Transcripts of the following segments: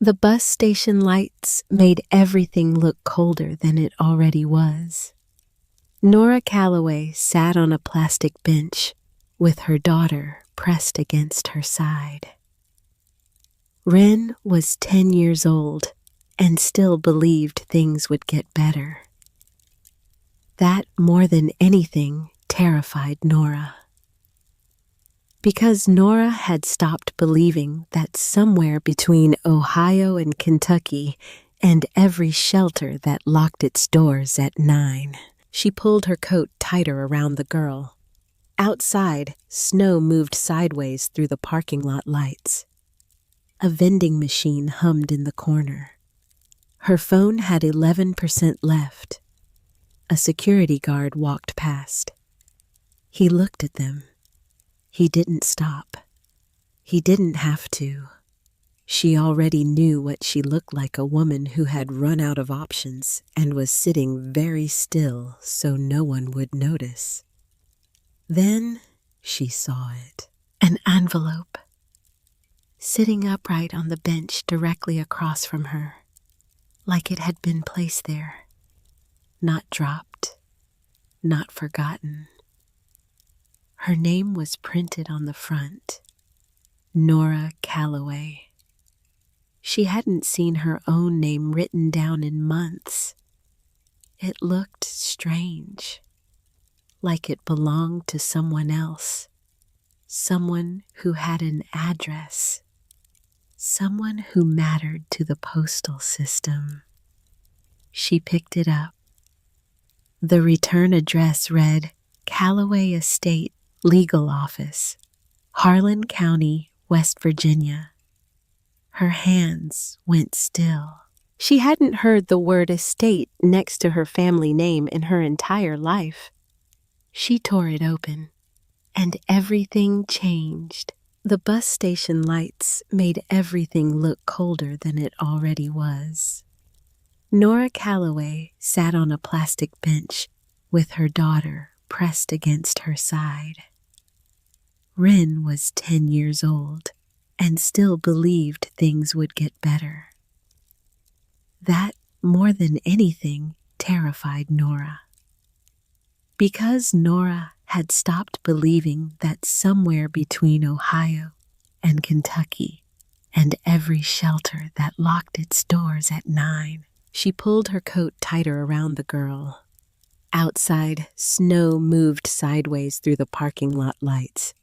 The bus station lights made everything look colder than it already was. Nora Calloway sat on a plastic bench with her daughter pressed against her side. Wren was 10 years old and still believed things would get better. That, more than anything, terrified Nora. Because Nora had stopped believing that somewhere between Ohio and Kentucky and every shelter that locked its doors at 9, she pulled her coat tighter around the girl. Outside, snow moved sideways through the parking lot lights. A vending machine hummed in the corner. Her phone had 11% left. A security guard walked past. He looked at them. He didn't stop. He didn't have to. She already knew what she looked like, a woman who had run out of options and was sitting very still so no one would notice. Then she saw it. An envelope. Sitting upright on the bench directly across from her, like it had been placed there. Not dropped, not forgotten. Her name was printed on the front, Nora Calloway. She hadn't seen her own name written down in months. It looked strange, like it belonged to someone else, someone who had an address, someone who mattered to the postal system. She picked it up. The return address read, Calloway Estate Legal Office, Harlan County, West Virginia. Her hands went still. She hadn't heard the word estate next to her family name in her entire life. She tore it open, and everything changed. The bus station lights made everything look colder than it already was. Nora Calloway sat on a plastic bench with her daughter pressed against her side. Wren was 10 years old and still believed things would get better. That, more than anything, terrified Nora. Because Nora had stopped believing that somewhere between Ohio and Kentucky and every shelter that locked its doors at 9, she pulled her coat tighter around the girl. Outside, snow moved sideways through the parking lot lights.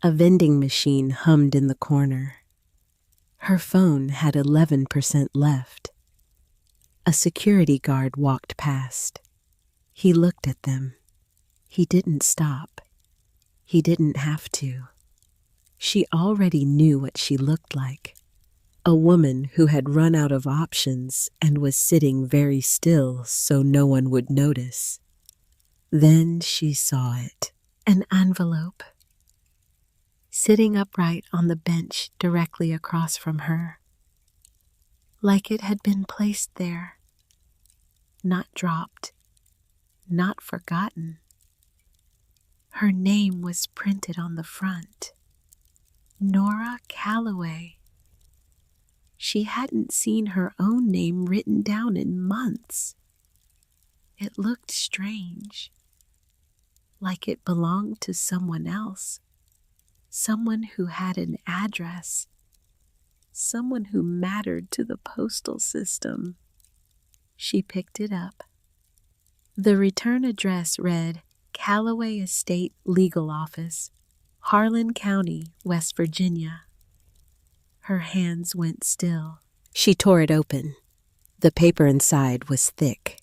A vending machine hummed in the corner. Her phone had 11% left. A security guard walked past. He looked at them. He didn't stop. He didn't have to. She already knew what she looked like. A woman who had run out of options and was sitting very still so no one would notice. Then she saw it. An envelope. Sitting upright on the bench directly across from her, like it had been placed there. Not dropped, not forgotten. Her name was printed on the front, Nora Calloway. She hadn't seen her own name written down in months. It looked strange, like it belonged to someone else, someone who had an address, someone who mattered to the postal system. She picked it up. The return address read, Calloway Estate Legal Office, Harlan County, West Virginia. Her hands went still. She tore it open. The paper inside was thick,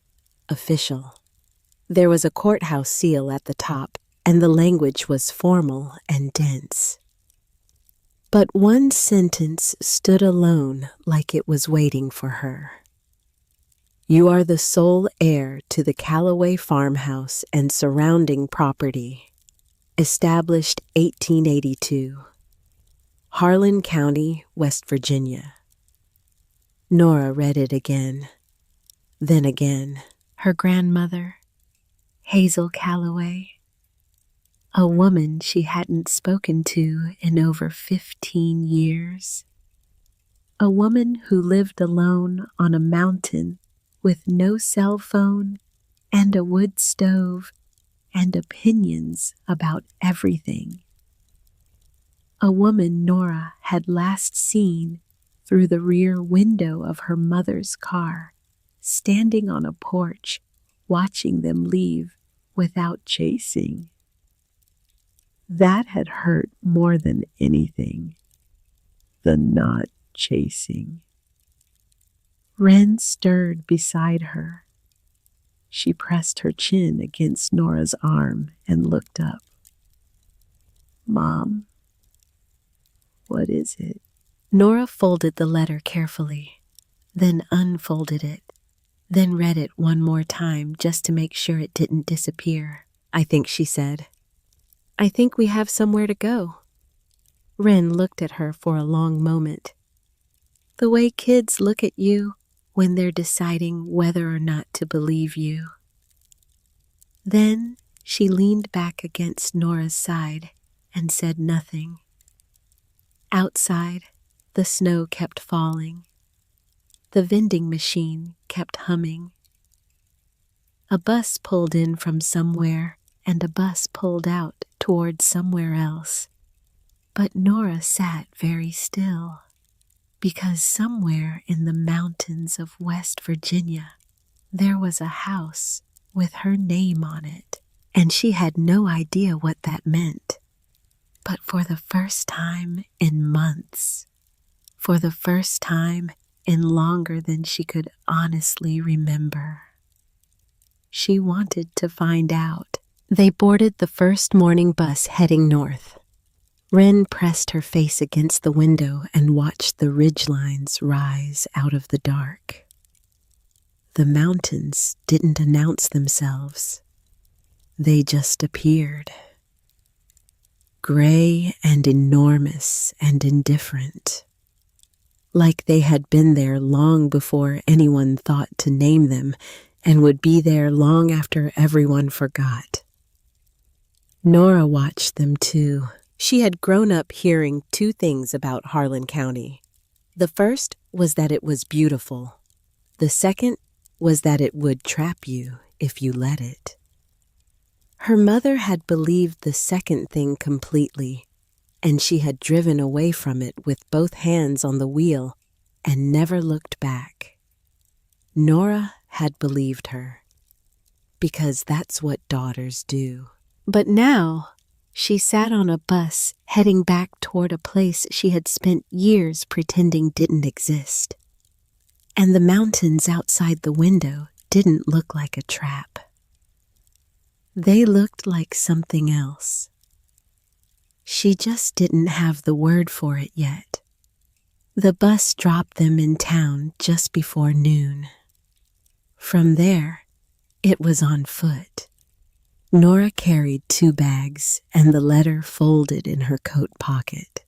official. There was a courthouse seal at the top, and the language was formal and dense. But one sentence stood alone, like it was waiting for her. You are the sole heir to the Calloway farmhouse and surrounding property. Established 1882. Harlan County, West Virginia. Nora read it again, then again. Her grandmother, Hazel Calloway, a woman she hadn't spoken to in over 15 years. A woman who lived alone on a mountain with no cell phone and a wood stove and opinions about everything. A woman Nora had last seen through the rear window of her mother's car, standing on a porch, watching them leave without chasing. That had hurt more than anything, the not chasing. Wren stirred beside her. She pressed her chin against Nora's arm and looked up. "Mom, what is it?" Nora folded the letter carefully, then unfolded it, then read it one more time just to make sure it didn't disappear. "I think," she said. "I think we have somewhere to go." Wren looked at her for a long moment. The way kids look at you when they're deciding whether or not to believe you. Then she leaned back against Nora's side and said nothing. Outside, the snow kept falling. The vending machine kept humming. A bus pulled in from somewhere, and a bus pulled out toward somewhere else. But Nora sat very still, because somewhere in the mountains of West Virginia, there was a house with her name on it, and she had no idea what that meant. But for the first time in months, for the first time in longer than she could honestly remember, she wanted to find out. They boarded the first morning bus heading north. Wren pressed her face against the window and watched the ridgelines rise out of the dark. The mountains didn't announce themselves. They just appeared. Gray and enormous and indifferent, like they had been there long before anyone thought to name them and would be there long after everyone forgot. Nora watched them too. She had grown up hearing two things about Harlan County. The first was that it was beautiful. The second was that it would trap you if you let it. Her mother had believed the second thing completely, and she had driven away from it with both hands on the wheel and never looked back. Nora had believed her, because that's what daughters do. But now, she sat on a bus heading back toward a place she had spent years pretending didn't exist. And the mountains outside the window didn't look like a trap. They looked like something else. She just didn't have the word for it yet. The bus dropped them in town just before noon. From there, it was on foot. Nora carried 2 bags and the letter folded in her coat pocket.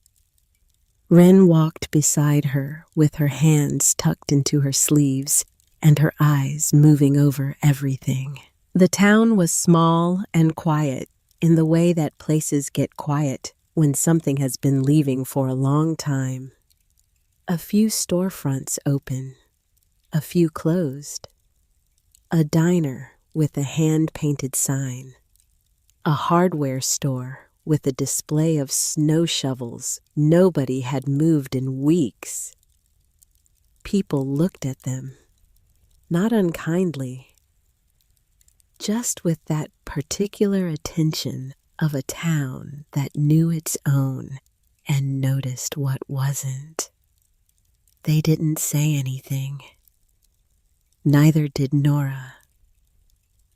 Wren walked beside her with her hands tucked into her sleeves and her eyes moving over everything. The town was small and quiet in the way that places get quiet when something has been leaving for a long time. A few storefronts open, a few closed. A diner with a hand-painted sign. A hardware store with a display of snow shovels nobody had moved in weeks. People looked at them, not unkindly, just with that particular attention of a town that knew its own and noticed what wasn't. They didn't say anything. Neither did Nora.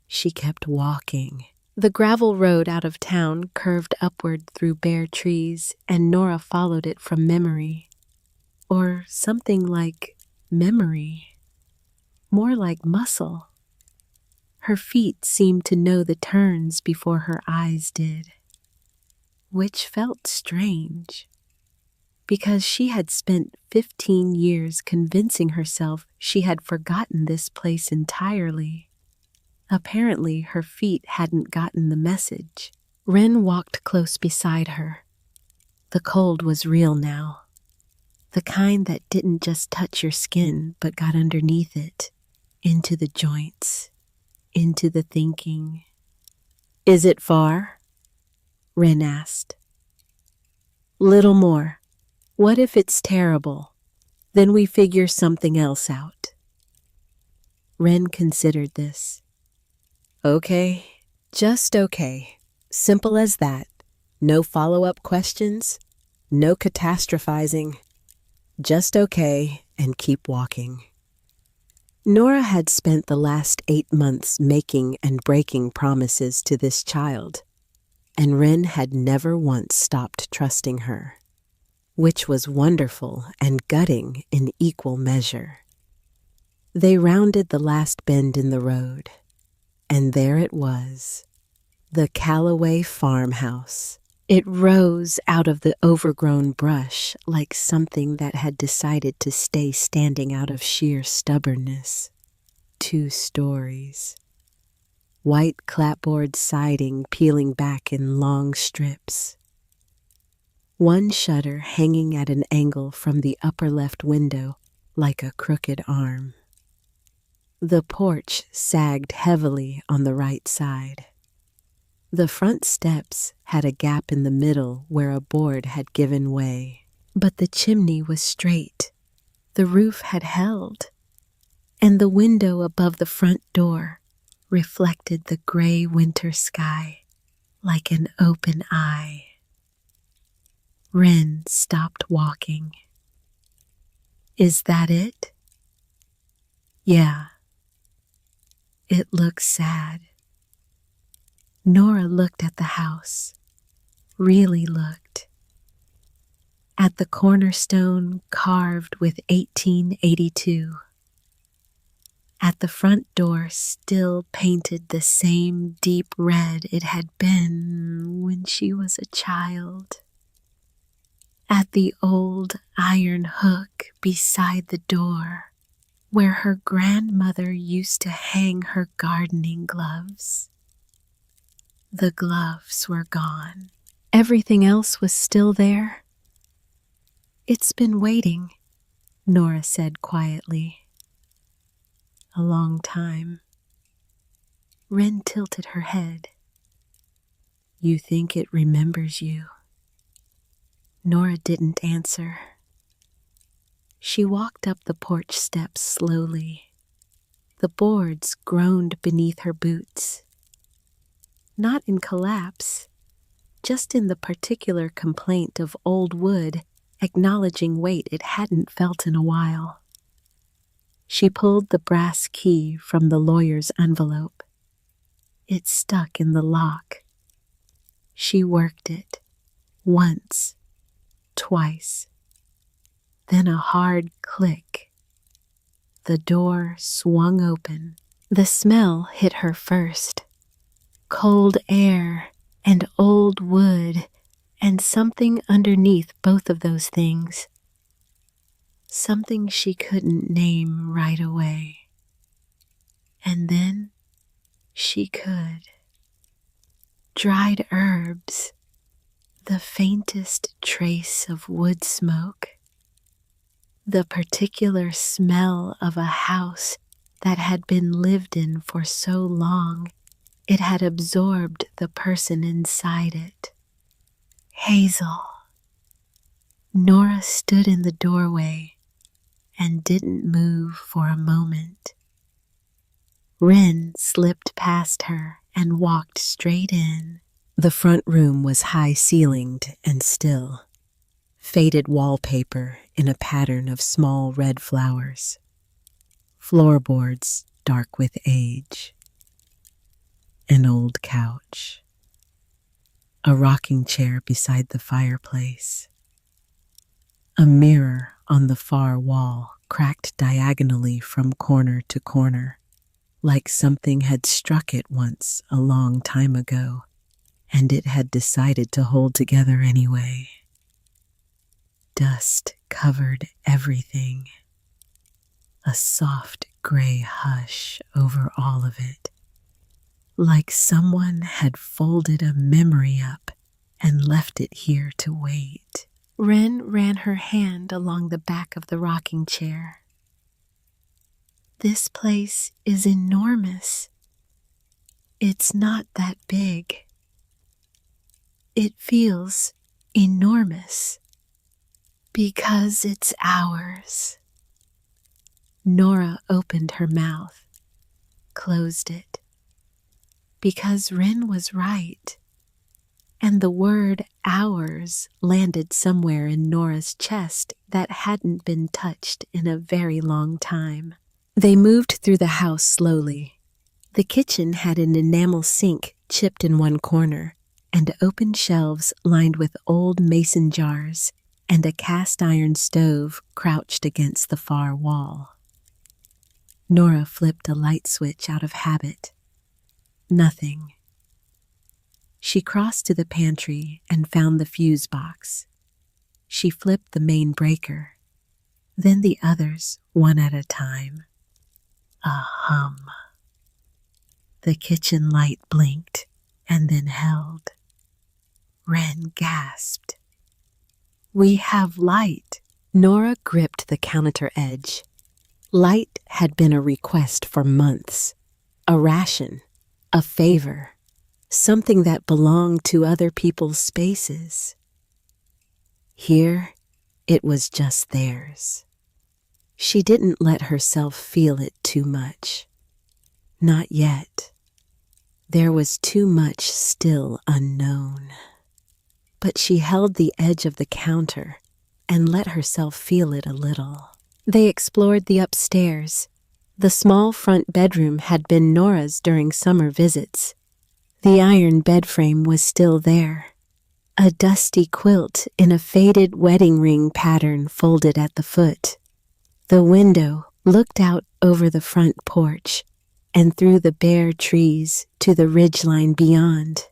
She kept walking. The gravel road out of town curved upward through bare trees, and Nora followed it from memory. Or something like memory. More like muscle. Her feet seemed to know the turns before her eyes did, which felt strange, because she had spent 15 years convincing herself she had forgotten this place entirely. Apparently, her feet hadn't gotten the message. Wren walked close beside her. The cold was real now. The kind that didn't just touch your skin but got underneath it, into the joints, into the thinking. "Is it far?" Wren asked. "Little more. What if it's terrible? Then we figure something else out." Wren considered this. "Okay, just okay. Simple as that. No follow-up questions, no catastrophizing. Just okay and keep walking." Nora had spent the last 8 months making and breaking promises to this child, and Wren had never once stopped trusting her, which was wonderful and gutting in equal measure. They rounded the last bend in the road, and there it was, the Callaway farmhouse. It rose out of the overgrown brush like something that had decided to stay standing out of sheer stubbornness. 2 stories. White clapboard siding peeling back in long strips. One shutter hanging at an angle from the upper left window like a crooked arm. The porch sagged heavily on the right side. The front steps had a gap in the middle where a board had given way, but the chimney was straight. The roof had held, and the window above the front door reflected the gray winter sky like an open eye. Wren stopped walking. "Is that it?" "Yeah." "It looks sad." Nora looked at the house, really looked. At the cornerstone carved with 1882. At the front door still painted the same deep red it had been when she was a child. At the old iron hook beside the door where her grandmother used to hang her gardening gloves. The gloves were gone. Everything else was still there. "It's been waiting," Nora said quietly. "A long time." Wren tilted her head. "You think it remembers you?" Nora didn't answer. She walked up the porch steps slowly. The boards groaned beneath her boots. Not in collapse, just in the particular complaint of old wood acknowledging weight it hadn't felt in a while. She pulled the brass key from the lawyer's envelope. It stuck in the lock. She worked it, once, twice. Then a hard click. The door swung open. The smell hit her first. Cold air and old wood and something underneath both of those things. Something she couldn't name right away. And then she could. Dried herbs, the faintest trace of wood smoke, the particular smell of a house that had been lived in for so long it had absorbed the person inside it. Hazel. Nora stood in the doorway and didn't move for a moment. Wren slipped past her and walked straight in. The front room was high-ceilinged and still. Faded wallpaper in a pattern of small red flowers. Floorboards dark with age. An old couch. A rocking chair beside the fireplace. A mirror on the far wall cracked diagonally from corner to corner, like something had struck it once a long time ago, and it had decided to hold together anyway. Dust covered everything. A soft gray hush over all of it, like someone had folded a memory up and left it here to wait. Wren ran her hand along the back of the rocking chair. This place is enormous. It's not that big. It feels enormous because it's ours. Nora opened her mouth, closed it, because Wren was right, and the word ours landed somewhere in Nora's chest that hadn't been touched in a very long time. They moved through the house slowly. The kitchen had an enamel sink chipped in one corner, and open shelves lined with old mason jars, and a cast-iron stove crouched against the far wall. Nora flipped a light switch out of habit. Nothing. She crossed to the pantry and found the fuse box. She flipped the main breaker, then the others one at a time. A hum. The kitchen light blinked and then held. Wren gasped. "We have light." Nora gripped the counter edge. Light had been a request for months, a ration, a favor, something that belonged to other people's spaces. Here, it was just theirs. She didn't let herself feel it too much. Not yet. There was too much still unknown. But she held the edge of the counter and let herself feel it a little. They explored the upstairs. The small front bedroom had been Nora's during summer visits. The iron bed frame was still there. A dusty quilt in a faded wedding ring pattern folded at the foot. The window looked out over the front porch and through the bare trees to the ridgeline beyond.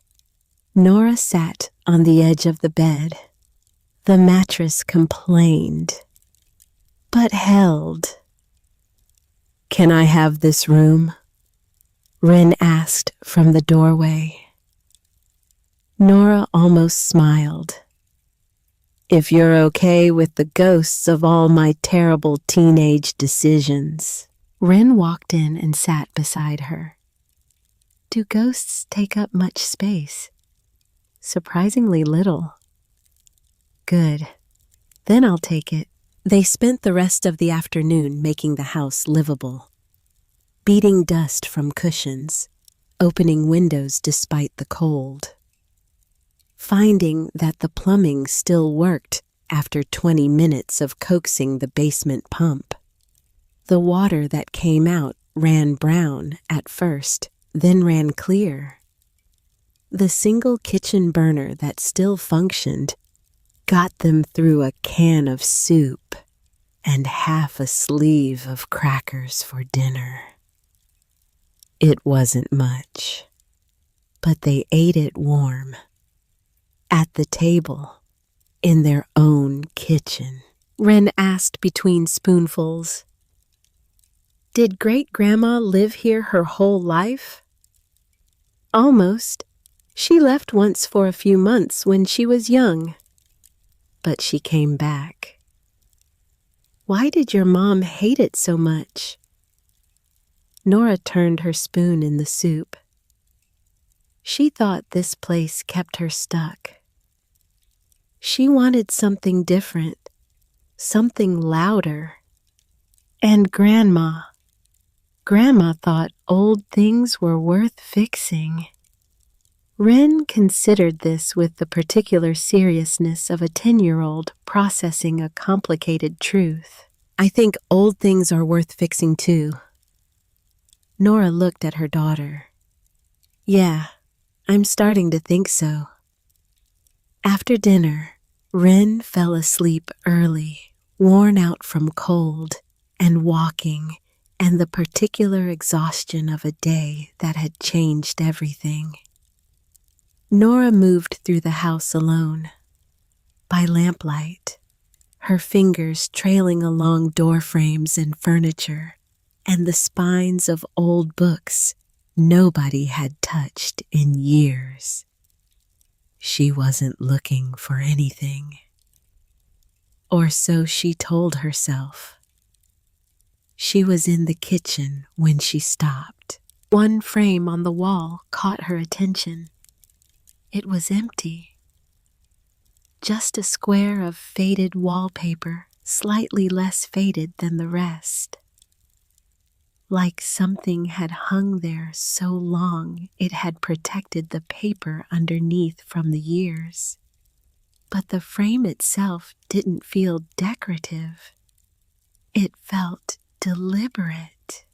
Nora sat on the edge of the bed. The mattress complained, but held. "Can I have this room?" Wren asked from the doorway. Nora almost smiled. "If you're okay with the ghosts of all my terrible teenage decisions." Wren walked in and sat beside her. "Do ghosts take up much space?" "Surprisingly little." "Good. Then I'll take it." They spent the rest of the afternoon making the house livable, beating dust from cushions, opening windows despite the cold, finding that the plumbing still worked after 20 minutes of coaxing the basement pump. The water that came out ran brown at first, then ran clear. The single kitchen burner that still functioned got them through a can of soup and half a sleeve of crackers for dinner. It wasn't much, but they ate it warm, at the table, in their own kitchen. Wren asked between spoonfuls, "Did Great-Grandma live here her whole life?" "Almost. She left once for a few months when she was young. But she came back." "Why did your mom hate it so much?" Nora turned her spoon in the soup. She thought this place kept her stuck. She wanted something different, something louder. And Grandma thought old things were worth fixing. Wren considered this with the particular seriousness of a 10-year-old processing a complicated truth. "I think old things are worth fixing too." Nora looked at her daughter. "Yeah, I'm starting to think so." After dinner, Wren fell asleep early, worn out from cold and walking and the particular exhaustion of a day that had changed everything. Nora moved through the house alone, by lamplight, her fingers trailing along door frames and furniture, and the spines of old books nobody had touched in years. She wasn't looking for anything. or so she told herself. She was in the kitchen when she stopped. One frame on the wall caught her attention. It was empty. Just a square of faded wallpaper, slightly less faded than the rest. Like something had hung there so long it had protected the paper underneath from the years. But the frame itself didn't feel decorative. It felt deliberate.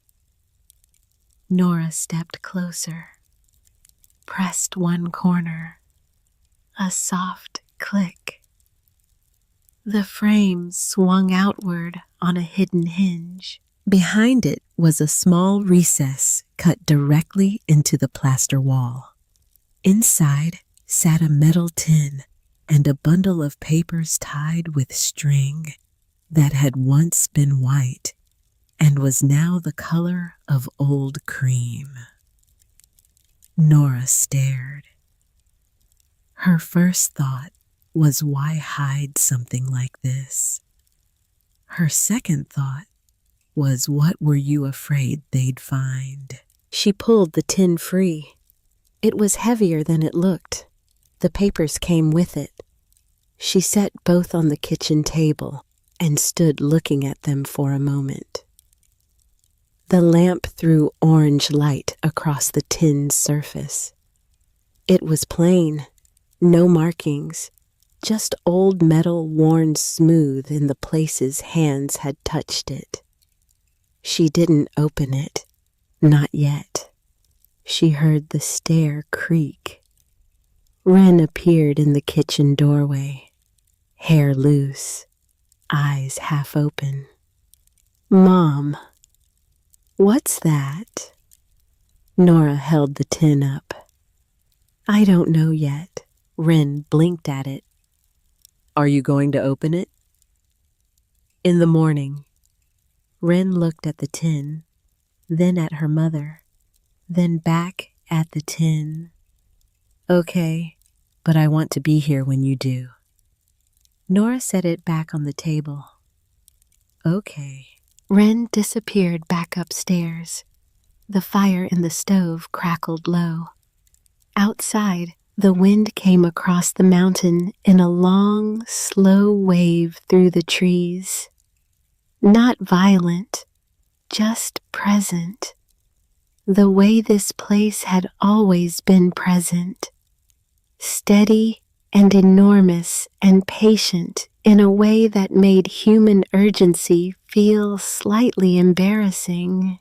Nora stepped closer, pressed one corner. A soft click. The frame swung outward on a hidden hinge. Behind it was a small recess cut directly into the plaster wall. Inside sat a metal tin and a bundle of papers tied with string that had once been white and was now the color of old cream. Nora stared. Her first thought was, why hide something like this? Her second thought was, what were you afraid they'd find? She pulled the tin free. It was heavier than it looked. The papers came with it. She set both on the kitchen table and stood looking at them for a moment. The lamp threw orange light across the tin's surface. It was plain, no markings, just old metal worn smooth in the places hands had touched it. She didn't open it, not yet. She heard the stair creak. Wren appeared in the kitchen doorway, hair loose, eyes half open. "Mom, what's that?" Nora held the tin up. "I don't know yet." Wren blinked at it. "Are you going to open it?" In the morning, Wren looked at the tin, then at her mother, then back at the tin. "Okay, but I want to be here when you do." Nora set it back on the table. "Okay." Wren disappeared back upstairs. The fire in the stove crackled low. Outside, the wind came across the mountain in a long, slow wave through the trees. Not violent, just present. The way this place had always been present. Steady and enormous and patient in a way that made human urgency feel slightly embarrassing.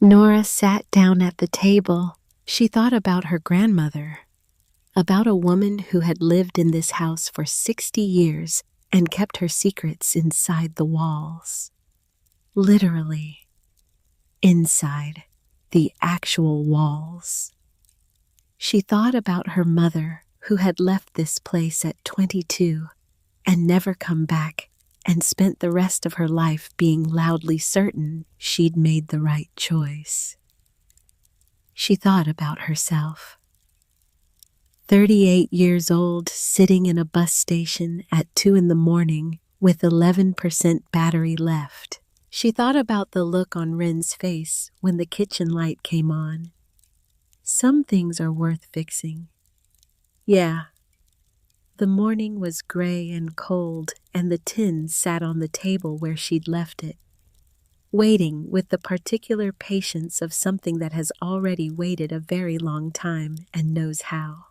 Nora sat down at the table. She thought about her grandmother, about a woman who had lived in this house for 60 years and kept her secrets inside the walls. Literally, inside the actual walls. She thought about her mother, who had left this place at 22 and never come back, and spent the rest of her life being loudly certain she'd made the right choice. She thought about herself. 38 years old, sitting in a bus station at 2 a.m. with 11% battery left. She thought about the look on Wren's face when the kitchen light came on. Some things are worth fixing. Yeah. The morning was gray and cold, and the tin sat on the table where she'd left it, waiting with the particular patience of something that has already waited a very long time and knows how.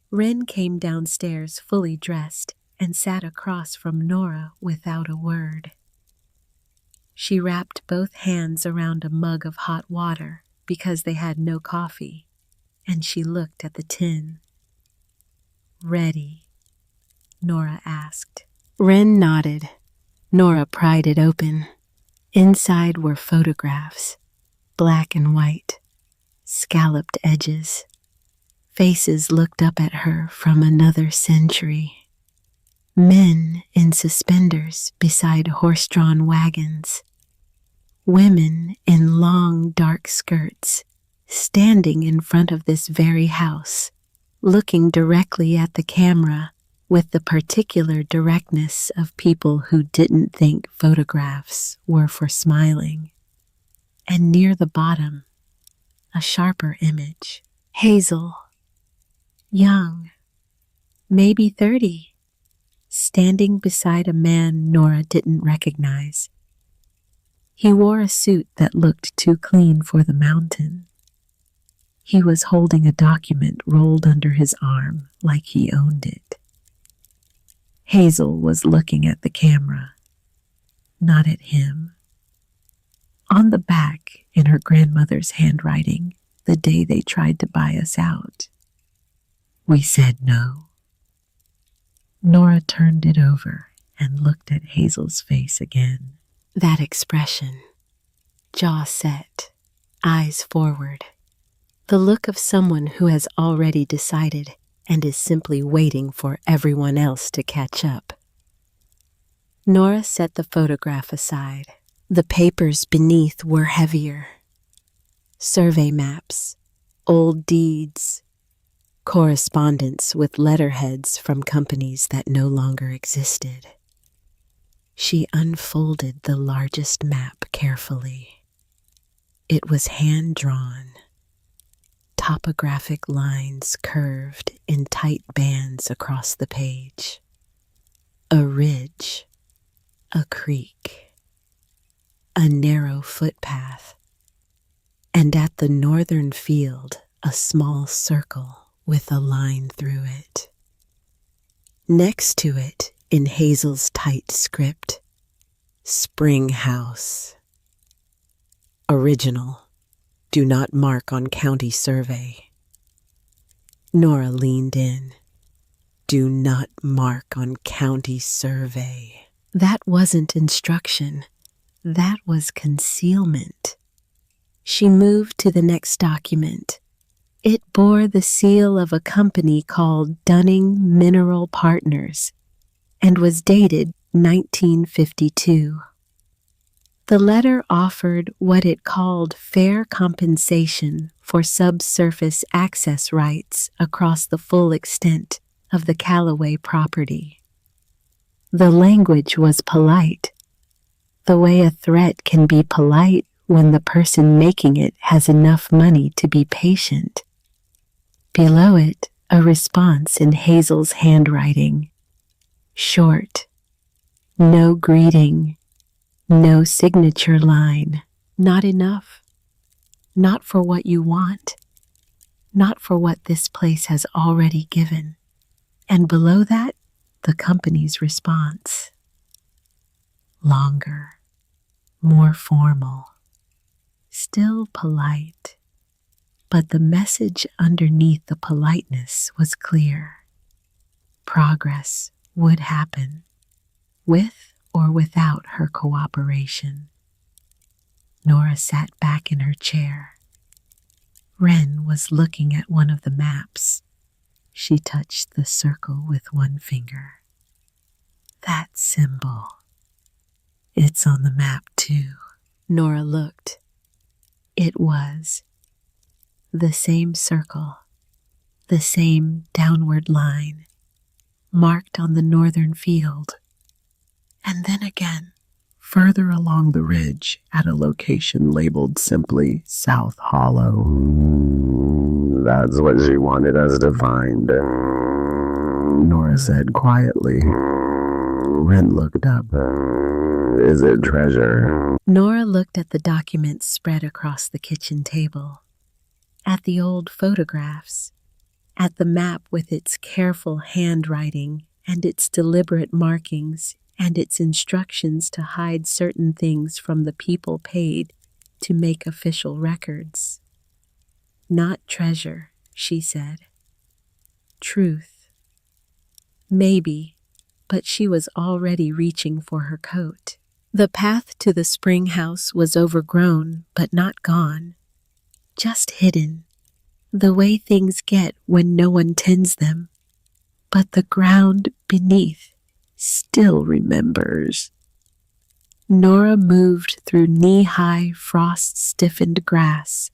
Wren came downstairs fully dressed and sat across from Nora without a word. She wrapped both hands around a mug of hot water because they had no coffee, and she looked at the tin. "Ready?" Nora asked. Wren nodded. Nora pried it open. Inside were photographs, black and white, scalloped edges. Faces looked up at her from another century. Men in suspenders beside horse-drawn wagons. Women in long, dark skirts, standing in front of this very house, looking directly at the camera, with the particular directness of people who didn't think photographs were for smiling. And near the bottom, a sharper image. Hazel, young, maybe 30, standing beside a man Nora didn't recognize. He wore a suit that looked too clean for the mountain. He was holding a document rolled under his arm like he owned it. Hazel was looking at the camera, not at him. On the back, in her grandmother's handwriting, the day they tried to buy us out. We said no. Nora turned it over and looked at Hazel's face again. That expression, jaw set, eyes forward, the look of someone who has already decided and is simply waiting for everyone else to catch up. Nora set the photograph aside. The papers beneath were heavier. Survey maps, old deeds, correspondence with letterheads from companies that no longer existed. She unfolded the largest map carefully. It was hand-drawn. Topographic lines curved in tight bands across the page. A ridge, a creek, a narrow footpath, and at the northern field, a small circle with a line through it. Next to it, in Hazel's tight script, Spring House. Original. Do not mark on county survey. Nora leaned in. Do not mark on county survey. That wasn't instruction. That was concealment. She moved to the next document. It bore the seal of a company called Dunning Mineral Partners and was dated 1952. The letter offered what it called fair compensation for subsurface access rights across the full extent of the Callaway property. The language was polite, the way a threat can be polite when the person making it has enough money to be patient. Below it, a response in Hazel's handwriting. Short. No greeting. No signature line. Not enough. Not for what you want. Not for what this place has already given. And below that, the company's response. Longer. More formal. Still polite. But the message underneath the politeness was clear. Progress would happen, with or without her cooperation. Nora sat back in her chair. Wren was looking at one of the maps. She touched the circle with one finger. That symbol. It's on the map too. Nora looked. It was. The same circle, the same downward line, marked on the northern field. And then again, further along the ridge at a location labeled simply South Hollow. That's what she wanted us to find, Nora said quietly. Wren looked up. Is it treasure? Nora looked at the documents spread across the kitchen table, at the old photographs, at the map with its careful handwriting and its deliberate markings and its instructions to hide certain things from the people paid to make official records. Not treasure, she said. Truth. Maybe, but she was already reaching for her coat. The path to the spring house was overgrown, but not gone. Just hidden, the way things get when no one tends them. But the ground beneath still remembers. Nora moved through knee-high, frost-stiffened grass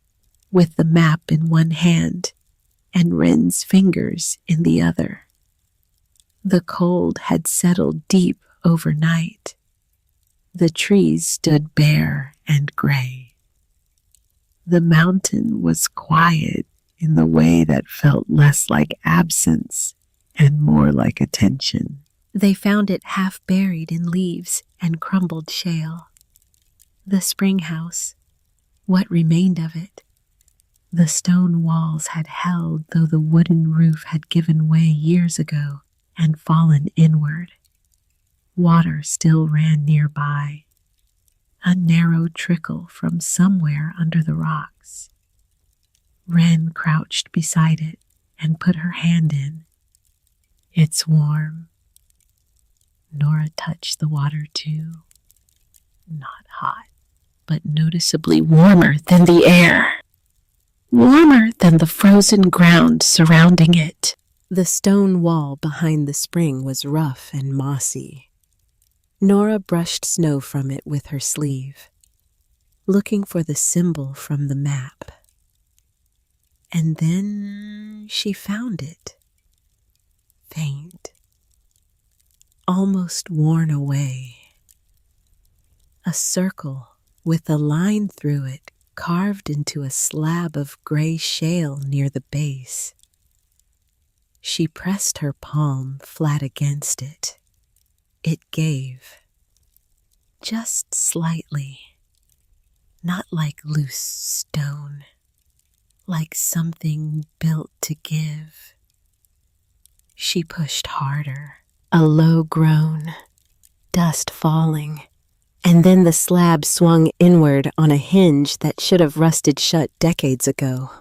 with the map in one hand and Wren's fingers in the other. The cold had settled deep overnight. The trees stood bare and gray. The mountain was quiet in the way that felt less like absence and more like attention. They found it half buried in leaves and crumbled shale. The spring house, what remained of it. The stone walls had held, though the wooden roof had given way years ago and fallen inward. Water still ran nearby, a narrow trickle from somewhere under the rocks. Wren crouched beside it and put her hand in. It's warm. Nora touched the water too. Not hot, but noticeably warmer than the air. Warmer than the frozen ground surrounding it. The stone wall behind the spring was rough and mossy. Nora brushed snow from it with her sleeve, looking for the symbol from the map. And then she found it. Faint, almost worn away. A circle with a line through it carved into a slab of gray shale near the base. She pressed her palm flat against it. It gave. Just slightly. Not like loose stone. Like something built to give. She pushed harder. A low groan. Dust falling. And then the slab swung inward on a hinge that should have rusted shut decades ago,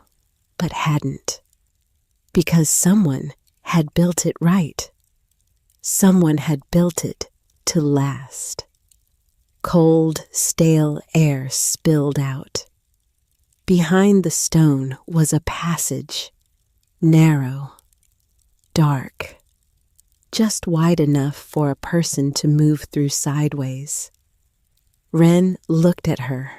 but hadn't. Because someone had built it right. Someone had built it to last. Cold, stale air spilled out. Behind the stone was a passage, narrow, dark, just wide enough for a person to move through sideways. Wren looked at her.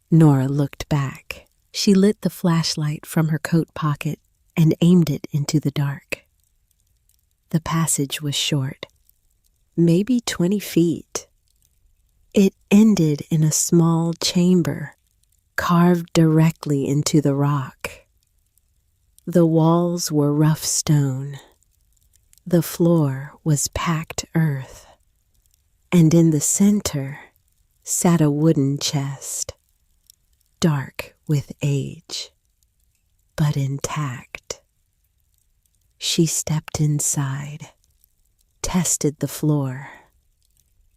Nora looked back. She lit the flashlight from her coat pocket and aimed it into the dark. The passage was short, maybe 20 feet. It ended in a small chamber, carved directly into the rock. The walls were rough stone. The floor was packed earth. And in the center sat a wooden chest, dark with age, but intact. She stepped inside, tested the floor,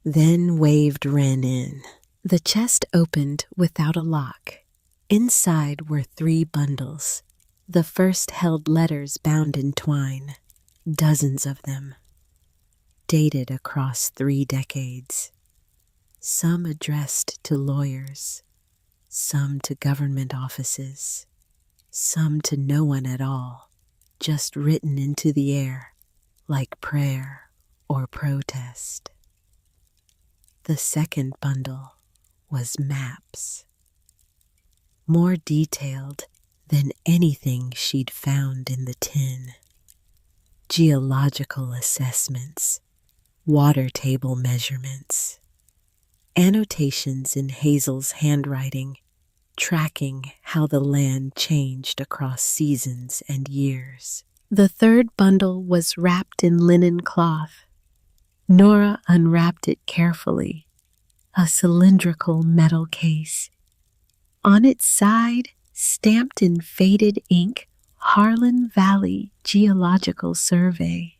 then waved Wren in. The chest opened without a lock. Inside were 3 bundles. The first held letters bound in twine, dozens of them, dated across 3 decades. Some addressed to lawyers, some to government offices, some to no one at all, just written into the air like prayer or protest. The second bundle was maps, more detailed than anything she'd found in the tin. Geological assessments, water table measurements, annotations in Hazel's handwriting, tracking how the land changed across seasons and years. The third bundle was wrapped in linen cloth. Nora unwrapped it carefully. A cylindrical metal case. On its side, stamped in faded ink, Harlan Valley Geological Survey.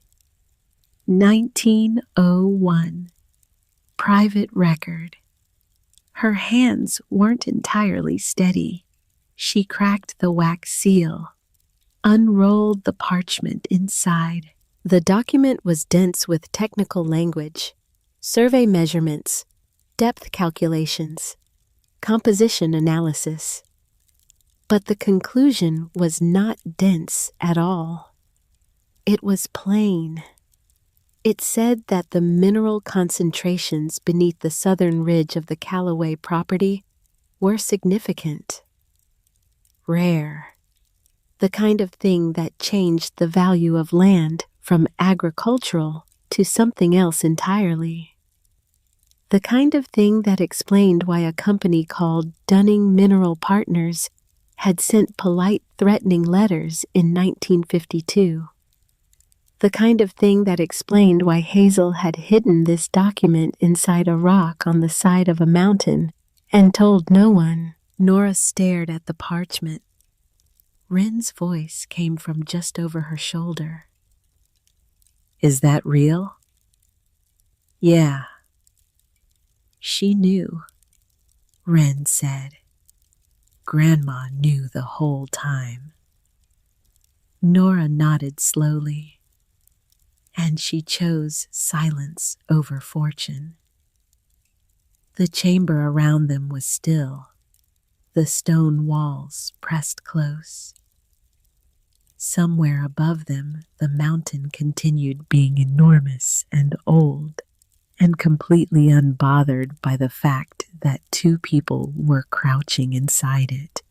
1901. Private record. Her hands weren't entirely steady. She cracked the wax seal, unrolled the parchment inside. The document was dense with technical language, survey measurements, depth calculations, composition analysis. But the conclusion was not dense at all. It was plain. It said that the mineral concentrations beneath the southern ridge of the Callaway property were significant. Rare. The kind of thing that changed the value of land from agricultural to something else entirely. The kind of thing that explained why a company called Dunning Mineral Partners had sent polite, threatening letters in 1952. The kind of thing that explained why Hazel had hidden this document inside a rock on the side of a mountain and told no one. Nora stared at the parchment. Wren's voice came from just over her shoulder. "Is that real?" "Yeah." She knew, Wren said. Grandma knew the whole time. Nora nodded slowly, and she chose silence over fortune. The chamber around them was still, the stone walls pressed close. Somewhere above them, the mountain continued being enormous and old, and completely unbothered by the fact that two people were crouching inside it,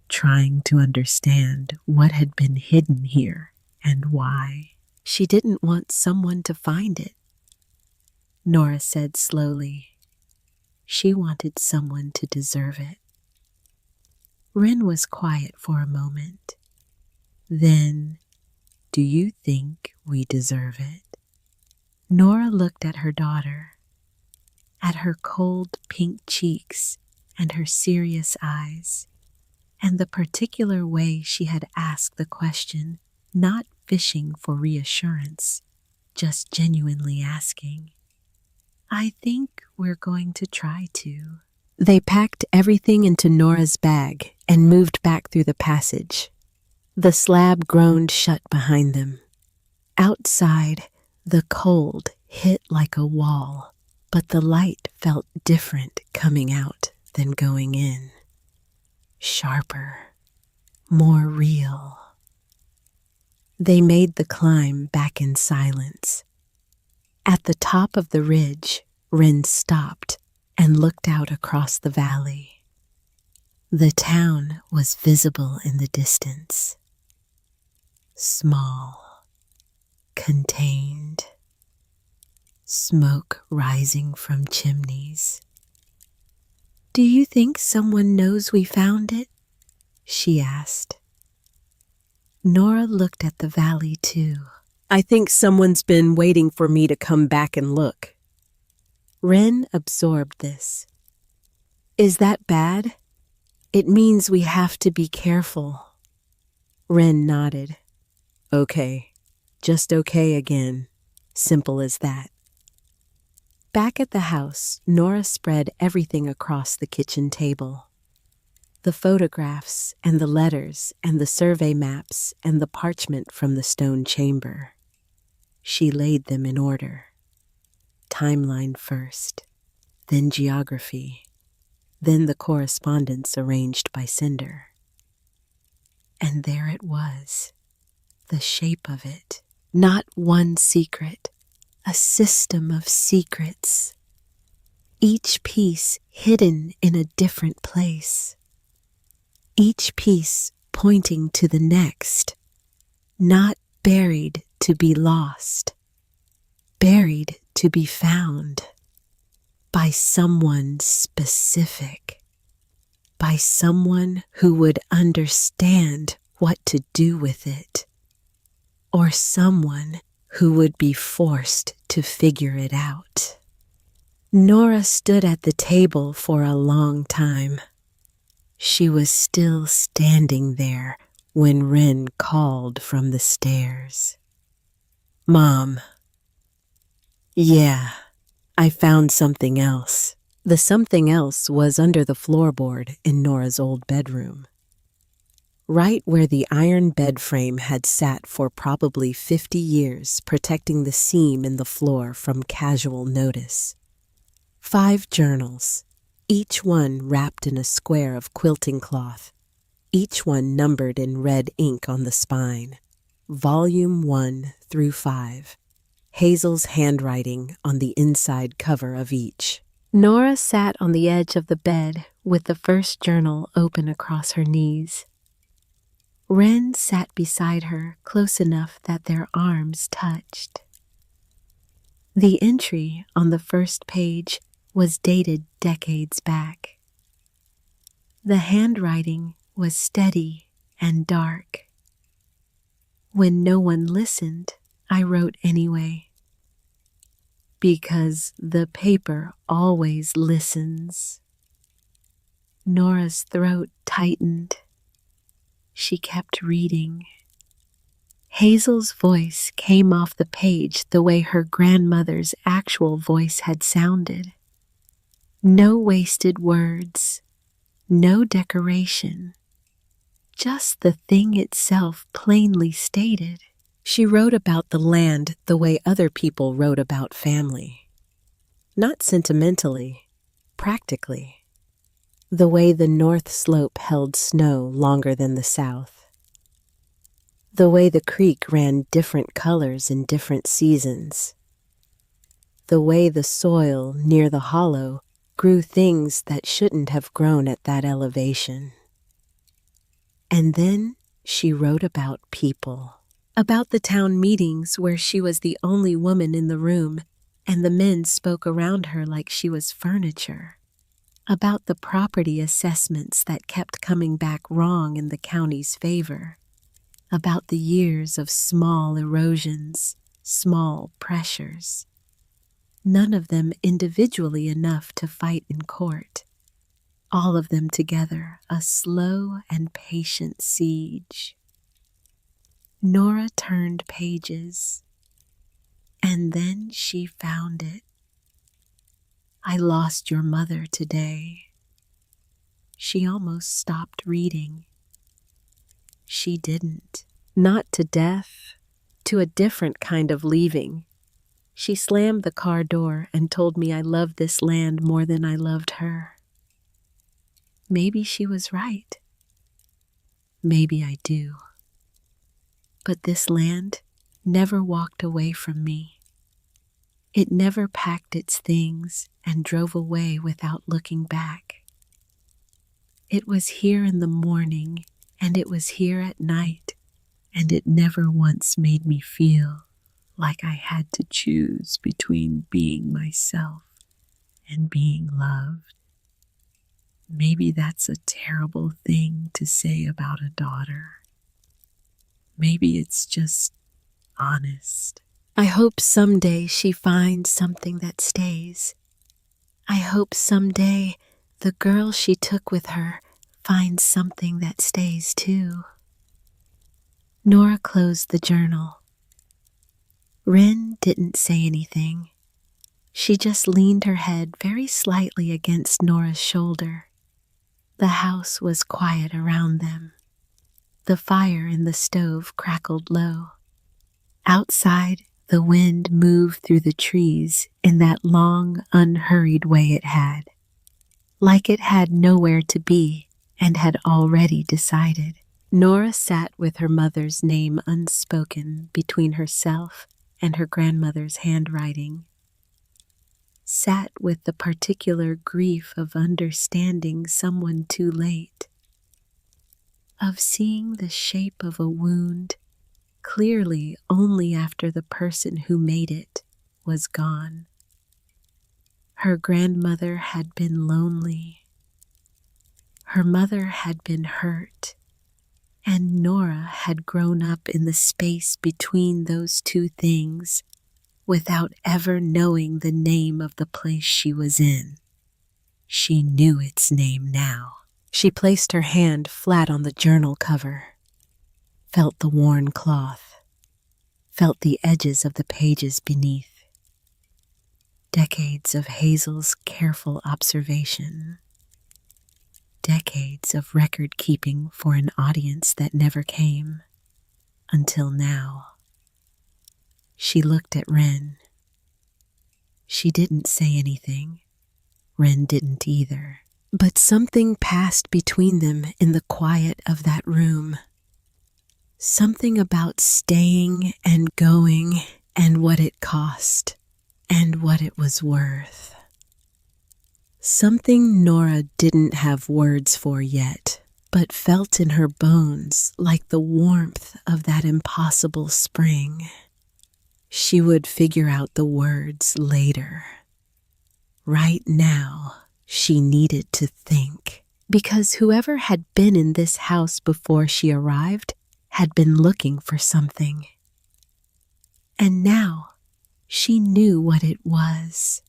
trying to understand what had been hidden here and why. She didn't want someone to find it, Nora said slowly. She wanted someone to deserve it. Wren was quiet for a moment. Then, "Do you think we deserve it?" Nora looked at her daughter, at her cold pink cheeks and her serious eyes, and the particular way she had asked the question, not fishing for reassurance, just genuinely asking. "I think we're going to try to." They packed everything into Nora's bag and moved back through the passage. The slab groaned shut behind them. Outside, the cold hit like a wall, but the light felt different coming out than going in. Sharper, more real. They made the climb back in silence. At the top of the ridge, Wren stopped and looked out across the valley. The town was visible in the distance. Small, contained, smoke rising from chimneys. "Do you think someone knows we found it?" she asked. Nora looked at the valley too. "I think someone's been waiting for me to come back and look." Wren absorbed this. "Is that bad? It means we have to be careful." Wren nodded. "Okay, just okay again. Simple as that." Back at the house, Nora spread everything across the kitchen table. The photographs and the letters and the survey maps and the parchment from the stone chamber. She laid them in order. Timeline first, then geography, then the correspondence arranged by Cinder. And there it was, the shape of it. Not one secret, a system of secrets. Each piece hidden in a different place. Each piece pointing to the next. Not buried to be lost. Buried to be found. By someone specific. By someone who would understand what to do with it. Or someone who would be forced to figure it out. Nora stood at the table for a long time. She was still standing there when Wren called from the stairs. "Mom." "Yeah, I found something else." The something else was under the floorboard in Nora's old bedroom. Right where the iron bed frame had sat for probably 50 years, protecting the seam in the floor from casual notice. 5 journals, each one wrapped in a square of quilting cloth, each one numbered in red ink on the spine. Volume 1 through 5. Hazel's handwriting on the inside cover of each. Nora sat on the edge of the bed with the first journal open across her knees. Wren sat beside her, close enough that their arms touched. The entry on the first page was dated decades back. The handwriting was steady and dark. When no one listened, I wrote anyway. Because the paper always listens. Nora's throat tightened. She kept reading. Hazel's voice came off the page the way her grandmother's actual voice had sounded. No wasted words, no decoration, just the thing itself plainly stated. She wrote about the land the way other people wrote about family. Not sentimentally, practically. The way the North Slope held snow longer than the South. The way the creek ran different colors in different seasons. The way the soil near the hollow grew things that shouldn't have grown at that elevation. And then she wrote about people. About the town meetings where she was the only woman in the room and the men spoke around her like she was furniture. About the property assessments that kept coming back wrong in the county's favor. About the years of small erosions, small pressures. None of them individually enough to fight in court. All of them together, a slow and patient siege. Nora turned pages, and then she found it. I lost your mother today. She almost stopped reading. She didn't. Not to death, to a different kind of leaving. She slammed the car door and told me I loved this land more than I loved her. Maybe she was right. Maybe I do. But this land never walked away from me. It never packed its things and drove away without looking back. It was here in the morning, and it was here at night, and it never once made me feel like I had to choose between being myself and being loved. Maybe that's a terrible thing to say about a daughter. Maybe it's just honest. I hope someday she finds something that stays. I hope someday the girl she took with her finds something that stays too. Nora closed the journal. Wren didn't say anything. She just leaned her head very slightly against Nora's shoulder. The house was quiet around them. The fire in the stove crackled low. Outside, the wind moved through the trees in that long, unhurried way it had, like it had nowhere to be and had already decided. Nora sat with her mother's name unspoken between herself and her grandmother's handwriting. Sat with the particular grief of understanding someone too late, of seeing the shape of a wound clearly only after the person who made it was gone. Her grandmother had been lonely. Her mother had been hurt, and Nora had grown up in the space between those two things without ever knowing the name of the place she was in. She knew its name now. She placed her hand flat on the journal cover, felt the worn cloth, felt the edges of the pages beneath. Decades of Hazel's careful observation. Decades of record-keeping for an audience that never came, until now. She looked at Wren. She didn't say anything. Wren didn't either. But something passed between them in the quiet of that room. Something about staying and going and what it cost and what it was worth. Something Nora didn't have words for yet, but felt in her bones like the warmth of that impossible spring. She would figure out the words later. Right now, she needed to think, because whoever had been in this house before she arrived had been looking for something. And now, she knew what it was,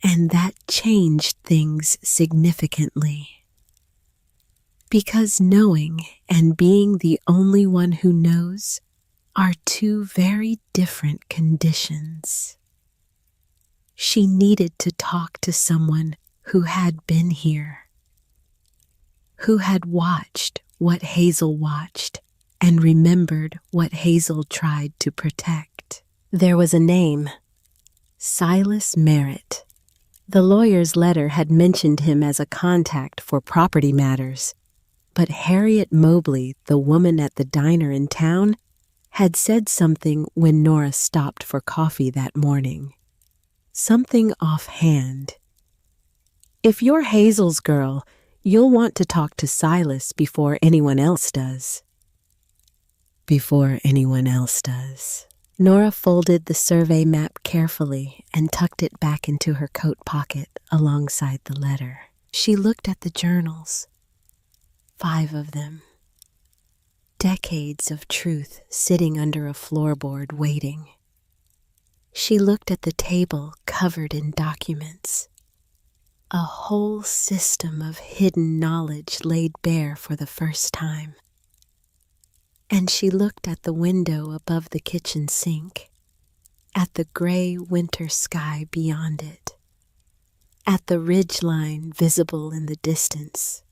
and that changed things significantly. Because knowing and being the only one who knows are two very different conditions. She needed to talk to someone who had been here, who had watched what Hazel watched and remembered what Hazel tried to protect. There was a name, Silas Merritt. The lawyer's letter had mentioned him as a contact for property matters, but Harriet Mobley, the woman at the diner in town, had said something when Nora stopped for coffee that morning. Something offhand. If you're Hazel's girl, you'll want to talk to Silas before anyone else does. Before anyone else does. Nora folded the survey map carefully and tucked it back into her coat pocket alongside the letter. She looked at the journals. 5 of them. Decades of truth sitting under a floorboard waiting. She looked at the table covered in documents. A whole system of hidden knowledge laid bare for the first time. And she looked at the window above the kitchen sink, at the gray winter sky beyond it, at the ridgeline visible in the distance,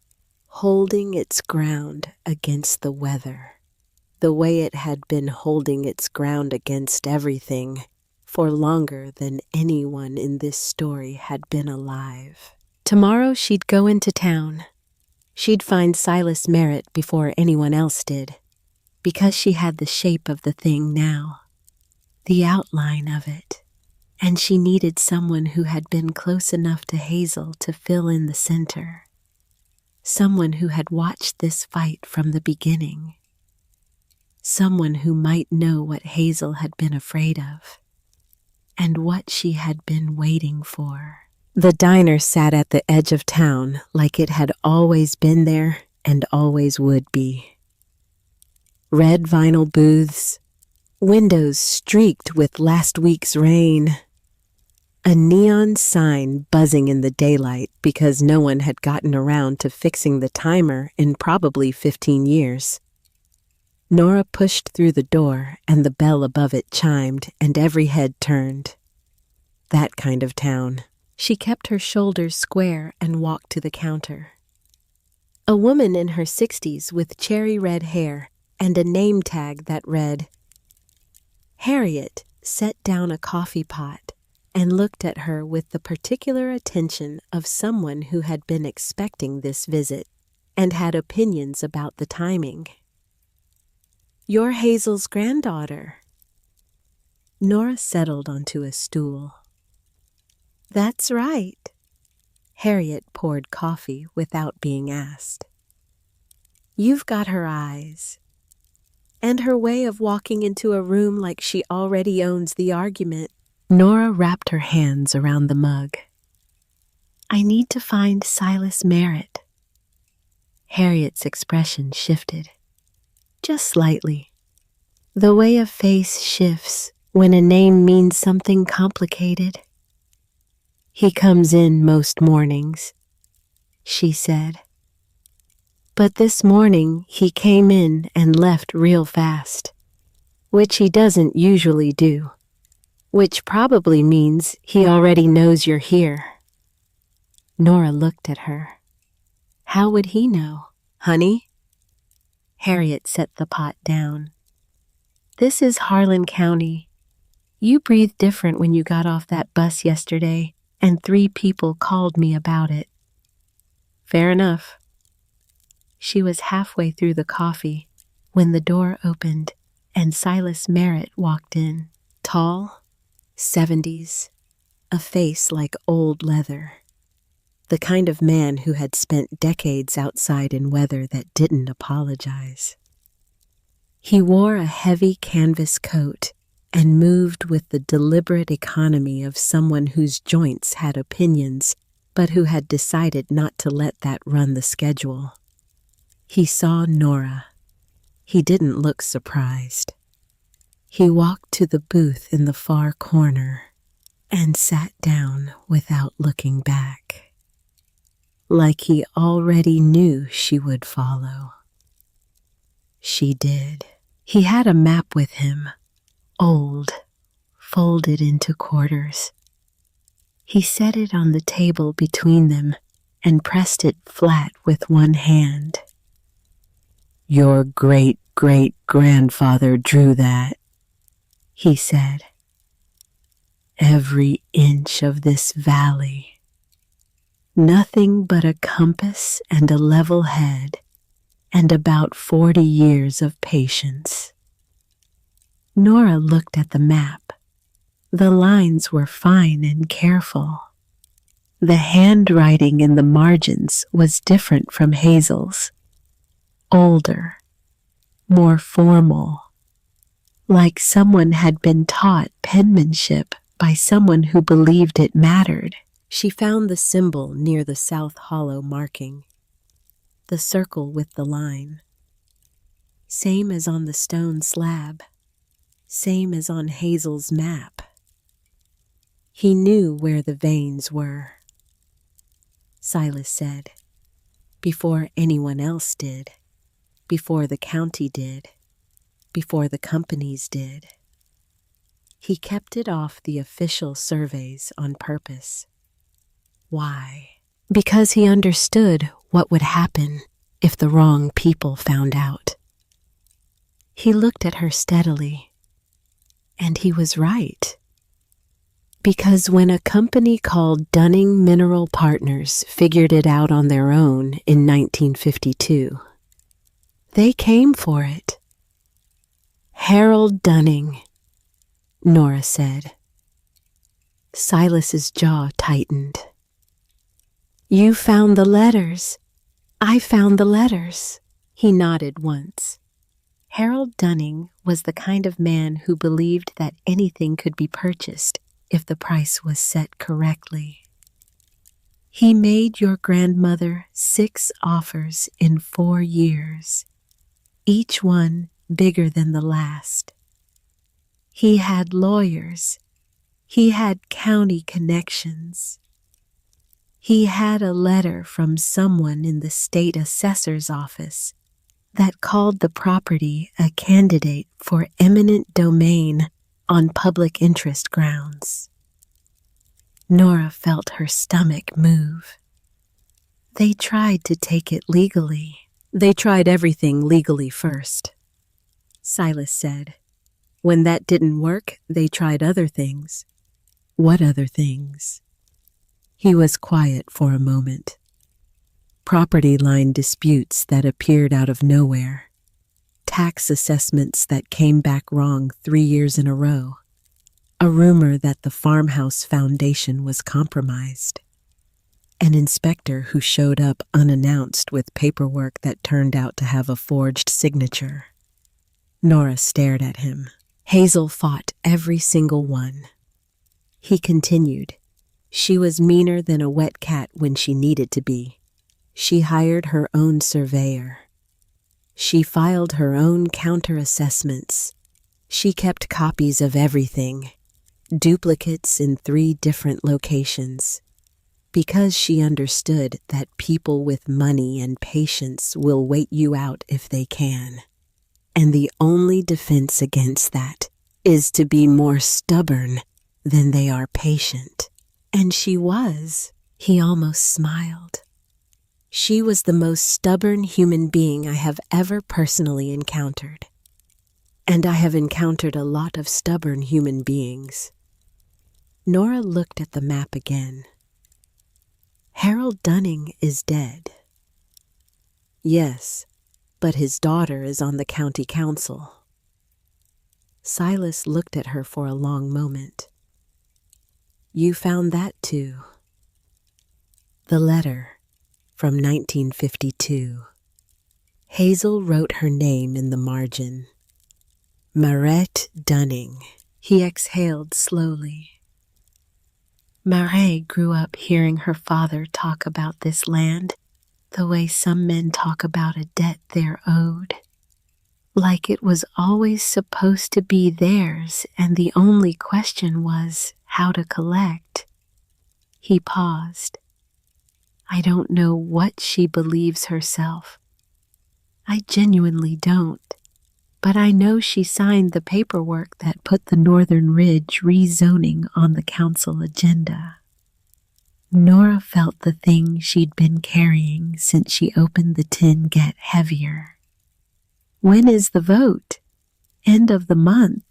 holding its ground against the weather, the way it had been holding its ground against everything for longer than anyone in this story had been alive. Tomorrow she'd go into town. She'd find Silas Merritt before anyone else did, because she had the shape of the thing now, the outline of it, and she needed someone who had been close enough to Hazel to fill in the center. Someone who had watched this fight from the beginning. Someone who might know what Hazel had been afraid of, and what she had been waiting for. The diner sat at the edge of town like it had always been there and always would be. Red vinyl booths, windows streaked with last week's rain, a neon sign buzzing in the daylight because no one had gotten around to fixing the timer in probably 15 years. Nora pushed through the door and the bell above it chimed and every head turned. That kind of town. She kept her shoulders square and walked to the counter. A woman in her 60s with cherry red hair and a name tag that read, Harriet, set down a coffee pot and looked at her with the particular attention of someone who had been expecting this visit and had opinions about the timing. You're Hazel's granddaughter. Nora settled onto a stool. That's right. Harriet poured coffee without being asked. You've got her eyes. And her way of walking into a room like she already owns the argument. Nora wrapped her hands around the mug. I need to find Silas Merritt. Harriet's expression shifted. Just slightly. The way a face shifts when a name means something complicated. He comes in most mornings, she said. But this morning he came in and left real fast, which he doesn't usually do, which probably means he already knows you're here. Nora looked at her. How would he know, honey? Harriet set the pot down. This is Harlan County. You breathed different when you got off that bus yesterday, and 3 people called me about it. Fair enough. She was halfway through the coffee when the door opened and Silas Merritt walked in, tall, 70s, a face like old leather. the kind of man who had spent decades outside in weather that didn't apologize. He wore a heavy canvas coat and moved with the deliberate economy of someone whose joints had opinions, but who had decided not to let that run the schedule. He saw Nora. He didn't look surprised. He walked to the booth in the far corner and sat down without looking back, like he already knew she would follow. She did. He had a map with him, old, folded into quarters. He set it on the table between them and pressed it flat with one hand. "Your great-great-grandfather drew that," he said. "Every inch of this valley. Nothing but a compass and a level head, and about 40 years of patience." Nora looked at the map. The lines were fine and careful. The handwriting in the margins was different from Hazel's. Older, more formal, like someone had been taught penmanship by someone who believed it mattered. She found the symbol near the South Hollow marking, the circle with the line. Same as on the stone slab, same as on Hazel's map. He knew where the veins were. Silas said, before anyone else did, before the county did, before the companies did. He kept it off the official surveys on purpose. Why? Because he understood what would happen if the wrong people found out. He looked at her steadily, and he was right. Because when a company called Dunning Mineral Partners figured it out on their own in 1952, they came for it. "Harold Dunning," Nora said. Silas's jaw tightened. "You found the letters. I found the letters." He nodded once. Harold Dunning was the kind of man who believed that anything could be purchased if the price was set correctly. He made your grandmother 6 offers in 4 years, each one bigger than the last. He had lawyers. He had county connections. He had a letter from someone in the state assessor's office that called the property a candidate for eminent domain on public interest grounds. Nora felt her stomach move. They tried to take it legally. They tried everything legally first, Silas said. When that didn't work, they tried other things. What other things? He was quiet for a moment. Property line disputes that appeared out of nowhere. Tax assessments that came back wrong 3 years in a row. A rumor that the farmhouse foundation was compromised. An inspector who showed up unannounced with paperwork that turned out to have a forged signature. Nora stared at him. Hazel fought every single one. He continued. She was meaner than a wet cat when she needed to be. She hired her own surveyor. She filed her own counter-assessments. She kept copies of everything, duplicates in 3 different locations, because she understood that people with money and patience will wait you out if they can. And the only defense against that is to be more stubborn than they are patient. And she was. He almost smiled. She was the most stubborn human being I have ever personally encountered. And I have encountered a lot of stubborn human beings. Nora looked at the map again. Harold Dunning is dead. Yes, but his daughter is on the county council. Silas looked at her for a long moment. You found that too. The letter from 1952. Hazel wrote her name in the margin. Marette Dunning. He exhaled slowly. Marie grew up hearing her father talk about this land the way some men talk about a debt they're owed. Like it was always supposed to be theirs, and the only question was how to collect. He paused. I don't know what she believes herself. I genuinely don't. But I know she signed the paperwork that put the Northern Ridge rezoning on the council agenda. Nora felt the thing she'd been carrying since she opened the tin get heavier. When is the vote? End of the month.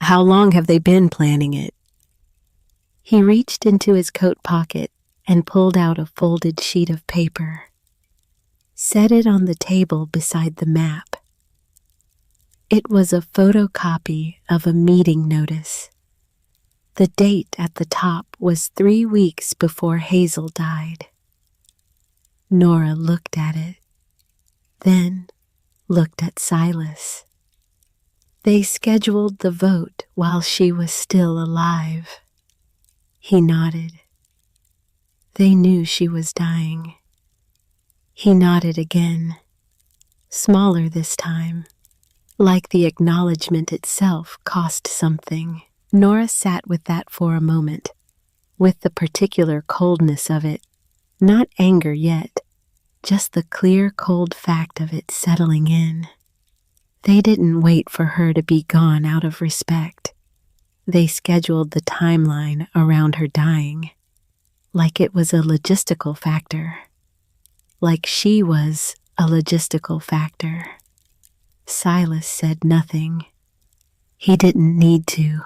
How long have they been planning it? He reached into his coat pocket and pulled out a folded sheet of paper. Set it on the table beside the map. It was a photocopy of a meeting notice. The date at the top was 3 weeks before Hazel died. Nora looked at it, then looked at Silas. They scheduled the vote while she was still alive. He nodded. They knew she was dying. He nodded again, smaller this time. Like the acknowledgement itself cost something. Nora sat with that for a moment, with the particular coldness of it, not anger yet, just the clear, cold fact of it settling in. They didn't wait for her to be gone out of respect. They scheduled the timeline around her dying, like it was a logistical factor, like she was a logistical factor. Silas said nothing. He didn't need to.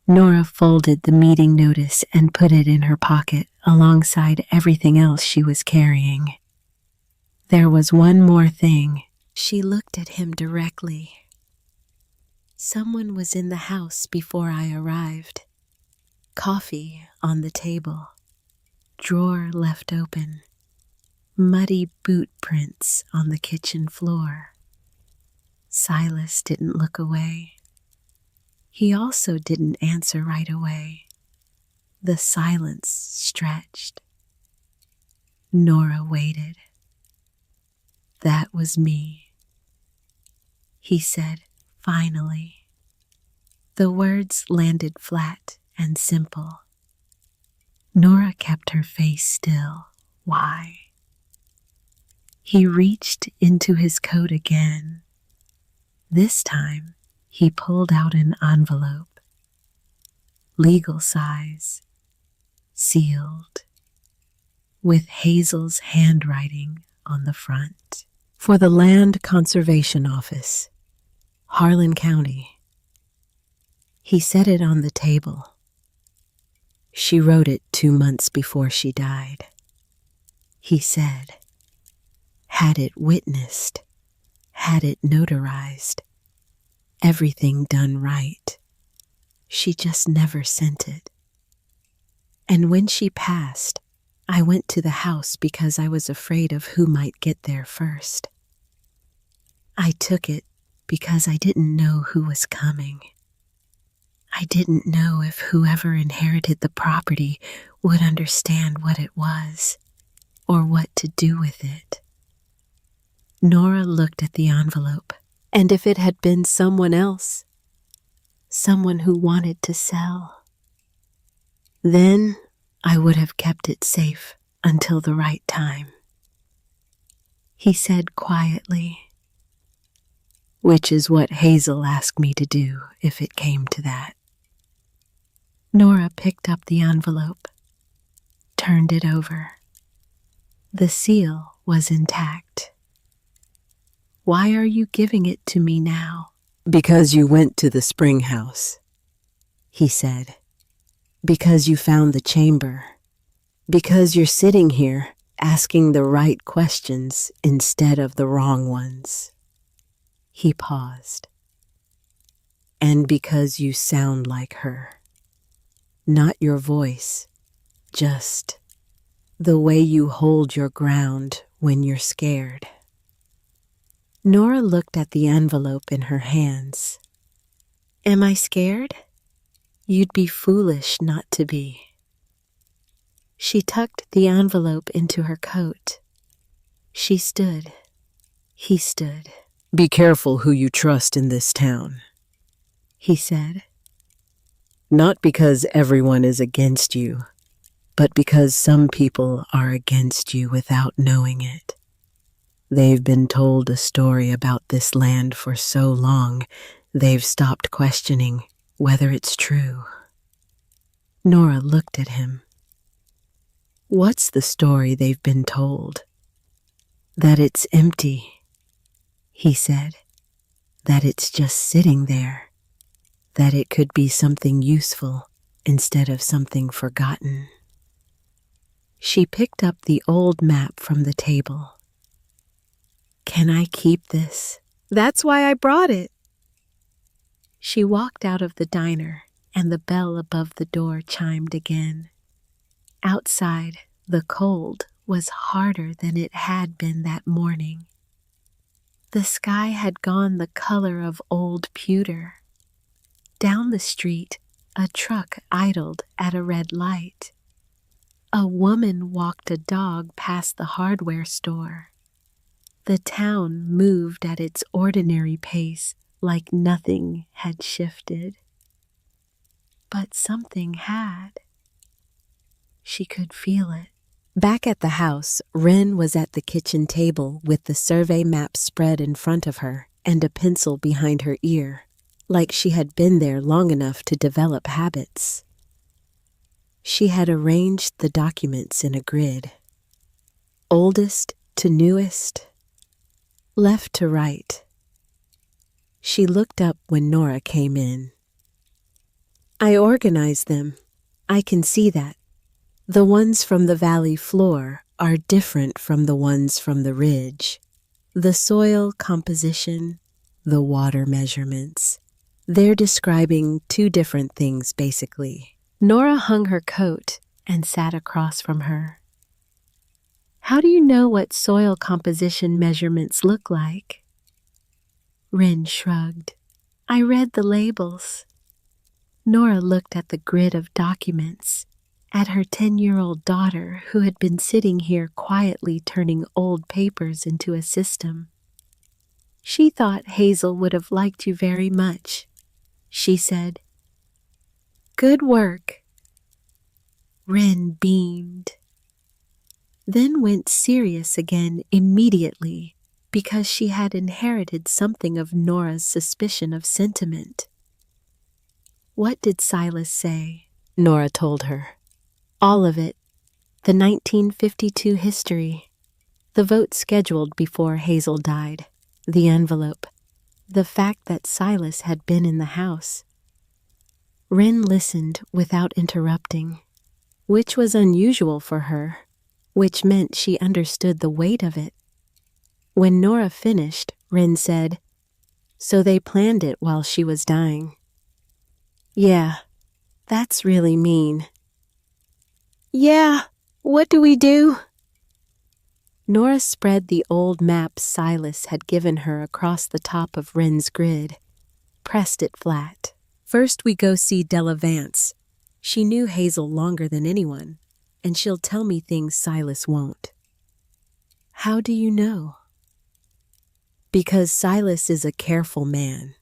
Nora folded the meeting notice and put it in her pocket alongside everything else she was carrying. There was one more thing. She looked at him directly. Someone was in the house before I arrived. Coffee on the table. Drawer left open. Muddy boot prints on the kitchen floor. Silas didn't look away. He also didn't answer right away. The silence stretched. Nora waited. That was me, he said finally. The words landed flat and simple. Nora kept her face still. Why? He reached into his coat again. This time, he pulled out an envelope. Legal size. Sealed. With Hazel's handwriting on the front. For the Land Conservation Office, Harlan County. He set it on the table. She wrote it 2 months before she died. He said, had it witnessed, had it notarized, everything done right. She just never sent it. And when she passed, I went to the house because I was afraid of who might get there first. I took it because I didn't know who was coming. I didn't know if whoever inherited the property would understand what it was or what to do with it. Nora looked at the envelope, and if it had been someone else, someone who wanted to sell, then I would have kept it safe until the right time. He said quietly, which is what Hazel asked me to do if it came to that. Nora picked up the envelope, turned it over. The seal was intact. Why are you giving it to me now? Because you went to the spring house, he said. Because you found the chamber. Because you're sitting here asking the right questions instead of the wrong ones. He paused. And because you sound like her. Not your voice, just The way you hold your ground when you're scared. Nora looked at the envelope in her hands. Am I scared? You'd be foolish not to be. She tucked the envelope into her coat. She stood. He stood. Be careful who you trust in this town, he said. Not because everyone is against you, but because some people are against you without knowing it. They've been told a story about this land for so long, they've stopped questioning whether it's true. Nora looked at him. What's the story they've been told? That it's empty, he said. That it's just sitting there. That it could be something useful instead of something forgotten. She picked up the old map from the table. Can I keep this? That's why I brought it. She walked out of the diner, and the bell above the door chimed again. Outside, the cold was harder than it had been that morning. The sky had gone the color of old pewter. Down the street, a truck idled at a red light. A woman walked a dog past the hardware store. The town moved at its ordinary pace like nothing had shifted. But something had. She could feel it. Back at the house, Wren was at the kitchen table with the survey map spread in front of her and a pencil behind her ear, like she had been there long enough to develop habits. She had arranged the documents in a grid. Oldest to newest, left to right. She looked up when Nora came in. I organized them. I can see that. The ones from the valley floor are different from the ones from the ridge. The soil composition, the water measurements. They're describing two different things, basically. Nora hung her coat and sat across from her. How do you know what soil composition measurements look like? Wren shrugged. I read the labels. Nora looked at the grid of documents, at her 10-year-old daughter who had been sitting here quietly turning old papers into a system. She thought Hazel would have liked you very much, she said. Good work. Wren beamed, then went serious again immediately because she had inherited something of Nora's suspicion of sentiment. What did Silas say? Nora told her. All of it. The 1952 history. The vote scheduled before Hazel died. The envelope. The fact that Silas had been in the house. Wren listened without interrupting, which was unusual for her, which meant she understood the weight of it. When Nora finished, Wren said, So they planned it while she was dying. Yeah, that's really mean. Yeah, what do we do? Nora spread the old map Silas had given her across the top of Wren's grid, pressed it flat. First we go see Della Vance. She knew Hazel longer than anyone, and she'll tell me things Silas won't. How do you know? Because Silas is a careful man,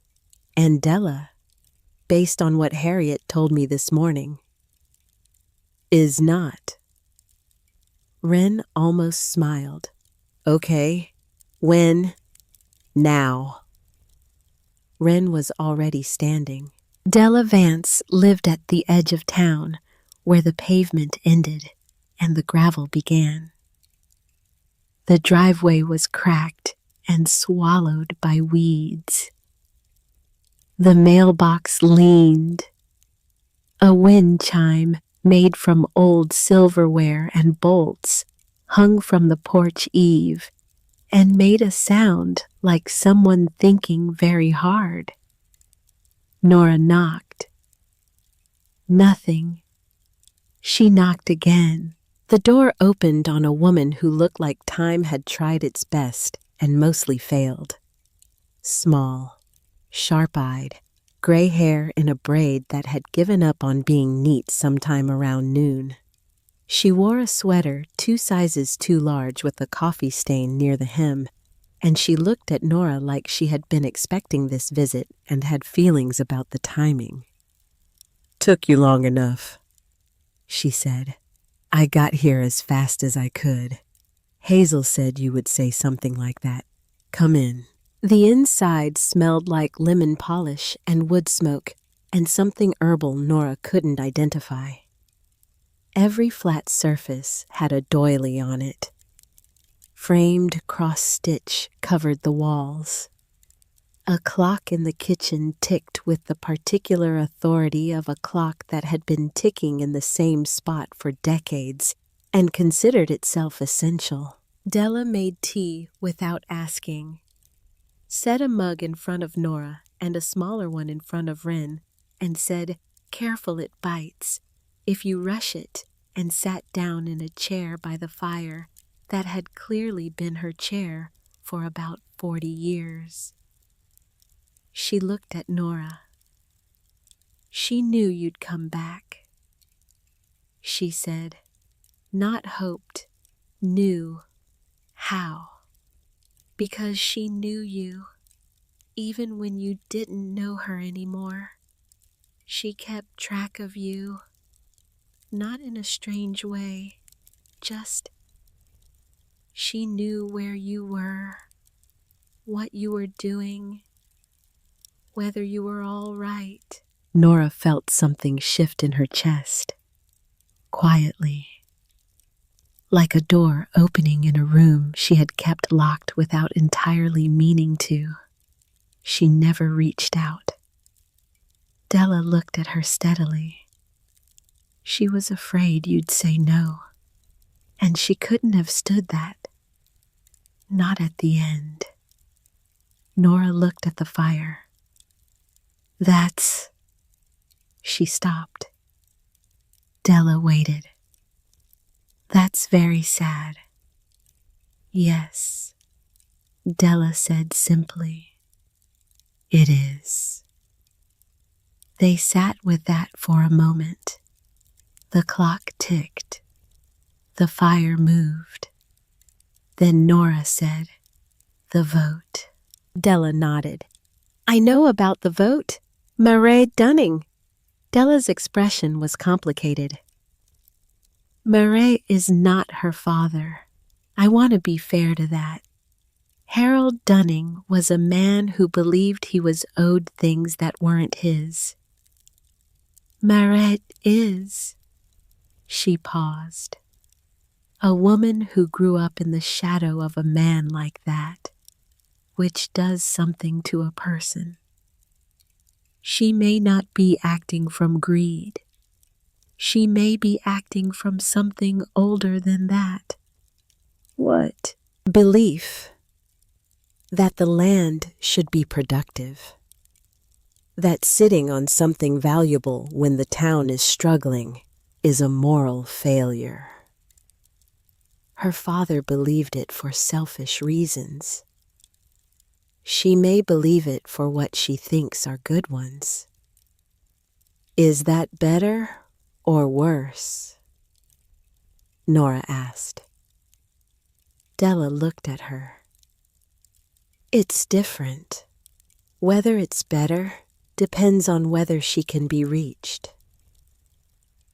and Della, based on what Harriet told me this morning, is not. Wren almost smiled. Okay, when? Now. Wren was already standing. Della Vance lived at the edge of town, where the pavement ended and the gravel began. The driveway was cracked and swallowed by weeds. The mailbox leaned. A wind chime made from old silverware and bolts hung from the porch eave and made a sound like someone thinking very hard. Nora knocked. Nothing. She knocked again. The door opened on a woman who looked like time had tried its best and mostly failed. Small, sharp-eyed, gray hair in a braid that had given up on being neat sometime around noon. She wore a sweater 2 sizes too large with a coffee stain near the hem, and she looked at Nora like she had been expecting this visit and had feelings about the timing. "Took you long enough," she said. "I got here as fast as I could. Hazel said you would say something like that. Come in." The inside smelled like lemon polish and wood smoke and something herbal Nora couldn't identify. Every flat surface had a doily on it. Framed cross-stitch covered the walls. A clock in the kitchen ticked with the particular authority of a clock that had been ticking in the same spot for decades and considered itself essential. Della made tea without asking. Set a mug in front of Nora and a smaller one in front of Wren, and said, "Careful, it bites," if you rush it, and sat down in a chair by the fire that had clearly been her chair for about 40 years. She looked at Nora. "She knew you'd come back," she said. "Not hoped, knew. How? Because she knew you, even when you didn't know her anymore. She kept track of you, not in a strange way, just she knew where you were, what you were doing, whether you were all right." Nora felt something shift in her chest, quietly, like a door opening in a room she had kept locked without entirely meaning to. She never reached out. Della looked at her steadily. She was afraid you'd say no, and she couldn't have stood that. Not at the end. Nora looked at the fire. "That's..." She stopped. Della waited. "That's very sad." "Yes," Della said simply. "It is." They sat with that for a moment. The clock ticked. The fire moved. Then Nora said, "The vote." Della nodded. "I know about the vote. Murray Dunning." Della's expression was complicated. "Murray is not her father. I want to be fair to that. Harold Dunning was a man who believed he was owed things that weren't his. Murray is..." She paused. "A woman who grew up in the shadow of a man like that, which does something to a person. She may not be acting from greed. She may be acting from something older than that." "What?" "Belief that the land should be productive. That sitting on something valuable when the town is struggling is a moral failure. Her father believed it for selfish reasons. She may believe it for what she thinks are good ones. Is that better or worse?" Nora asked. Della looked at her. "It's different. Whether it's better depends on whether she can be reached."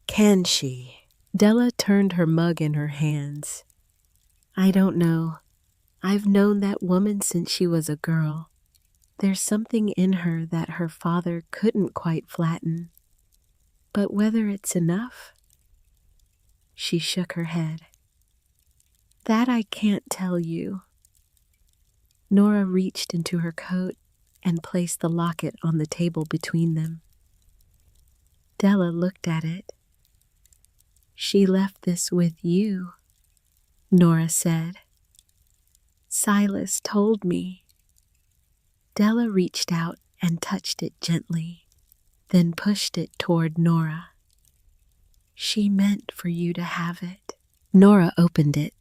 "Can she?" Della turned her mug in her hands. "I don't know. I've known that woman since she was a girl. There's something in her that her father couldn't quite flatten. But whether it's enough?" She shook her head. "That I can't tell you." Nora reached into her coat and placed the locket on the table between them. Della looked at it. "She left this with you," Nora said. "Silas told me." Della reached out and touched it gently, then pushed it toward Nora. "She meant for you to have it." Nora opened it.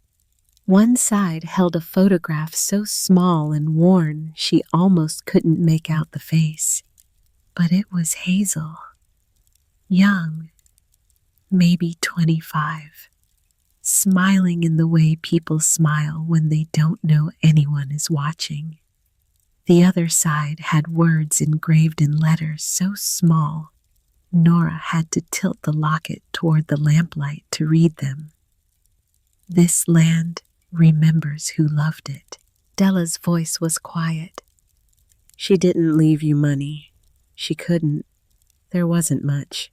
One side held a photograph so small and worn she almost couldn't make out the face. But it was Hazel. Young, maybe 25, smiling in the way people smile when they don't know anyone is watching. The other side had words engraved in letters so small, Nora had to tilt the locket toward the lamplight to read them. This land remembers who loved it. Della's voice was quiet. She didn't leave you money. She couldn't. There wasn't much.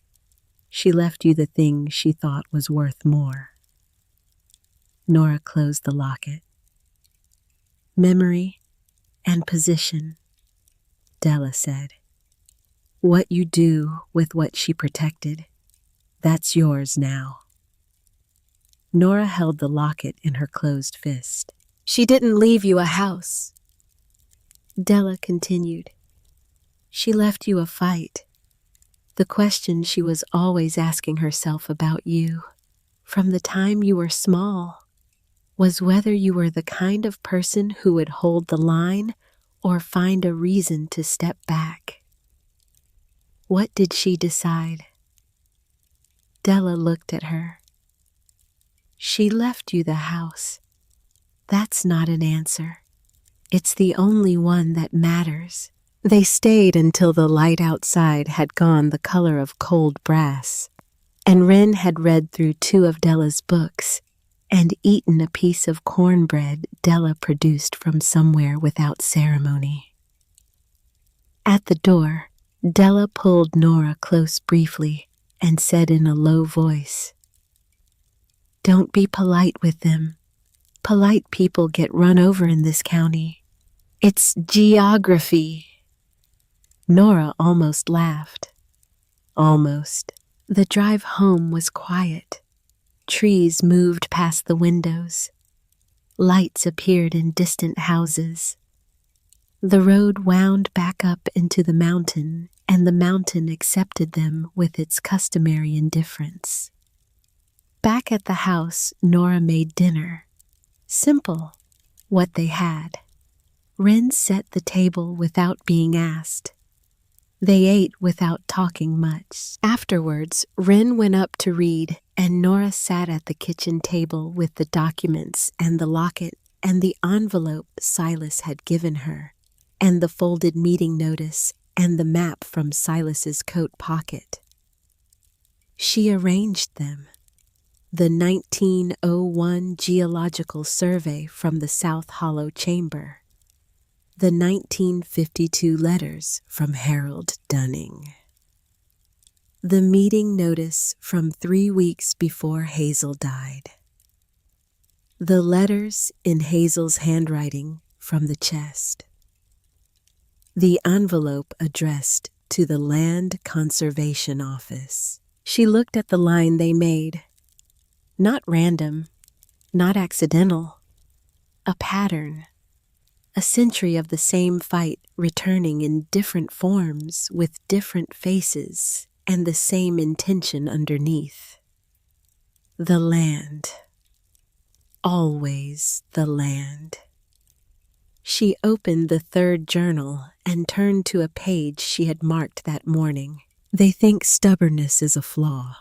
She left you the thing she thought was worth more. Nora closed the locket. Memory and position, Della said. What you do with what she protected, that's yours now. Nora held the locket in her closed fist. She didn't leave you a house. Della continued. She left you a fight. The question she was always asking herself about you, from the time you were small, was whether you were the kind of person who would hold the line or find a reason to step back. What did she decide? Della looked at her. She left you the house. That's not an answer. It's the only one that matters. They stayed until the light outside had gone the color of cold brass, and Wren had read through 2 of Della's books and eaten a piece of cornbread Della produced from somewhere without ceremony. At the door, Della pulled Nora close briefly and said in a low voice, "Don't be polite with them. Polite people get run over in this county. It's geography." Nora almost laughed. Almost. The drive home was quiet. Trees moved past the windows. Lights appeared in distant houses. The road wound back up into the mountain, and the mountain accepted them with its customary indifference. Back at the house, Nora made dinner. Simple, what they had. Wren set the table without being asked. They ate without talking much. Afterwards, Wren went up to read, and Nora sat at the kitchen table with the documents and the locket and the envelope Silas had given her, and the folded meeting notice and the map from Silas's coat pocket. She arranged them. The 1901 geological survey from the South Hollow Chamber. The 1952 letters from Harold Dunning. The meeting notice from 3 weeks before Hazel died. The letters in Hazel's handwriting from the chest. The envelope addressed to the Land Conservation Office. She looked at the line they made. Not random, not accidental. A pattern. A century of the same fight returning in different forms with different faces and the same intention underneath. The land. Always the land. She opened the 3rd journal and turned to a page she had marked that morning. They think stubbornness is a flaw,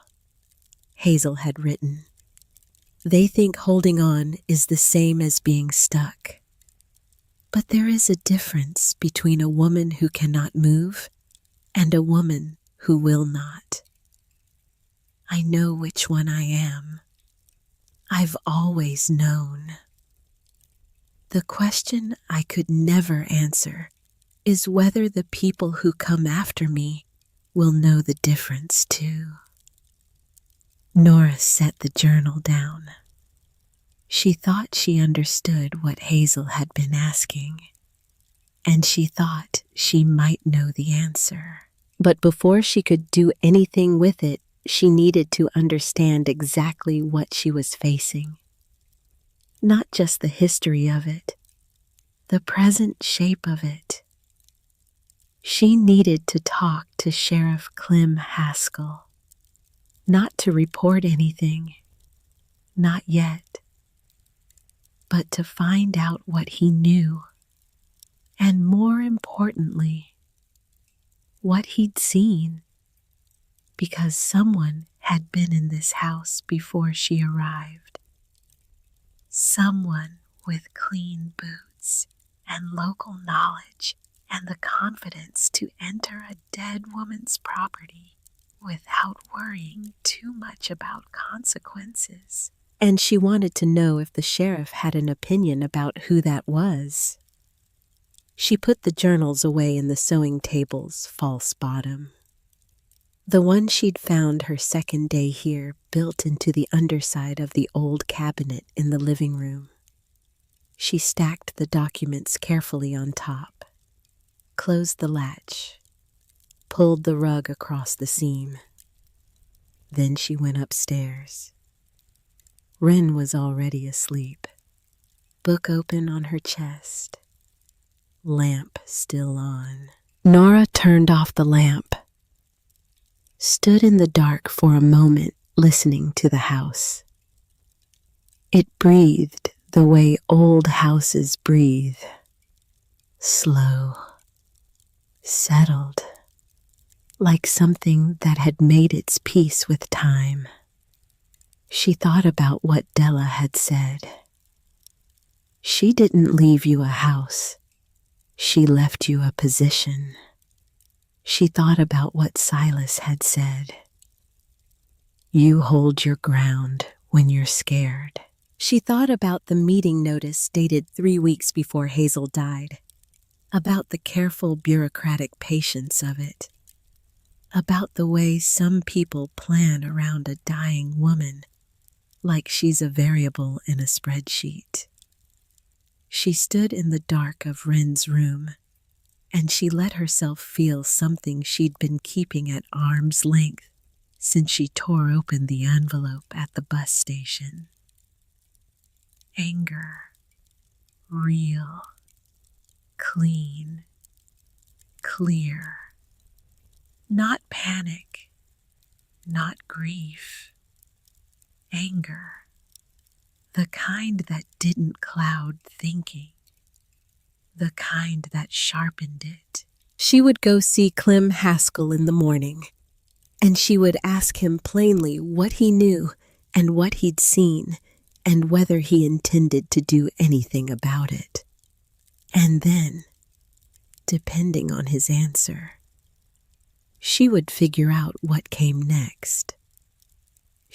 Hazel had written. They think holding on is the same as being stuck. But there is a difference between a woman who cannot move and a woman who will not. I know which one I am. I've always known. The question I could never answer is whether the people who come after me will know the difference too. Nora set the journal down. She thought she understood what Hazel had been asking, and she thought she might know the answer. But before she could do anything with it, she needed to understand exactly what she was facing. Not just the history of it, the present shape of it. She needed to talk to Sheriff Clem Haskell, not to report anything, Not yet. But to find out what he knew, and more importantly, what he'd seen, because someone had been in this house before she arrived. Someone with clean boots and local knowledge and the confidence to enter a dead woman's property without worrying too much about consequences. And she wanted to know if the sheriff had an opinion about who that was. She put the journals away in the sewing table's false bottom. The one she'd found her second day here built into the underside of the old cabinet in the living room. She stacked the documents carefully on top, closed the latch, pulled the rug across the seam. Then she went upstairs. Wren was already asleep, book open on her chest, lamp still on. Nora turned off the lamp, stood in the dark for a moment listening to the house. It breathed the way old houses breathe, slow, settled, like something that had made its peace with time. She thought about what Della had said. She didn't leave you a house. She left you a position. She thought about what Silas had said. You hold your ground when you're scared. She thought about the meeting notice dated 3 weeks before Hazel died, about the careful bureaucratic patience of it, about the way some people plan around a dying woman like she's a variable in a spreadsheet. She stood in the dark of Wren's room, and she let herself feel something she'd been keeping at arm's length since she tore open the envelope at the bus station. Anger, real, clean, clear. Not panic, not grief. Anger, the kind that didn't cloud thinking, the kind that sharpened it. She would go see Clem Haskell in the morning, and she would ask him plainly what he knew and what he'd seen, and whether he intended to do anything about it. And then, depending on his answer, she would figure out what came next.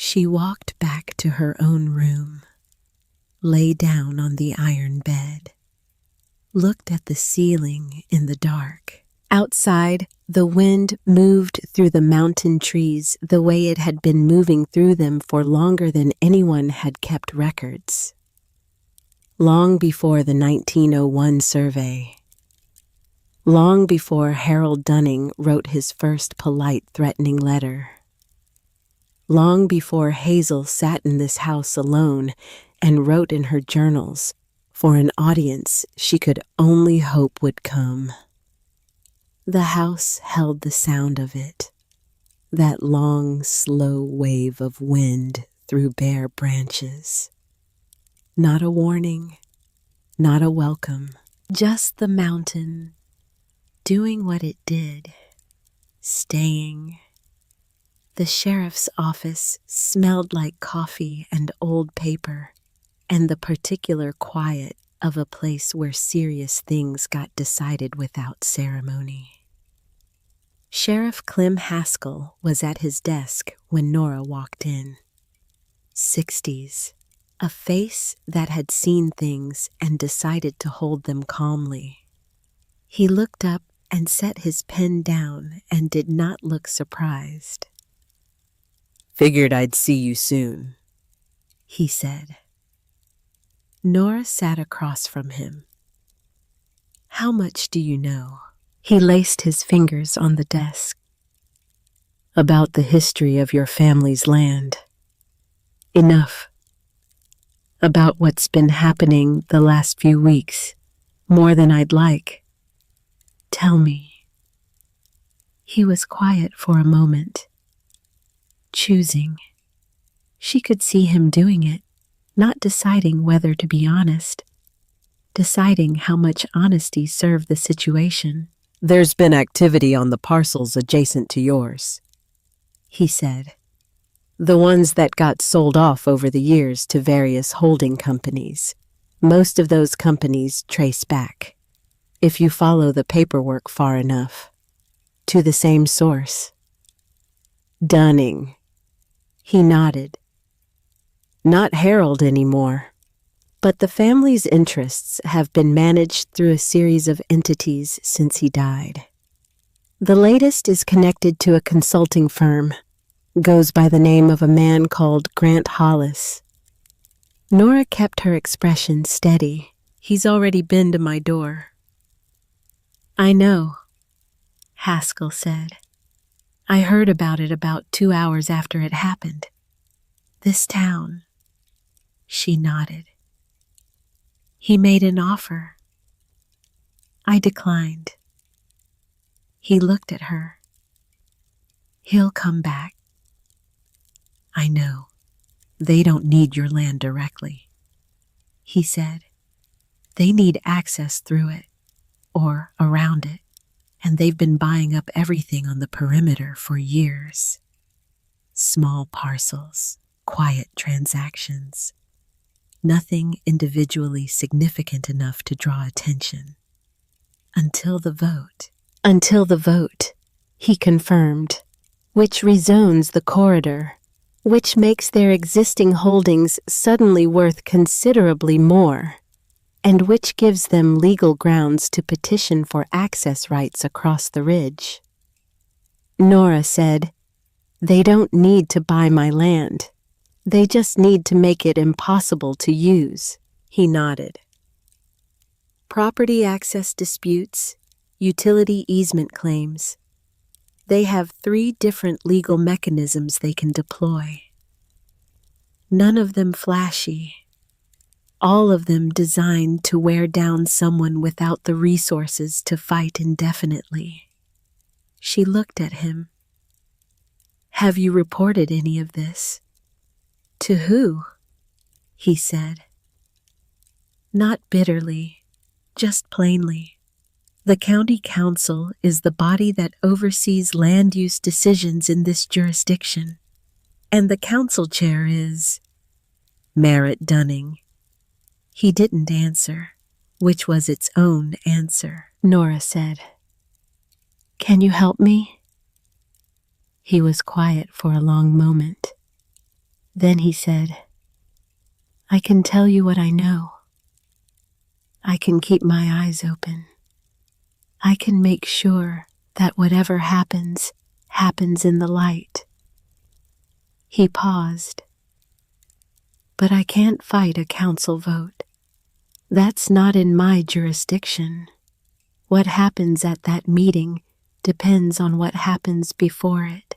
She walked back to her own room, lay down on the iron bed, looked at the ceiling in the dark. Outside, the wind moved through the mountain trees the way it had been moving through them for longer than anyone had kept records. Long before the 1901 survey. Long before Harold Dunning wrote his first polite, threatening letter. Long before Hazel sat in this house alone and wrote in her journals for an audience she could only hope would come. The house held the sound of it, that long, slow wave of wind through bare branches. Not a warning, not a welcome, just the mountain doing what it did, staying. The sheriff's office smelled like coffee and old paper, and the particular quiet of a place where serious things got decided without ceremony. Sheriff Clem Haskell was at his desk when Nora walked in. 60s, a face that had seen things and decided to hold them calmly. He looked up and set his pen down and did not look surprised. "Figured I'd see you soon," he said. Nora sat across from him. "How much do you know?" He laced his fingers on the desk. "About the history of your family's land. Enough. About what's been happening the last few weeks, more than I'd like. Tell me." He was quiet for a moment, choosing. She could see him doing it, not deciding whether to be honest, deciding how much honesty served the situation. "There's been activity on the parcels adjacent to yours," he said. "the ones that got sold off over the years to various holding companies. Most of those companies trace back, if you follow the paperwork far enough, to the same source. Dunning." He nodded. "Not Harold anymore, but the family's interests have been managed through a series of entities since he died. The latest is connected to a consulting firm, goes by the name of a man called Grant Hollis." Nora kept her expression steady. "He's already been to my door." "I know," Haskell said. "I heard about it about 2 hours after it happened. This town." She nodded. "He made an offer. I declined." He looked at her. "He'll come back." "I know. They don't need your land directly," he said. "They need access through it, or around it, and they've been buying up everything on the perimeter for years. Small parcels, quiet transactions. Nothing individually significant enough to draw attention. Until the vote." "Until the vote," he confirmed, "which rezones the corridor, which makes their existing holdings suddenly worth considerably more, and which gives them legal grounds to petition for access rights across the ridge." Nora said, "They don't need to buy my land. They just need to make it impossible to use." He nodded. "Property access disputes, utility easement claims. They have 3 different legal mechanisms they can deploy. None of them flashy. All of them designed to wear down someone without the resources to fight indefinitely." She looked at him. "Have you reported any of this?" "To who?" he said. Not bitterly, just plainly. "The county council is the body that oversees land use decisions in this jurisdiction, and the council chair is Merritt Dunning." He didn't answer, which was its own answer. Nora said, "Can you help me?" He was quiet for a long moment. Then he said, "I can tell you what I know. I can keep my eyes open. I can make sure that whatever happens, happens in the light." He paused. "But I can't fight a council vote. That's not in my jurisdiction. What happens at that meeting depends on what happens before it."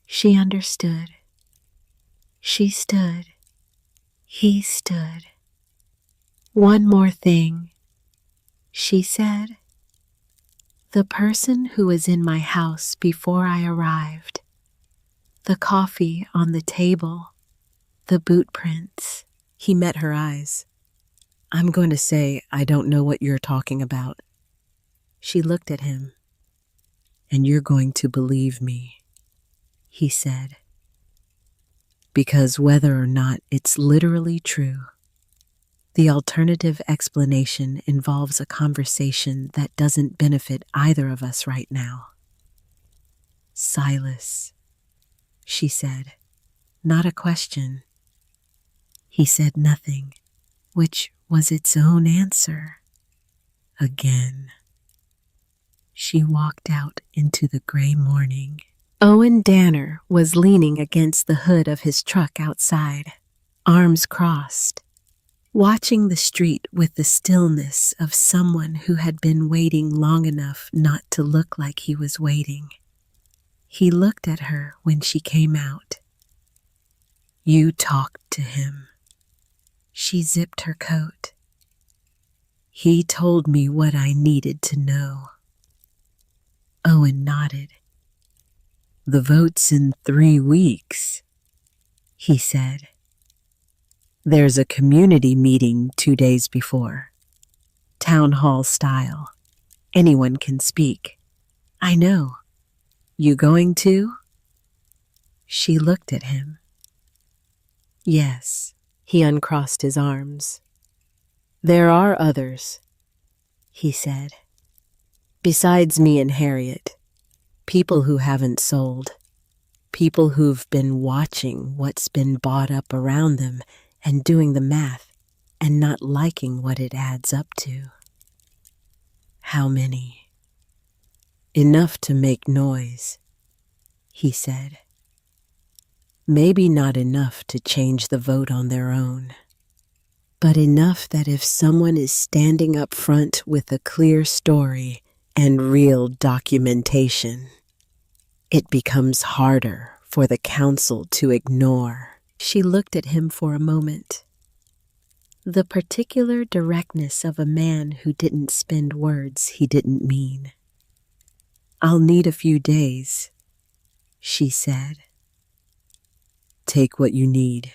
She understood. She stood. He stood. "One more thing," she said. "The person who was in my house before I arrived, the coffee on the table, the boot prints." He met her eyes. "I'm going to say I don't know what you're talking about." She looked at him. "And you're going to believe me," he said. "Because whether or not it's literally true, the alternative explanation involves a conversation that doesn't benefit either of us right now." "Silas," she said, not a question. He said nothing, which was its own answer. Again. She walked out into the gray morning. Owen Danner was leaning against the hood of his truck outside, arms crossed, watching the street with the stillness of someone who had been waiting long enough not to look like he was waiting. He looked at her when she came out. "You talked to him." She zipped her coat. "He told me what I needed to know." Owen nodded. "The vote's in 3 weeks," he said. There's a community meeting 2 days before. Town hall style. Anyone can speak. I know. You going to? She looked at him. Yes. He uncrossed his arms. There are others, he said. Besides me and Harriet. People who haven't sold. People who've been watching what's been bought up around them and doing the math and not liking what it adds up to. How many? Enough to make noise, he said. Maybe not enough to change the vote on their own, but enough that if someone is standing up front with a clear story and real documentation, it becomes harder for the council to ignore. She looked at him for a moment. The particular directness of a man who didn't spend words he didn't mean. I'll need a few days, she said. Take what you need,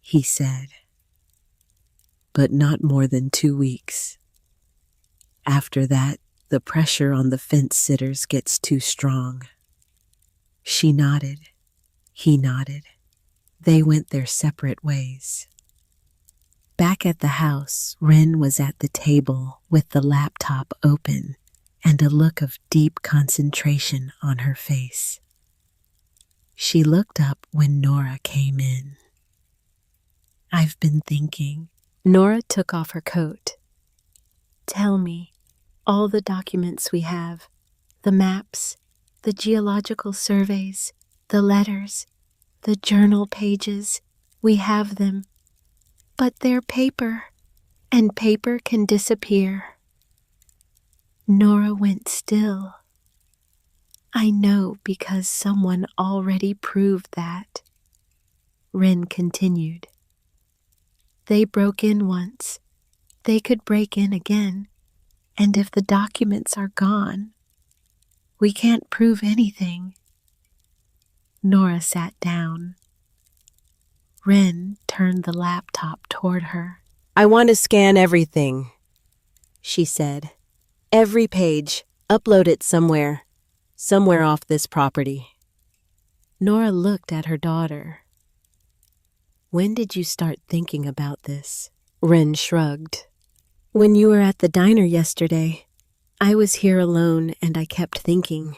he said. But not more than 2 weeks. After that, the pressure on the fence sitters gets too strong. She nodded. He nodded. They went their separate ways. Back at the house, Wren was at the table with the laptop open and a look of deep concentration on her face. She looked up when Nora came in. I've been thinking. Nora took off her coat. Tell me, all the documents we have, the maps, the geological surveys, the letters, the journal pages, we have them. But they're paper, and paper can disappear. Nora went still. I know because someone already proved that. Wren continued. They broke in once. They could break in again. And if the documents are gone, we can't prove anything. Nora sat down. Wren turned the laptop toward her. I want to scan everything, she said. Every page. Upload it somewhere. Somewhere off this property. Nora looked at her daughter. When did you start thinking about this? Wren shrugged. When you were at the diner yesterday, I was here alone and I kept thinking,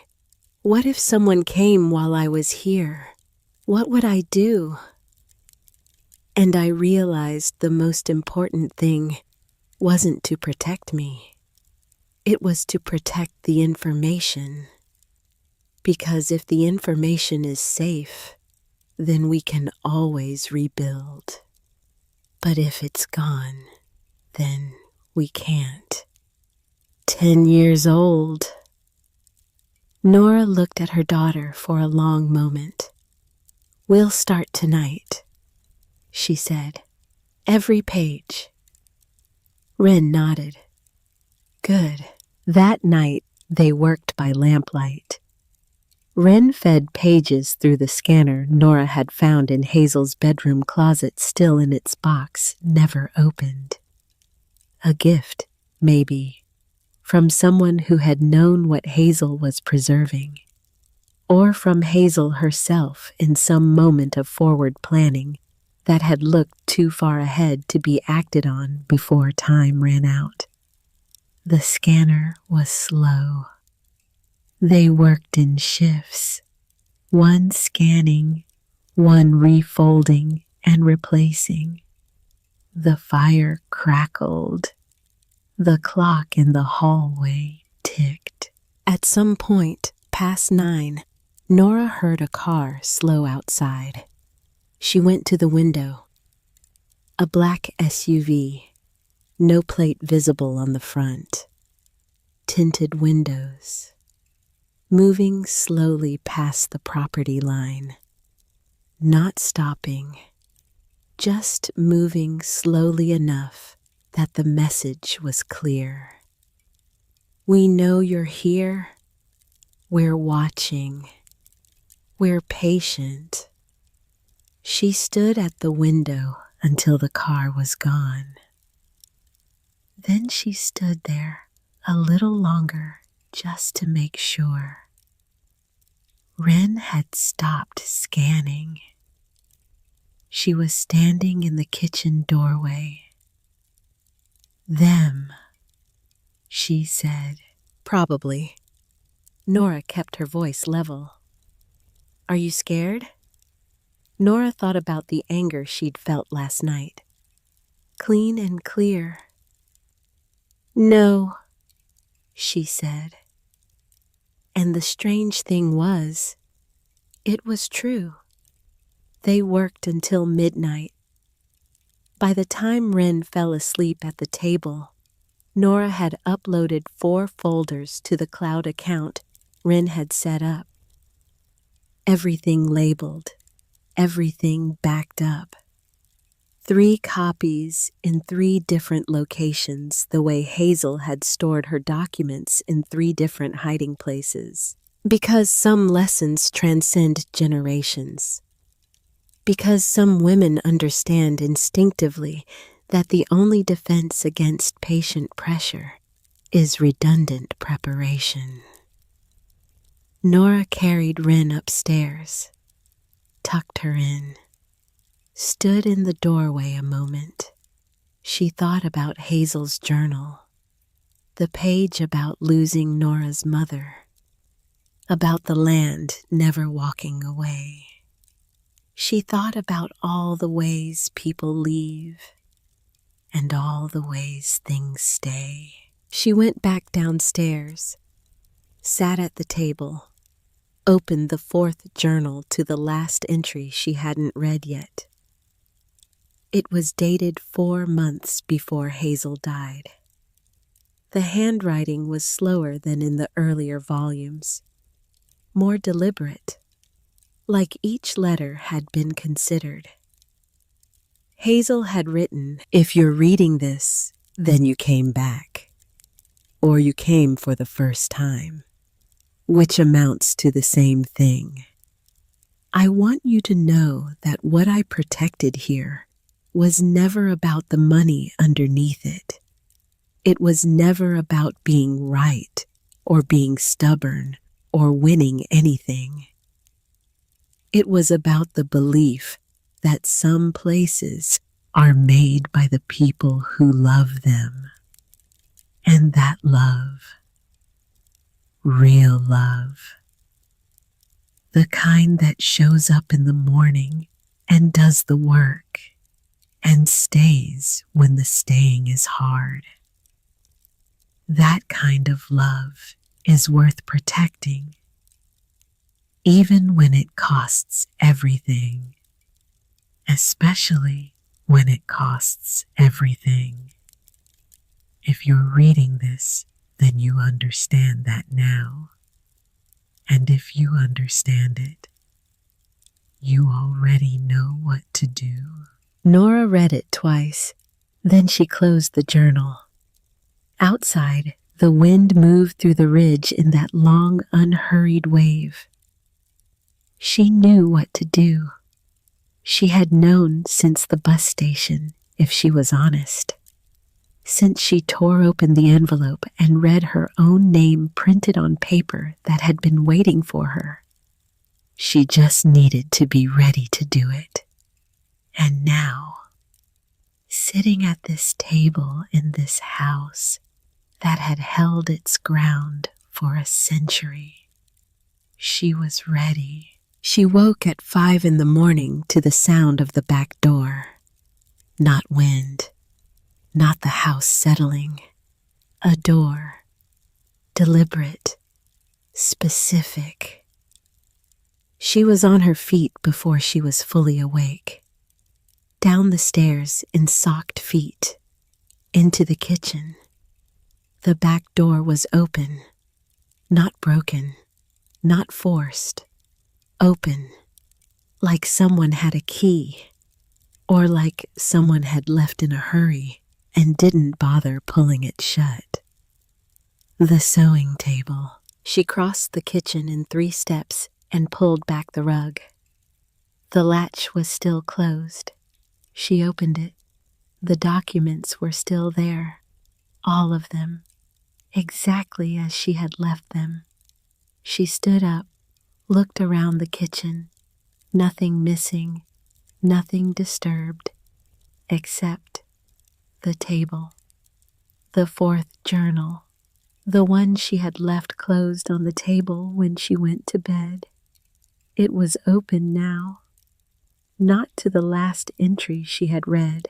what if someone came while I was here? What would I do? And I realized the most important thing wasn't to protect me. It was to protect the information. Because if the information is safe, then we can always rebuild. But if it's gone, then we can't. 10 years old. Nora looked at her daughter for a long moment. We'll start tonight, she said. Every page. Wren nodded. Good. That night, they worked by lamplight. Wren fed pages through the scanner Nora had found in Hazel's bedroom closet, still in its box, never opened. A gift, maybe, from someone who had known what Hazel was preserving, or from Hazel herself in some moment of forward planning that had looked too far ahead to be acted on before time ran out. The scanner was slow. They worked in shifts, one scanning, one refolding and replacing. The fire crackled. The clock in the hallway ticked. At some point, past 9, Nora heard a car slow outside. She went to the window. A black SUV, no plate visible on the front. Tinted windows. Moving slowly past the property line. Not stopping. Just moving slowly enough that the message was clear. We know you're here. We're watching. We're patient. She stood at the window until the car was gone. Then she stood there a little longer just to make sure. Wren had stopped scanning. She was standing in the kitchen doorway. "Them," she said. Probably. Nora kept her voice level. "Are you scared?" Nora thought about the anger she'd felt last night. Clean and clear. "No," she said. And the strange thing was, it was true. They worked until midnight. By the time Wren fell asleep at the table, Nora had uploaded 4 folders to the cloud account Wren had set up. Everything labeled, everything backed up. 3 copies in 3 different locations, the way Hazel had stored her documents in 3 different hiding places. Because some lessons transcend generations. Because some women understand instinctively that the only defense against patient pressure is redundant preparation. Nora carried Wren upstairs, tucked her in, stood in the doorway a moment. She thought about Hazel's journal, the page about losing Nora's mother, about the land never walking away. She thought about all the ways people leave and all the ways things stay. She went back downstairs, sat at the table, opened the 4th journal to the last entry she hadn't read yet. It was dated 4 months before Hazel died. The handwriting was slower than in the earlier volumes, more deliberate, like each letter had been considered. Hazel had written, "If you're reading this, then you came back, or you came for the first time, which amounts to the same thing. I want you to know that what I protected here was never about the money underneath it. It was never about being right or being stubborn or winning anything. It was about the belief that some places are made by the people who love them. And that love, real love, the kind that shows up in the morning and does the work and stays when the staying is hard. That kind of love is worth protecting, even when it costs everything, especially when it costs everything. If you're reading this, then you understand that now. And if you understand it, you already know what to do." Nora read it twice, then she closed the journal. Outside, the wind moved through the ridge in that long, unhurried wave. She knew what to do. She had known since the bus station, if she was honest. Since she tore open the envelope and read her own name printed on paper that had been waiting for her. She just needed to be ready to do it. And now, sitting at this table in this house that had held its ground for a century, she was ready. She woke at 5 in the morning to the sound of the back door. Not wind, not the house settling. A door, deliberate, specific. She was on her feet before she was fully awake. Down the stairs in socked feet, into the kitchen. The back door was open, not broken, not forced. Open, like someone had a key, or like someone had left in a hurry and didn't bother pulling it shut. The sewing table. She crossed the kitchen in 3 steps and pulled back the rug. The latch was still closed. She opened it. The documents were still there, all of them, exactly as she had left them. She stood up, looked around the kitchen. Nothing missing, nothing disturbed, except the table, the fourth journal, the one she had left closed on the table when she went to bed. It was open now, not to the last entry she had read,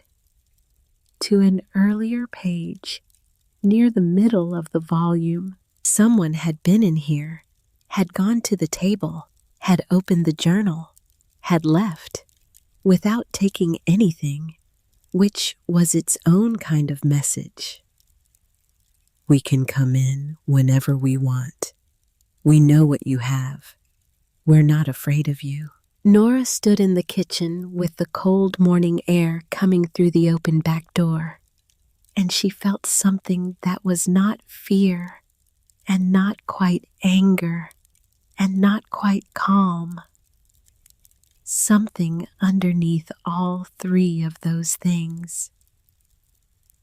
to an earlier page near the middle of the volume. Someone had been in here, had gone to the table, had opened the journal, had left, without taking anything, which was its own kind of message. We can come in whenever we want. We know what you have. We're not afraid of you. Nora stood in the kitchen with the cold morning air coming through the open back door, and she felt something that was not fear, and not quite anger, and not quite calm. Something underneath all three of those things.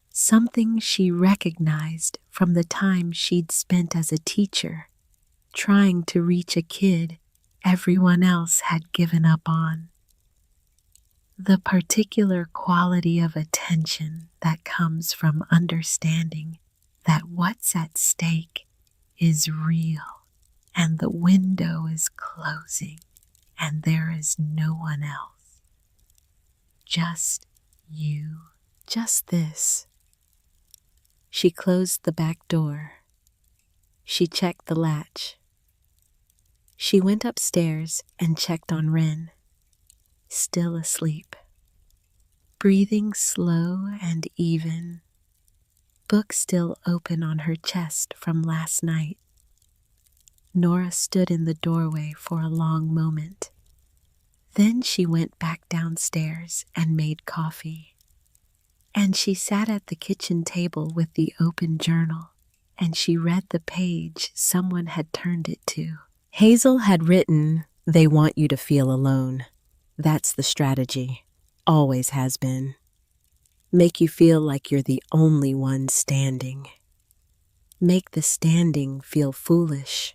Something she recognized from the time she'd spent as a teacher, trying to reach a kid everyone else had given up on. The particular quality of attention that comes from understanding that what's at stake is real, and the window is closing, and there is no one else. Just you. Just this. She closed the back door. She checked the latch. She went upstairs and checked on Wren, still asleep, breathing slow and even, book still open on her chest from last night. Nora stood in the doorway for a long moment. Then she went back downstairs and made coffee. And she sat at the kitchen table with the open journal, and she read the page someone had turned it to. Hazel had written, "They want you to feel alone. That's the strategy. Always has been. Make you feel like you're the only one standing. Make the standing feel foolish.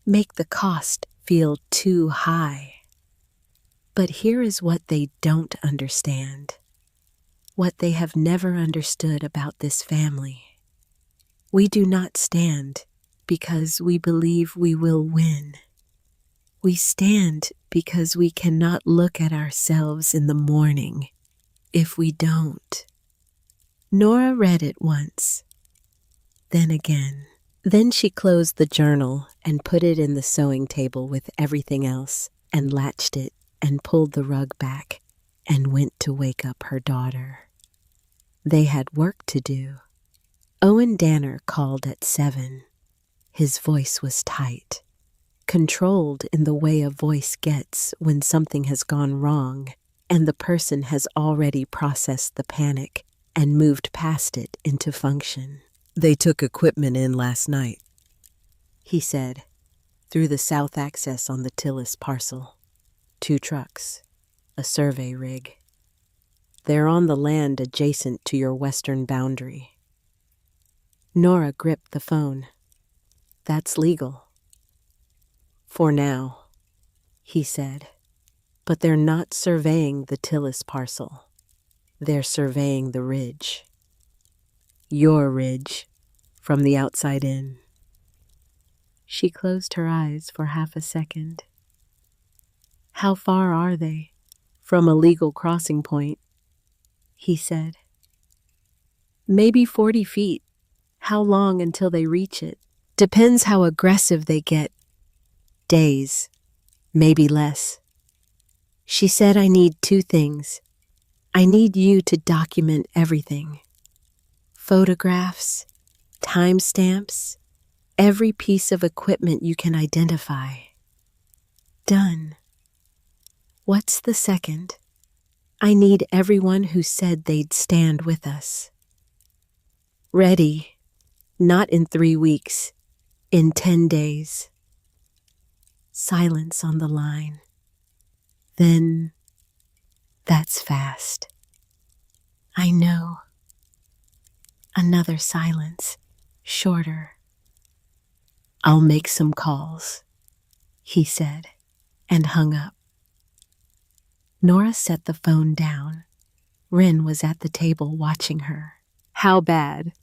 Make the cost feel too high. But here is what they don't understand. What they have never understood about this family. We do not stand because we believe we will win. We stand because we cannot look at ourselves in the morning if we don't." Nora read it once, then again. Then she closed the journal and put it in the sewing table with everything else, and latched it and pulled the rug back and went to wake up her daughter. They had work to do. Owen Danner called at 7. His voice was tight, controlled in the way a voice gets when something has gone wrong and the person has already processed the panic and moved past it into function. "They took equipment in last night," he said, "through the south access on the Tillis parcel. 2 trucks, a survey rig. They're on the land adjacent to your western boundary." Nora gripped the phone. "That's legal." "For now," he said. "But they're not surveying the Tillis parcel. They're surveying the ridge. Your ridge, from the outside in." She closed her eyes for half a second. "How far are they from a legal crossing point?" he said. "Maybe 40 feet. How long until they reach it? Depends how aggressive they get. Days, maybe less." She said, "I need 2 things. I need you to document everything. Photographs, timestamps, every piece of equipment you can identify." "Done." "What's the second?" "I need everyone who said they'd stand with us." "Ready. Not in 3 weeks. In 10 days. Silence on the line. Then, "That's fast." I know. Another silence, shorter. I'll make some calls, he said, and hung up. Nora set the phone down. Wren was at the table watching her. How bad?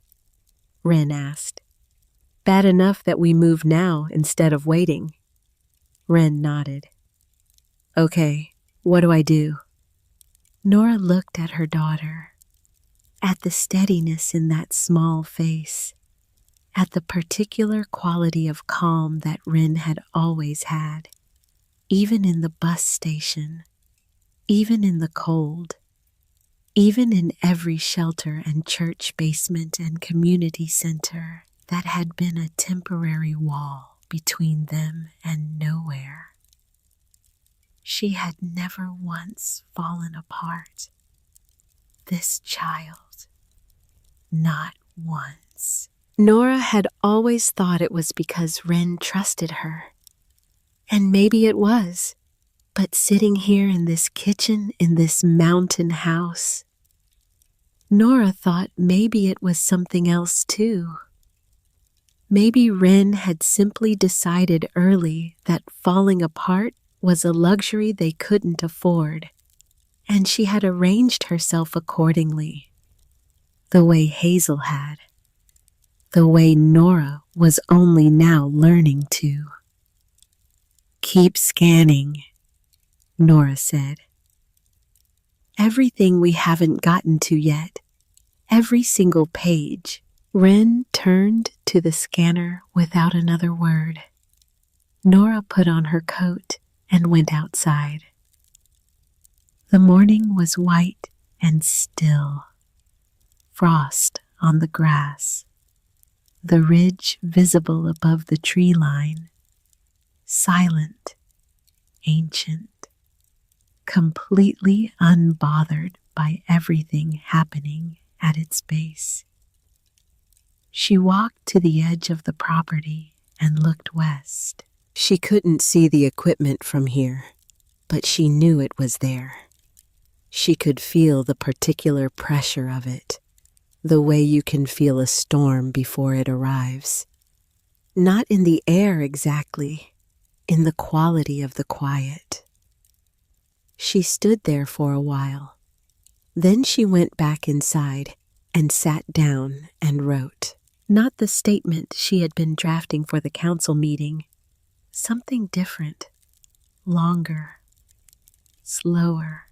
Wren asked. Bad enough that we move now instead of waiting. Wren nodded. Okay, what do I do? Nora looked at her daughter, at the steadiness in that small face, at the particular quality of calm that Wren had always had, even in the bus station, even in the cold, even in every shelter and church basement and community center that had been a temporary wall between them and nowhere. She had never once fallen apart. This child, not once. Nora had always thought it was because Wren trusted her. And maybe it was. But sitting here in this kitchen, in this mountain house, Nora thought maybe it was something else too. Maybe Wren had simply decided early that falling apart was a luxury they couldn't afford, and she had arranged herself accordingly, the way Hazel had, the way Nora was only now learning to. Keep scanning, Nora said. Everything we haven't gotten to yet, every single page. Wren turned to the scanner without another word. Nora put on her coat and went outside. The morning was white and still. Frost on the grass, the ridge visible above the tree line, silent, ancient, completely unbothered by everything happening at its base. She walked to the edge of the property and looked west. She couldn't see the equipment from here, but she knew it was there. She could feel the particular pressure of it, the way you can feel a storm before it arrives. Not in the air exactly, in the quality of the quiet. She stood there for a while. Then she went back inside and sat down and wrote. Not the statement she had been drafting for the council meeting. Something different, longer, slower.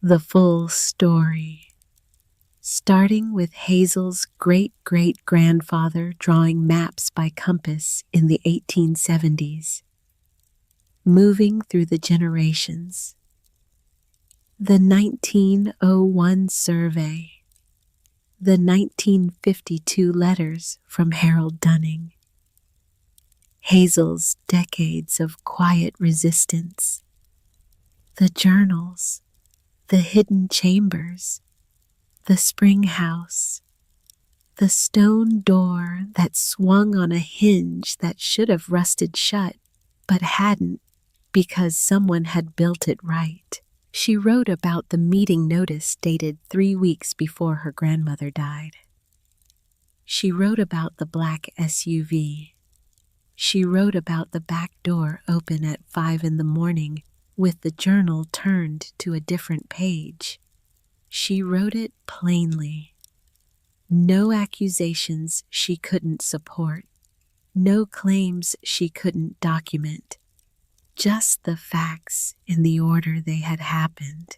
The full story, starting with Hazel's great-great-grandfather drawing maps by compass in the 1870s, moving through the generations. The 1901 survey, the 1952 letters from Harold Dunning, Hazel's decades of quiet resistance, the journals, the hidden chambers, the spring house, the stone door that swung on a hinge that should have rusted shut, but hadn't because someone had built it right. She wrote about the meeting notice dated 3 weeks before her grandmother died. She wrote about the black SUV. She wrote about the back door open at 5 a.m. with the journal turned to a different page. She wrote it plainly. No accusations she couldn't support. No claims she couldn't document. Just the facts in the order they had happened.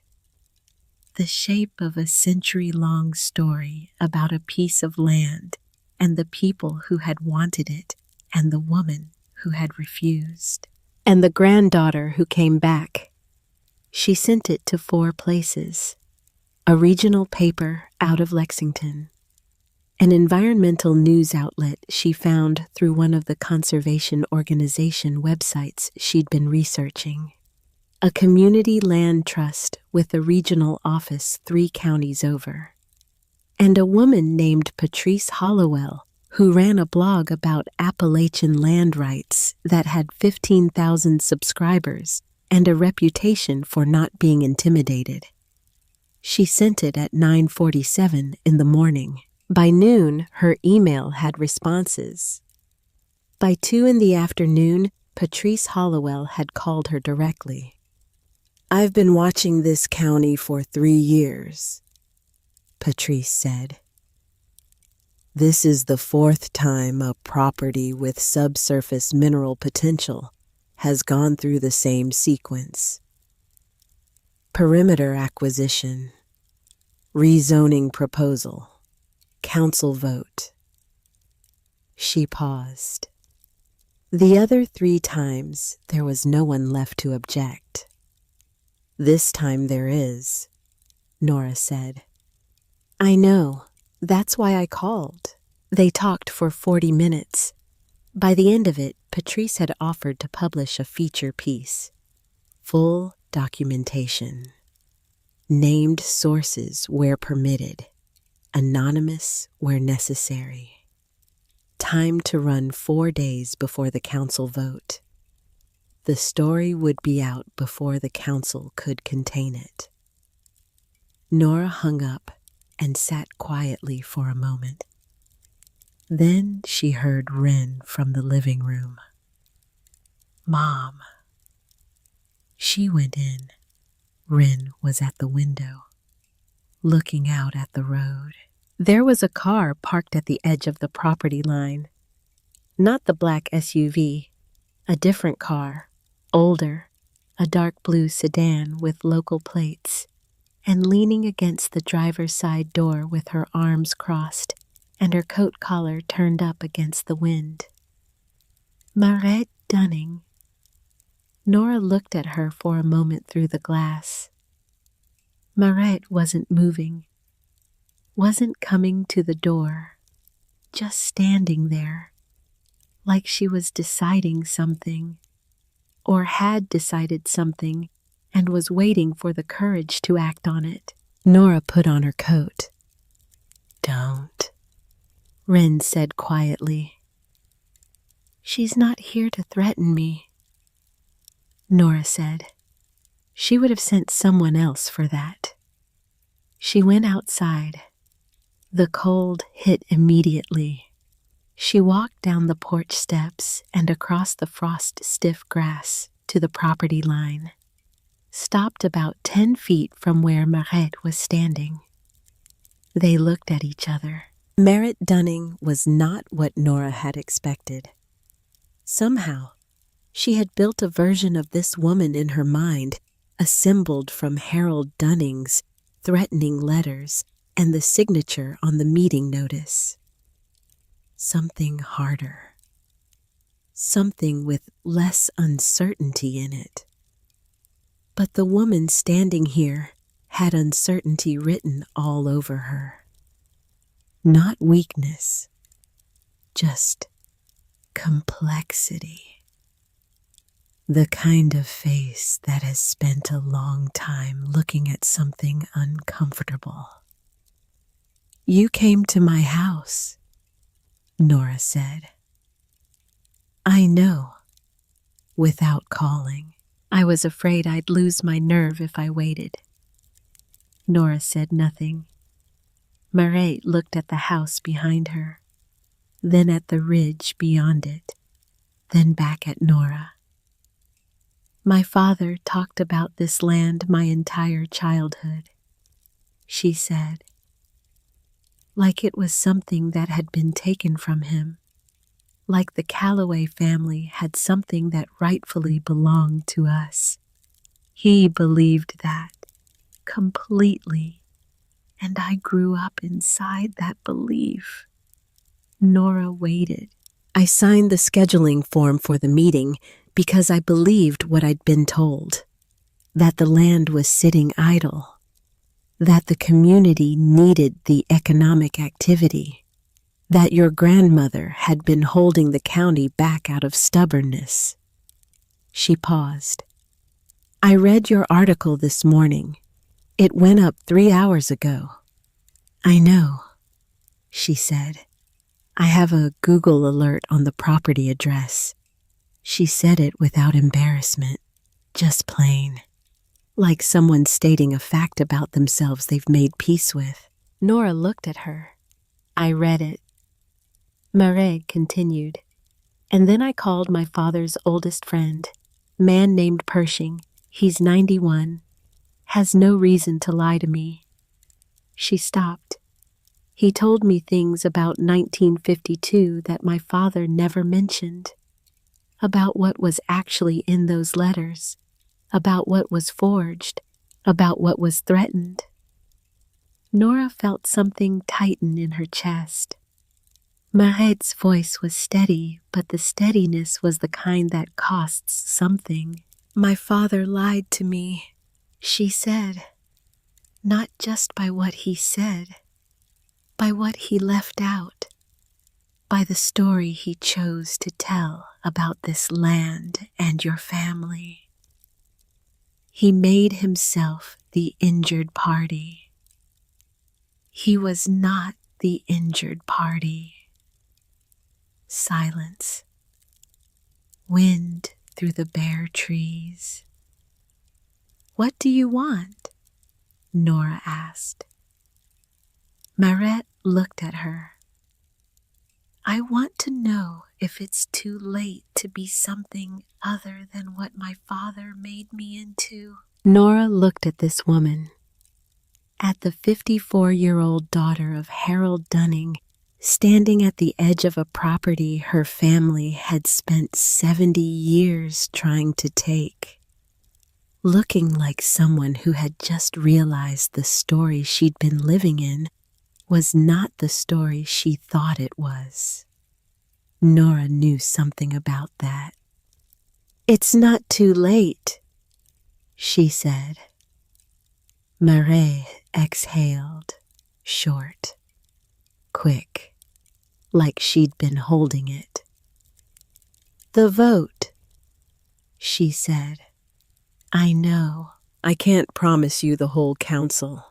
The shape of a century-long story about a piece of land and the people who had wanted it and the woman who had refused. And the granddaughter who came back. She sent it to 4 places. A regional paper out of Lexington. An environmental news outlet she found through one of the conservation organization websites she'd been researching. A community land trust with a regional office 3 counties over. And a woman named Patrice Hollowell, who ran a blog about Appalachian land rights that had 15,000 subscribers and a reputation for not being intimidated. She sent it at 9:47 in the morning. By noon, her email had responses. By 2 in the afternoon, Patrice Hollowell had called her directly. "I've been watching this county for 3 years," Patrice said. "This is the 4th time a property with subsurface mineral potential has gone through the same sequence. Perimeter acquisition, rezoning proposal, council vote." She paused. The other 3 times, there was no one left to object. "This time there is," Nora said. "I know. That's why I called." They talked for 40 minutes. By the end of it, Patrice had offered to publish a feature piece. Full documentation. Named sources where permitted. Anonymous where necessary. Time to run 4 days before the council vote. The story would be out before the council could contain it. Nora hung up and sat quietly for a moment. Then she heard Wren from the living room. "Mom." She went in. Wren was at the window, looking out at the road. There was a car parked at the edge of the property line. Not the black SUV, a different car, older, a dark blue sedan with local plates, and leaning against the driver's side door with her arms crossed and her coat collar turned up against the wind. Marette Dunning. Nora looked at her for a moment through the glass. Marette wasn't moving, wasn't coming to the door, just standing there, like she was deciding something, or had decided something and was waiting for the courage to act on it. Nora put on her coat. "Don't," Wren said quietly. "She's not here to threaten me," Nora said. She would have sent someone else for that. She went outside. The cold hit immediately. She walked down the porch steps and across the frost-stiff grass to the property line, stopped about 10 feet from where Marette was standing. They looked at each other. Marette Dunning was not what Nora had expected. Somehow, she had built a version of this woman in her mind, assembled from Harold Dunning's threatening letters and the signature on the meeting notice. Something harder. Something with less uncertainty in it. But the woman standing here had uncertainty written all over her. Not weakness, just complexity. The kind of face that has spent a long time looking at something uncomfortable. "You came to my house," Nora said. "I know," without calling. "I was afraid I'd lose my nerve if I waited." Nora said nothing. Marette looked at the house behind her, then at the ridge beyond it, then back at Nora. "My father talked about this land my entire childhood," she said, like it was something that had been taken from him, like the Calloway family had something that rightfully belonged to us. He believed that completely, and I grew up inside that belief. Nora waited. "I signed the scheduling form for the meeting because I believed what I'd been told, that the land was sitting idle, that the community needed the economic activity, that your grandmother had been holding the county back out of stubbornness." She paused. "I read your article this morning. It went up 3 hours ago." "I know," she said. "I have a Google alert on the property address." She said it without embarrassment, just plain. like someone stating a fact about themselves they've made peace with. Nora looked at her. I read it. Marais continued. And then I called my father's oldest friend, man named Pershing. He's 91. Has no reason to lie to me. She stopped. He told me things about 1952 that my father never mentioned. About what was actually in those letters. About what was forged. About what was threatened. Nora felt something tighten in her chest. Marais's voice was steady, but the steadiness was the kind that costs something. My father lied to me, she said. Not just by what he said, by what he left out, by the story he chose to tell about this land and your family. He made himself the injured party. He was not the injured party. Silence. Wind through the bare trees. What do you want? Nora asked. Marais looked at her. I want to know if it's too late to be something other than what my father made me into. Nora looked at this woman, at the 54-year-old daughter of Harold Dunning, standing at the edge of a property her family had spent 70 years trying to take. Looking like someone who had just realized the story she'd been living in was not the story she thought it was. Nora knew something about that. It's not too late, she said. Marais exhaled, short, quick, like she'd been holding it. The vote, she said. I know. I can't promise you the whole council,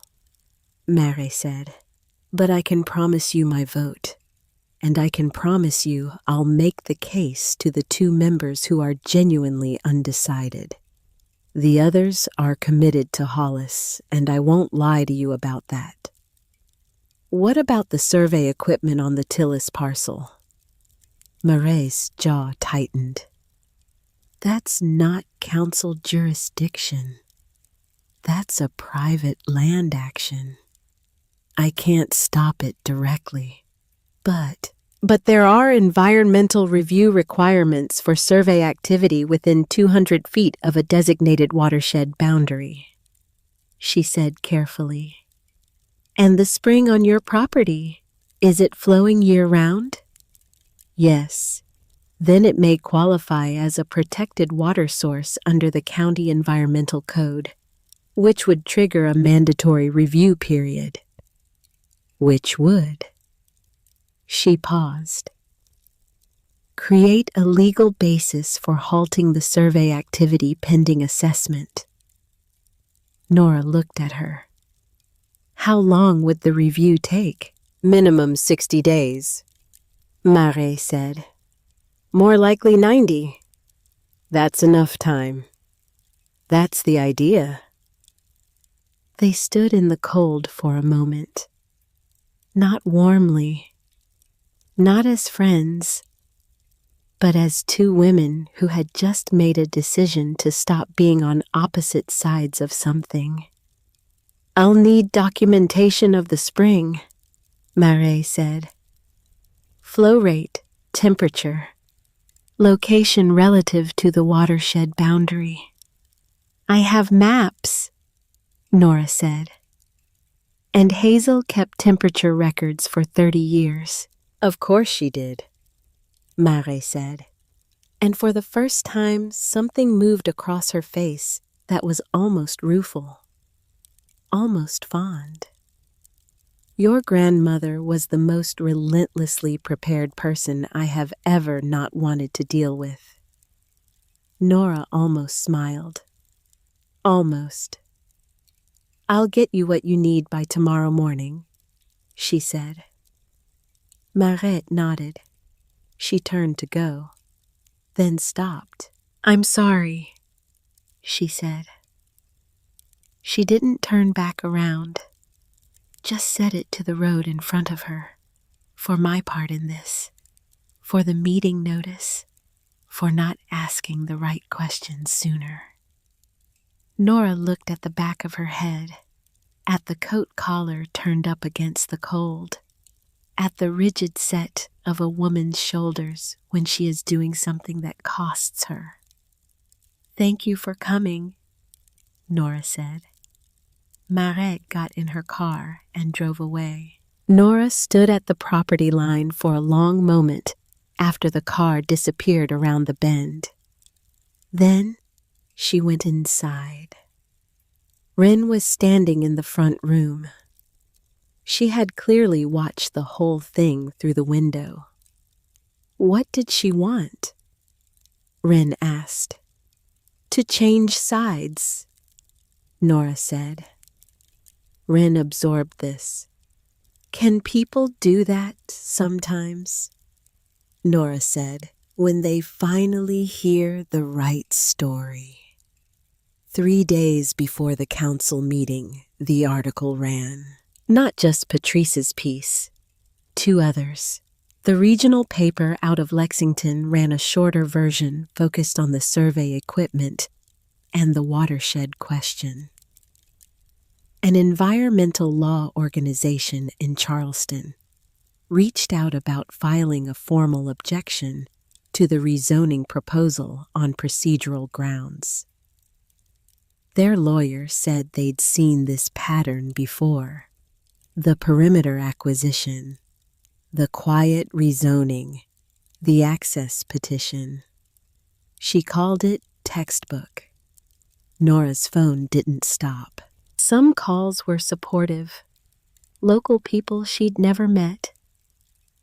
Marais said, but I can promise you my vote, and I can promise you I'll make the case to the 2 members who are genuinely undecided. The others are committed to Heartless, and I won't lie to you about that. What about the survey equipment on the Tillis parcel? Marais's jaw tightened. That's not council jurisdiction. That's a private land action. I can't stop it directly. But there are environmental review requirements for survey activity within 200 feet of a designated watershed boundary, she said carefully. And the spring on your property, is it flowing year-round? Yes. Then it may qualify as a protected water source under the County Environmental Code, which would trigger a mandatory review period. Which would? She paused. Create a legal basis for halting the survey activity pending assessment. Nora looked at her. How long would the review take? Minimum 60 days, Marais said. More likely 90. That's enough time. That's the idea. They stood in the cold for a moment. Not warmly, not as friends, but as 2 women who had just made a decision to stop being on opposite sides of something. I'll need documentation of the spring, Marais said. Flow rate, temperature, location relative to the watershed boundary. I have maps, Nora said. And Hazel kept temperature records for 30 years. Of course she did, Marais said. And for the first time, something moved across her face that was almost rueful, almost fond. Your grandmother was the most relentlessly prepared person I have ever not wanted to deal with. Nora almost smiled. Almost. I'll get you what you need by tomorrow morning, she said. Marais nodded. She turned to go, then stopped. I'm sorry, she said. She didn't turn back around, just set it to the road in front of her. For my part in this, for the meeting notice, for not asking the right questions sooner. Nora looked at the back of her head, at the coat collar turned up against the cold, at the rigid set of a woman's shoulders when she is doing something that costs her. "Thank you for coming," Nora said. Marek got in her car and drove away. Nora stood at the property line for a long moment after the car disappeared around the bend. Then she went inside. Wren was standing in the front room. She had clearly watched the whole thing through the window. What did she want? Wren asked. "To change sides," Nora said. Wren absorbed this. "Can people do that sometimes?" Nora said, "when they finally hear the right story." 3 days before the council meeting, the article ran. Not just Patrice's piece, 2 others. The regional paper out of Lexington ran a shorter version focused on the survey equipment and the watershed question. An environmental law organization in Charleston reached out about filing a formal objection to the rezoning proposal on procedural grounds. Their lawyer said they'd seen this pattern before. The perimeter acquisition, the quiet rezoning, the access petition. She called it textbook. Nora's phone didn't stop. Some calls were supportive. Local people she'd never met.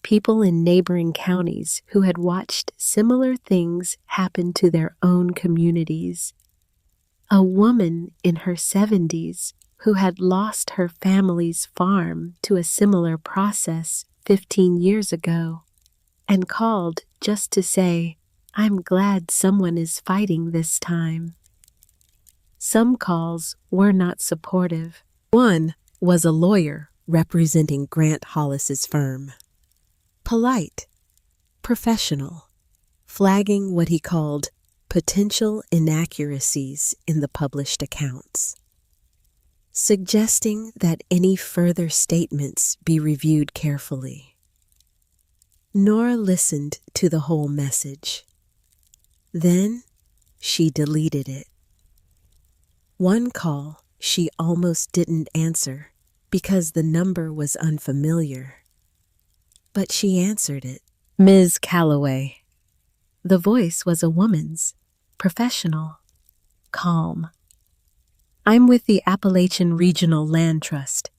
People in neighboring counties who had watched similar things happen to their own communities. A woman in her 70s who had lost her family's farm to a similar process 15 years ago and called just to say, "I'm glad someone is fighting this time." Some calls were not supportive. One was a lawyer representing Grant Hollis's firm. Polite, professional, flagging what he called potential inaccuracies in the published accounts, suggesting that any further statements be reviewed carefully. Nora listened to the whole message. Then she deleted it. One call she almost didn't answer because the number was unfamiliar. But she answered it. "Ms. Calloway." The voice was a woman's, professional, calm. "I'm with the Appalachian Regional Land Trust.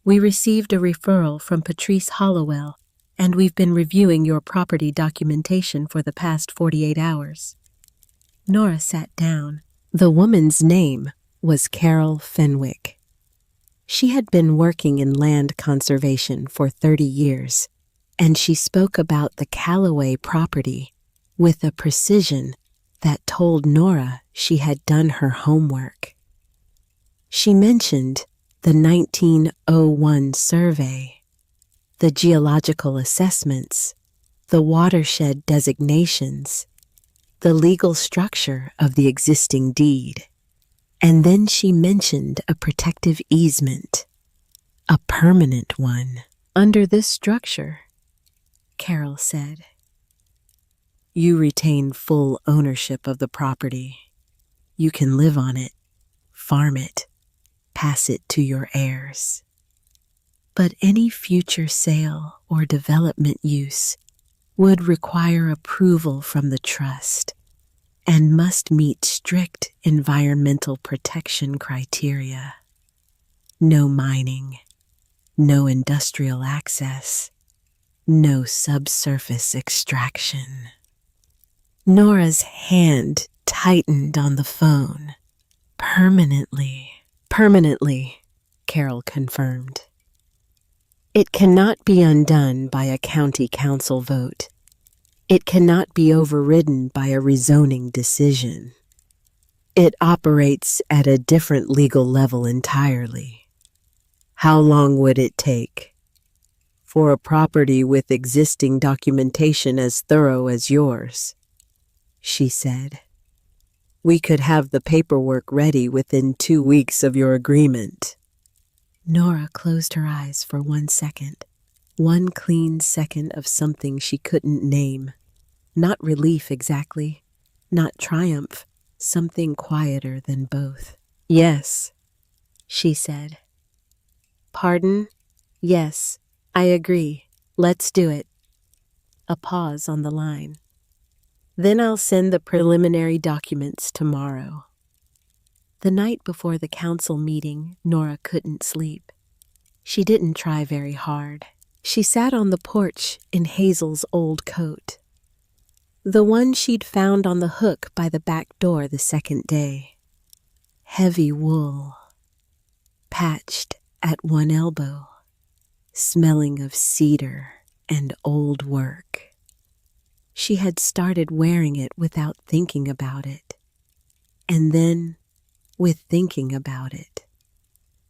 We received a referral from Patrice Hollowell, and we've been reviewing your property documentation for the past 48 hours. Nora sat down. The woman's name was Carol Fenwick. She had been working in land conservation for 30 years, and she spoke about the Calloway property with a precision that told Nora she had done her homework. She mentioned the 1901 survey, the geological assessments, the watershed designations, the legal structure of the existing deed. And then she mentioned a protective easement, a permanent one. "Under this structure," Carol said, "you retain full ownership of the property. You can live on it, farm it, pass it to your heirs. But any future sale or development use would require approval from the trust and must meet strict environmental protection criteria. No mining, no industrial access, no subsurface extraction." Nora's hand tightened on the phone. "Permanently." "Permanently," Carol confirmed. "It cannot be undone by a county council vote. It cannot be overridden by a rezoning decision. It operates at a different legal level entirely. How long would it take? For a property with existing documentation as thorough as yours, she said. We could have the paperwork ready within 2 weeks of your agreement. Nora closed her eyes for 1 second. One clean second of something she couldn't name. Not relief exactly, not triumph, something quieter than both. Yes, she said. Pardon? Yes, I agree. Let's do it. A pause on the line. Then I'll send the preliminary documents tomorrow. The night before the council meeting, Nora couldn't sleep. She didn't try very hard. She sat on the porch in Hazel's old coat, the one she'd found on the hook by the back door the second day. Heavy wool, patched at one elbow, smelling of cedar and old work. She had started wearing it without thinking about it, and then with thinking about it.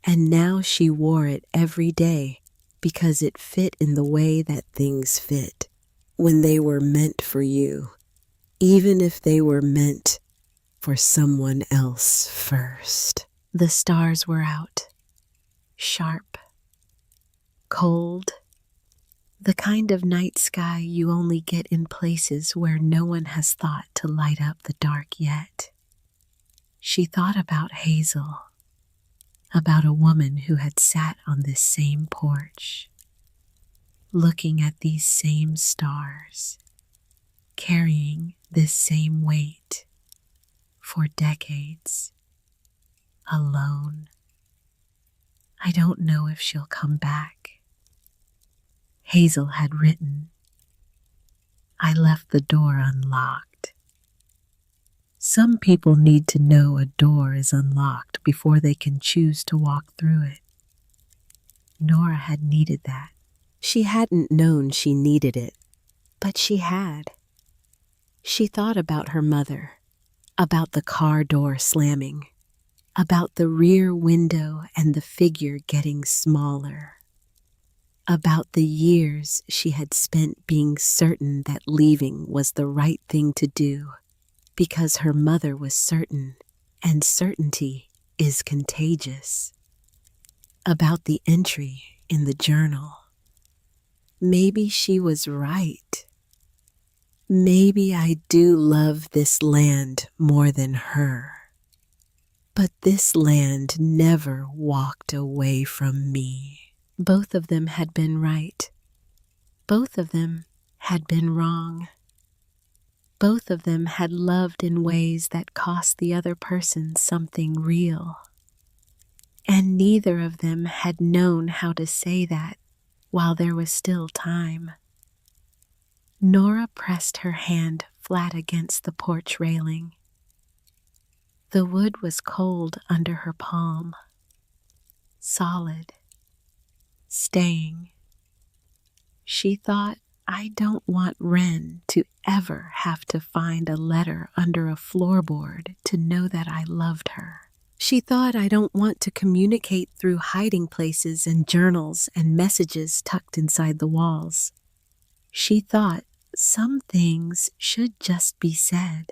And now she wore it every day because it fit in the way that things fit when they were meant for you, even if they were meant for someone else first. The stars were out, sharp, cold, the kind of night sky you only get in places where no one has thought to light up the dark yet. She thought about Hazel, about a woman who had sat on this same porch, looking at these same stars, carrying this same weight for decades, alone. I don't know if she'll come back. Hazel had written, I left the door unlocked. Some people need to know a door is unlocked before they can choose to walk through it. Nora had needed that. She hadn't known she needed it, but she had. She thought about her mother, about the car door slamming, about the rear window and the figure getting smaller, about the years she had spent being certain that leaving was the right thing to do, because her mother was certain, and certainty is contagious. About the entry in the journal. Maybe she was right. Maybe I do love this land more than her. But this land never walked away from me. Both of them had been right. Both of them had been wrong. Both of them had loved in ways that cost the other person something real. And neither of them had known how to say that while there was still time. Nora pressed her hand flat against the porch railing. The wood was cold under her palm, solid, staying. She thought, I don't want Wren to ever have to find a letter under a floorboard to know that I loved her. She thought, I don't want to communicate through hiding places and journals and messages tucked inside the walls. She thought, some things should just be said.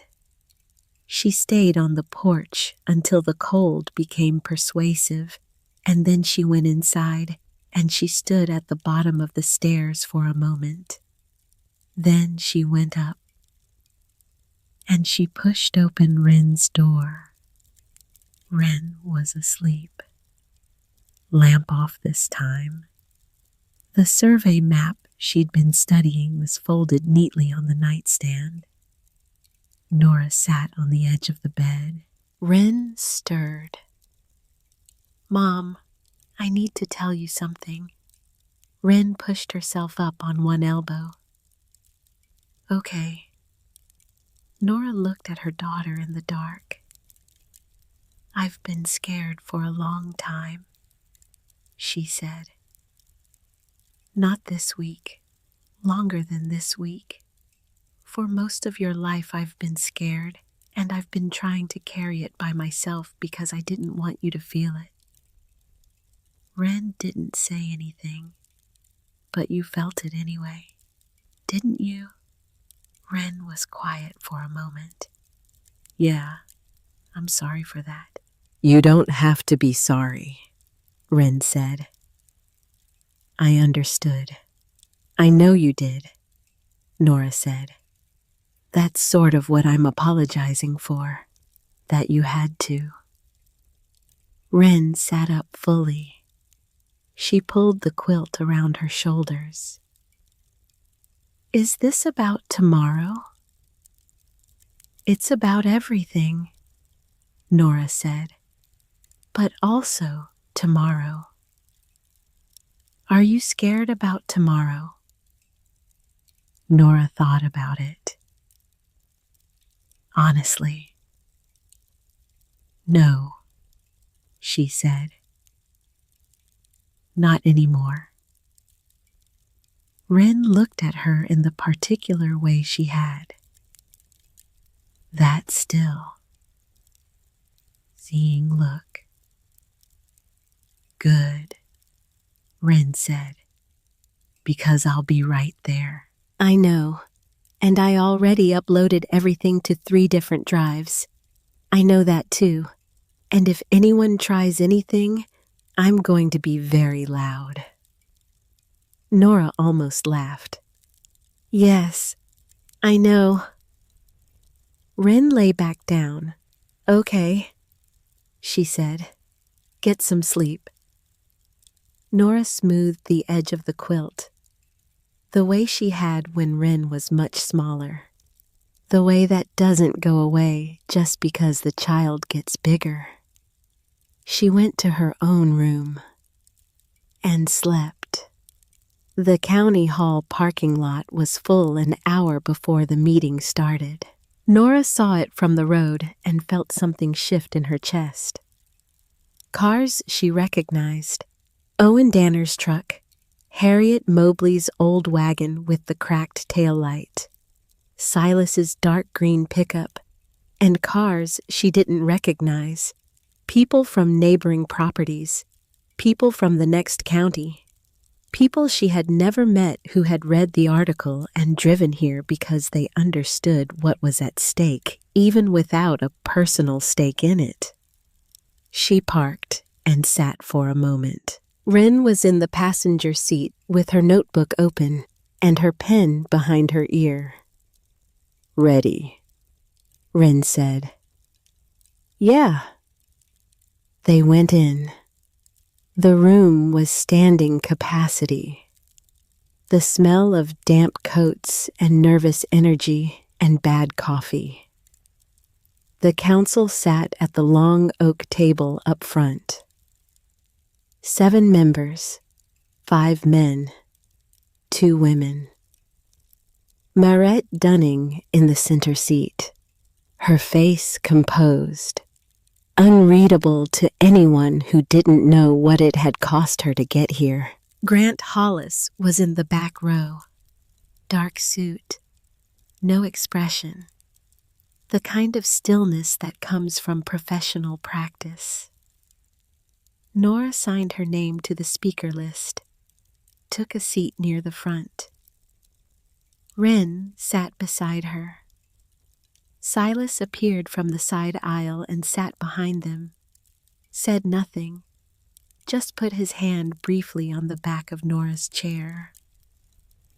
She stayed on the porch until the cold became persuasive, and then she went inside and she stood at the bottom of the stairs for a moment. Then she went up and she pushed open Wren's door. Wren was asleep. Lamp off this time. The survey map she'd been studying was folded neatly on the nightstand. Nora sat on the edge of the bed. Wren stirred. Mom, I need to tell you something. Wren pushed herself up on one elbow. Okay. Nora looked at her daughter in the dark. I've been scared for a long time, she said. Not this week, longer than this week. For most of your life I've been scared, and I've been trying to carry it by myself because I didn't want you to feel it. Wren didn't say anything, but you felt it anyway, didn't you? Wren was quiet for a moment. Yeah, I'm sorry for that. You don't have to be sorry, Wren said. I understood. I know you did, Nora said. That's sort of what I'm apologizing for, that you had to. Wren sat up fully. She pulled the quilt around her shoulders. Is this about tomorrow? It's about everything, Nora said, but also tomorrow. Are you scared about tomorrow? Nora thought about it. Honestly, no, she said. Not anymore. Wren looked at her in the particular way she had. That still, seeing look. Good, Wren said, because I'll be right there. I know, and I already uploaded everything to 3 different drives. I know that too, and if anyone tries anything, I'm going to be very loud. Nora almost laughed. Yes, I know. Wren lay back down. Okay, she said. Get some sleep. Nora smoothed the edge of the quilt, the way she had when Wren was much smaller, the way that doesn't go away just because the child gets bigger. She went to her own room and slept. The county hall parking lot was full an hour before the meeting started. Nora saw it from the road and felt something shift in her chest. Cars she recognized. Owen Danner's truck, Harriet Mobley's old wagon with the cracked taillight, Silas's dark green pickup, and cars she didn't recognize. People from neighboring properties, people from the next county, people she had never met who had read the article and driven here because they understood what was at stake, even without a personal stake in it. She parked and sat for a moment. Wren was in the passenger seat with her notebook open and her pen behind her ear. Ready, Wren said. Yeah. They went in. The room was standing capacity. The smell of damp coats and nervous energy and bad coffee. The council sat at the long oak table up front. 7 members, 5 men, 2 women. Marette Dunning in the center seat, her face composed, unreadable to anyone who didn't know what it had cost her to get here. Grant Hollis was in the back row, dark suit, no expression, the kind of stillness that comes from professional practice. Nora signed her name to the speaker list, took a seat near the front. Wren sat beside her. Silas appeared from the side aisle and sat behind them, said nothing, just put his hand briefly on the back of Nora's chair.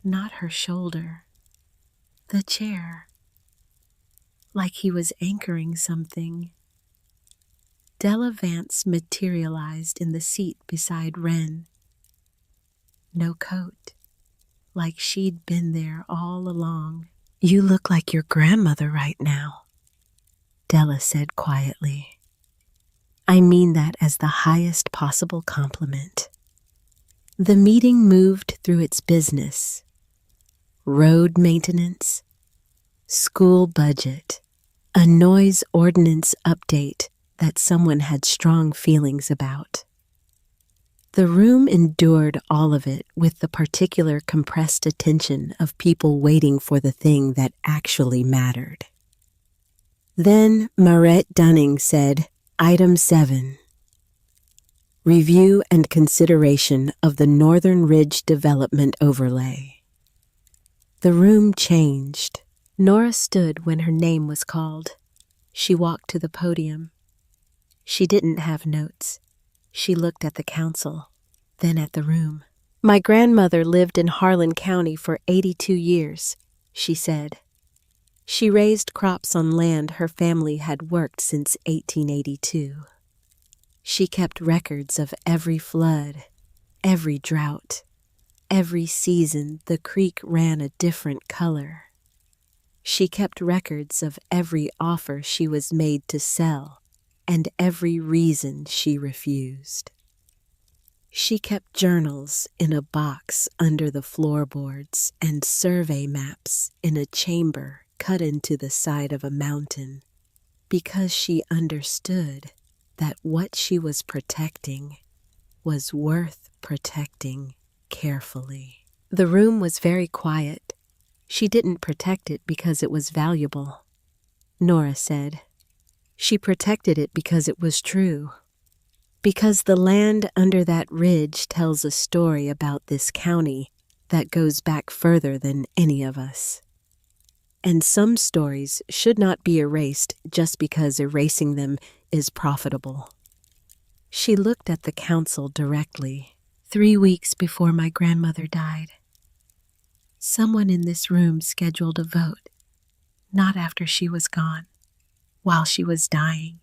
Not her shoulder, the chair, like he was anchoring something. Della Vance materialized in the seat beside Wren. No coat, like she'd been there all along. You look like your grandmother right now, Della said quietly. I mean that as the highest possible compliment. The meeting moved through its business. Road maintenance, school budget, a noise ordinance update that someone had strong feelings about. The room endured all of it with the particular compressed attention of people waiting for the thing that actually mattered. Then Marette Dunning said, Item 7. Review and consideration of the Northern Ridge Development Overlay. The room changed. Nora stood when her name was called. She walked to the podium. She didn't have notes. She looked at the council, then at the room. My grandmother lived in Harlan County for 82 years, she said. She raised crops on land her family had worked since 1882. She kept records of every flood, every drought. Every season the creek ran a different color. She kept records of every offer she was made to sell and every reason she refused. She kept journals in a box under the floorboards and survey maps in a chamber cut into the side of a mountain because she understood that what she was protecting was worth protecting carefully. The room was very quiet. She didn't protect it because it was valuable, Nora said. She protected it because it was true. Because the land under that ridge tells a story about this county that goes back further than any of us. And some stories should not be erased just because erasing them is profitable. She looked at the council directly. 3 weeks before my grandmother died, someone in this room scheduled a vote, not after she was gone, while she was dying.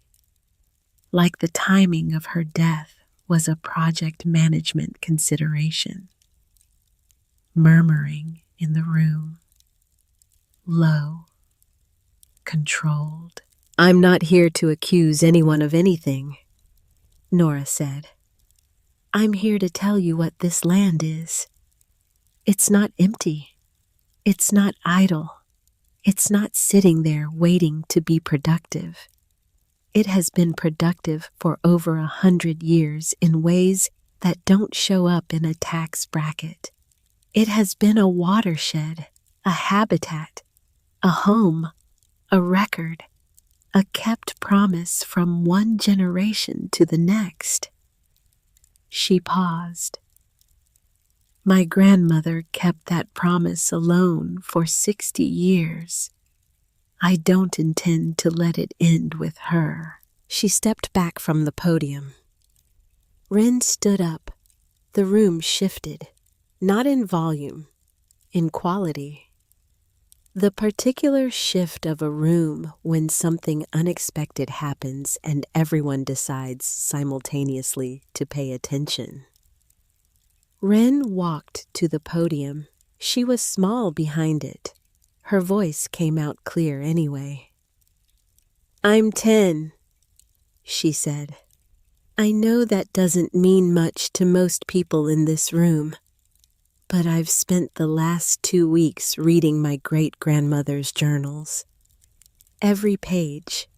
Like the timing of her death was a project management consideration. Murmuring in the room, low, controlled. I'm not here to accuse anyone of anything, Nora said. I'm here to tell you what this land is. It's not empty. It's not idle. It's not sitting there waiting to be productive. It has been productive for over 100 years in ways that don't show up in a tax bracket. It has been a watershed, a habitat, a home, a record, a kept promise from one generation to the next. She paused. My grandmother kept that promise alone for 60 years. I don't intend to let it end with her. She stepped back from the podium. Wren stood up. The room shifted, not in volume, in quality. The particular shift of a room when something unexpected happens and everyone decides simultaneously to pay attention. Wren walked to the podium. She was small behind it. Her voice came out clear anyway. I'm 10, she said. I know that doesn't mean much to most people in this room, but I've spent the last 2 weeks reading my great-grandmother's journals. Every page.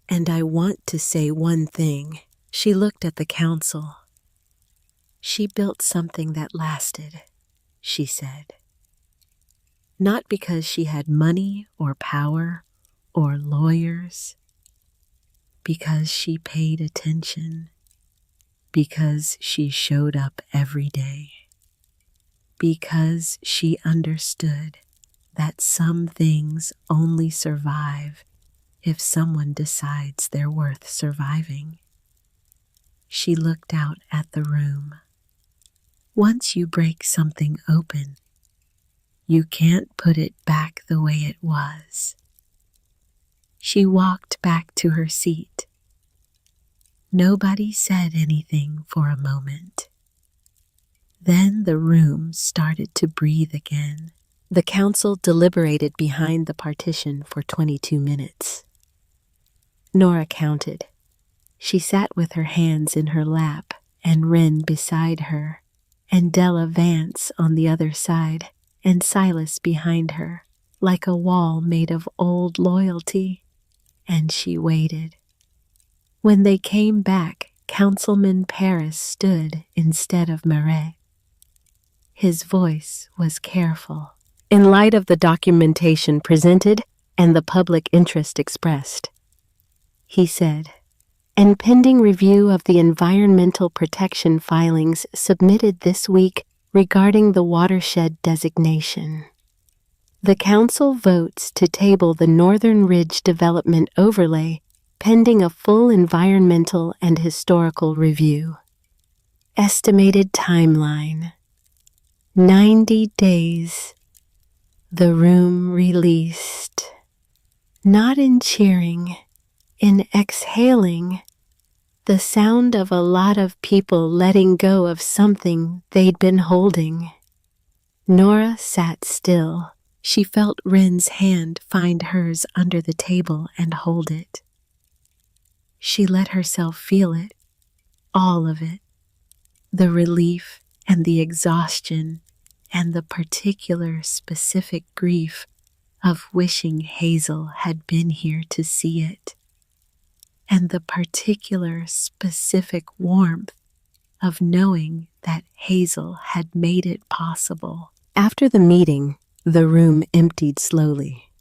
And I want to say one thing. She looked at the council. She built something that lasted, she said. Not because she had money or power or lawyers, because she paid attention, because she showed up every day, because she understood that some things only survive if someone decides they're worth surviving. She looked out at the room. Once you break something open, you can't put it back the way it was. She walked back to her seat. Nobody said anything for a moment. Then the room started to breathe again. The council deliberated behind the partition for 22 minutes. Nora counted. She sat with her hands in her lap and Wren beside her, and Della Vance on the other side, and Silas behind her, like a wall made of old loyalty. And she waited. When they came back, Councilman Paris stood instead of Marais. His voice was careful. In light of the documentation presented, and the public interest expressed, he said, and pending review of the environmental protection filings submitted this week regarding the watershed designation. The council votes to table the Northern Ridge Development Overlay pending a full environmental and historical review. Estimated timeline: 90 days. The room released. Not in cheering, in exhaling, the sound of a lot of people letting go of something they'd been holding. Nora sat still. She felt Wren's hand find hers under the table and hold it. She let herself feel it, all of it, the relief and the exhaustion and the particular specific grief of wishing Hazel had been here to see it, and the particular specific warmth of knowing that Hazel had made it possible. After the meeting, the room emptied slowly.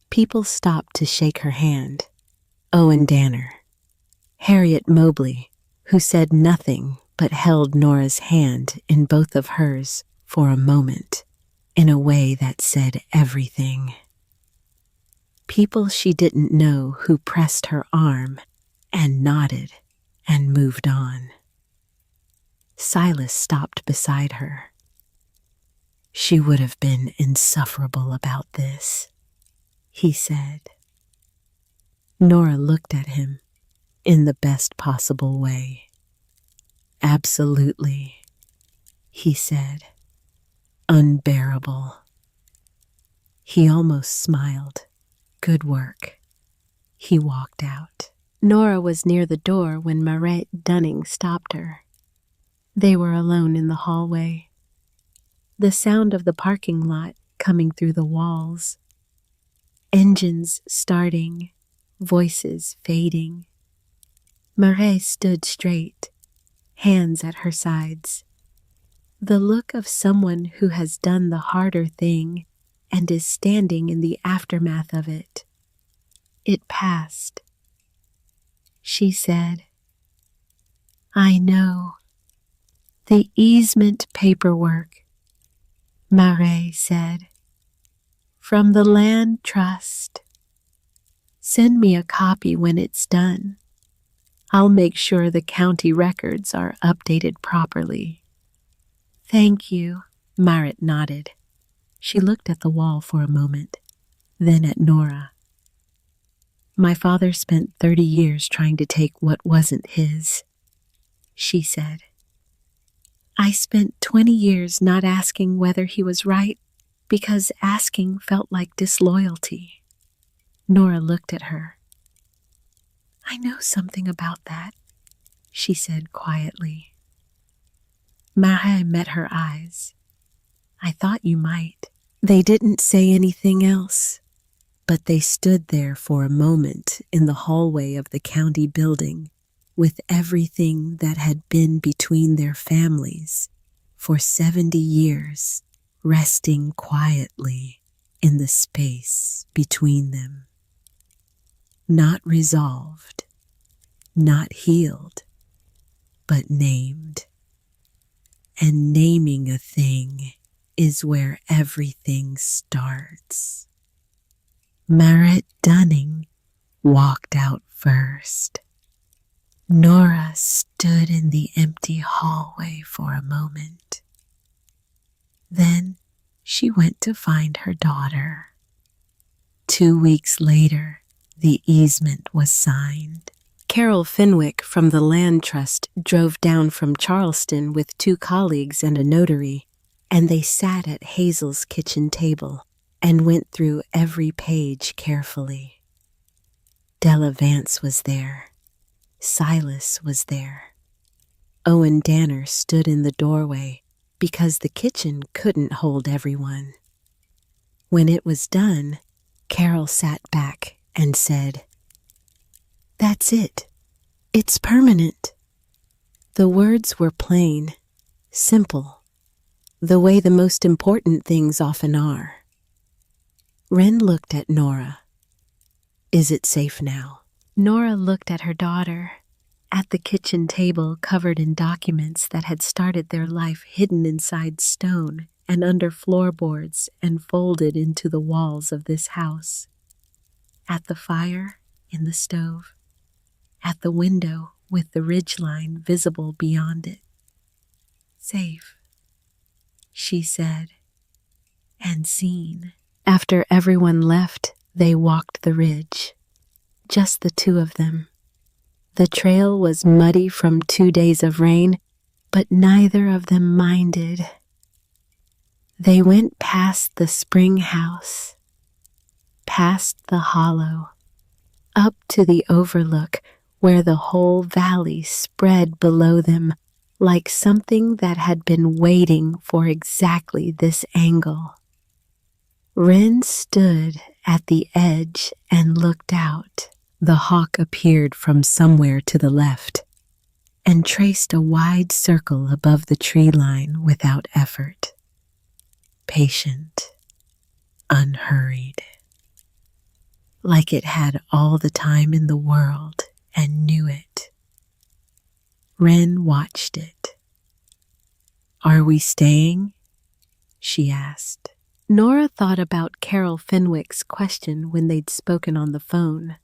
People stopped to shake her hand. Owen Danner, Harriet Mobley, who said nothing but held Nora's hand in both of hers for a moment, in a way that said everything. People she didn't know who pressed her arm and nodded and moved on. Silas stopped beside her. She would have been insufferable about this, he said. Nora looked at him in the best possible way. Absolutely, he said. Unbearable. He almost smiled. Good work. He walked out. Nora was near the door when Marette Dunning stopped her. They were alone in the hallway. The sound of the parking lot coming through the walls. Engines starting, voices fading. Marette stood straight, hands at her sides. The look of someone who has done the harder thing and is standing in the aftermath of it. It passed. She said, I know. The easement paperwork, Marette said. From the land trust. Send me a copy when it's done. I'll make sure the county records are updated properly. Thank you, Marette nodded. She looked at the wall for a moment, then at Nora. My father spent 30 years trying to take what wasn't his, she said. I spent 20 years not asking whether he was right because asking felt like disloyalty. Nora looked at her. I know something about that, she said quietly. Marette met her eyes. I thought you might. They didn't say anything else, but they stood there for a moment in the hallway of the county building with everything that had been between their families for 70 years resting quietly in the space between them. Not resolved, not healed, but named. And naming a thing is where everything starts. Marette Dunning walked out first. Nora stood in the empty hallway for a moment. Then she went to find her daughter. 2 weeks later, the easement was signed. Carol Fenwick from the Land Trust drove down from Charleston with 2 colleagues and a notary, and they sat at Hazel's kitchen table and went through every page carefully. Della Vance was there. Silas was there. Owen Danner stood in the doorway because the kitchen couldn't hold everyone. When it was done, Carol sat back and said, That's it. It's permanent. The words were plain, simple, the way the most important things often are. Wren looked at Nora. Is it safe now? Nora looked at her daughter, at the kitchen table covered in documents that had started their life hidden inside stone and under floorboards and folded into the walls of this house. At the fire in the stove, at the window with the ridgeline visible beyond it. Safe, she said, and seen. After everyone left, they walked the ridge. Just the two of them. The trail was muddy from 2 days of rain, but neither of them minded. They went past the spring house, past the hollow, up to the overlook where the whole valley spread below them like something that had been waiting for exactly this angle. Wren stood at the edge and looked out. The hawk appeared from somewhere to the left and traced a wide circle above the tree line without effort. Patient, unhurried, like it had all the time in the world and knew it. Wren watched it. Are we staying? She asked. Nora thought about Carol Fenwick's question when they'd spoken on the phone,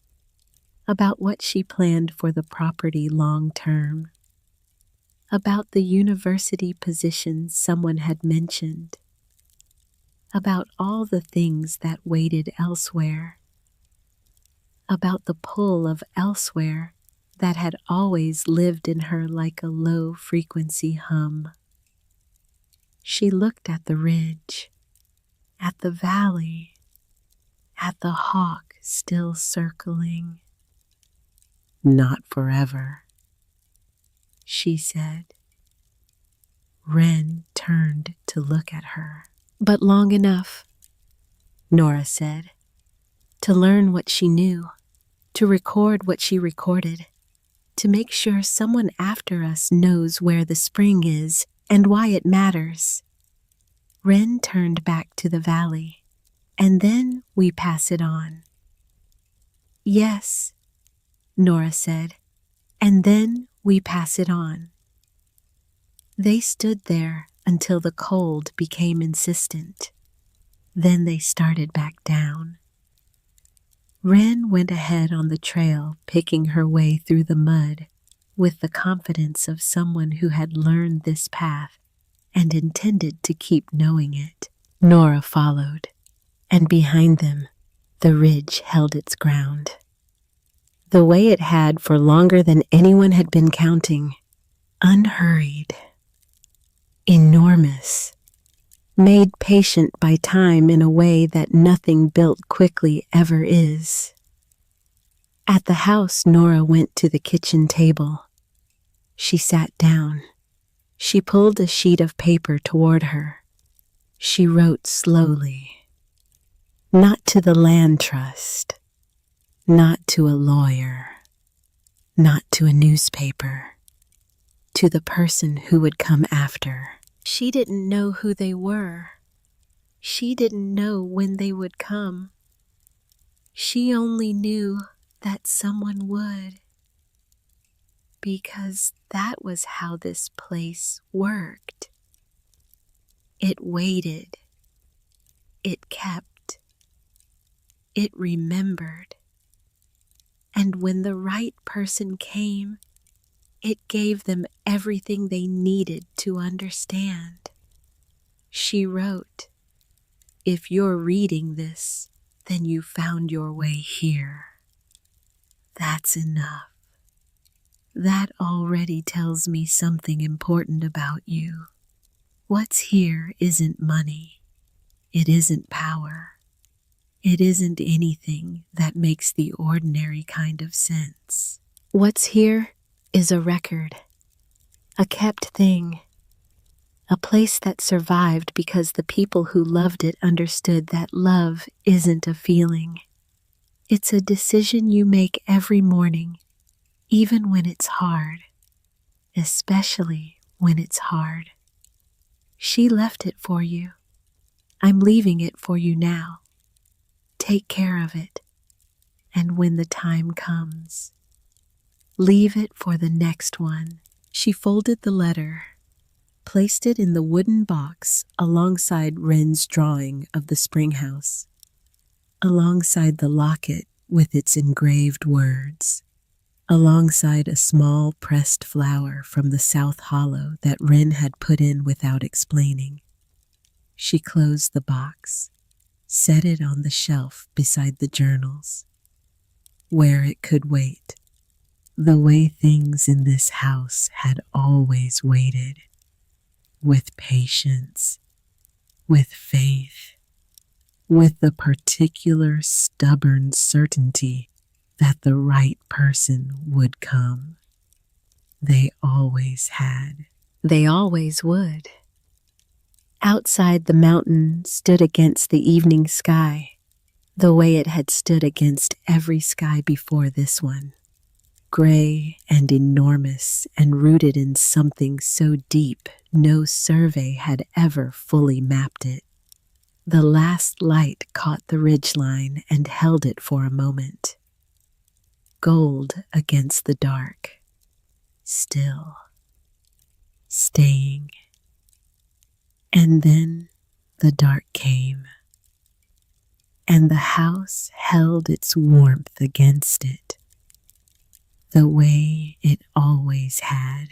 about what she planned for the property long term, about the university position someone had mentioned, about all the things that waited elsewhere, about the pull of elsewhere that had always lived in her like a low-frequency hum. She looked at the ridge, at the valley, at the hawk still circling. Not forever, she said. Wren turned to look at her. But long enough, Nora said, to learn what she knew, to record what she recorded, to make sure someone after us knows where the spring is and why it matters. Wren turned back to the valley, and then we pass it on. Yes, Nora said, and then we pass it on. They stood there until the cold became insistent. Then they started back down. Wren went ahead on the trail, picking her way through the mud with the confidence of someone who had learned this path and intended to keep knowing it. Nora followed, and behind them, the ridge held its ground. The way it had for longer than anyone had been counting, unhurried, enormous, made patient by time in a way that nothing built quickly ever is. At the house, Nora went to the kitchen table. She sat down. She pulled a sheet of paper toward her. She wrote slowly. Not to the land trust, not to a lawyer, not to a newspaper, to the person who would come after. She didn't know who they were. She didn't know when they would come. She only knew that someone would, because that was how this place worked. It waited. It kept. It remembered. And when the right person came, it gave them everything they needed to understand. She wrote, "If you're reading this, then you found your way here. That's enough. That already tells me something important about you. What's here isn't money. It isn't power. It isn't anything that makes the ordinary kind of sense. What's here is a record, a kept thing, a place that survived because the people who loved it understood that love isn't a feeling. It's a decision you make every morning, even when it's hard, especially when it's hard. She left it for you. I'm leaving it for you now. Take care of it, and when the time comes, leave it for the next one." She folded the letter, placed it in the wooden box alongside Wren's drawing of the spring house, alongside the locket with its engraved words, alongside a small pressed flower from the south hollow that Wren had put in without explaining. She closed the box, set it on the shelf beside the journals, where it could wait, the way things in this house had always waited, with patience, with faith, with the particular stubborn certainty that the right person would come. They always had. They always would. Outside, the mountain stood against the evening sky, the way it had stood against every sky before this one, gray and enormous and rooted in something so deep no survey had ever fully mapped it. The last light caught the ridgeline and held it for a moment. Gold against the dark, still, staying. And then the dark came, and the house held its warmth against it, the way it always had.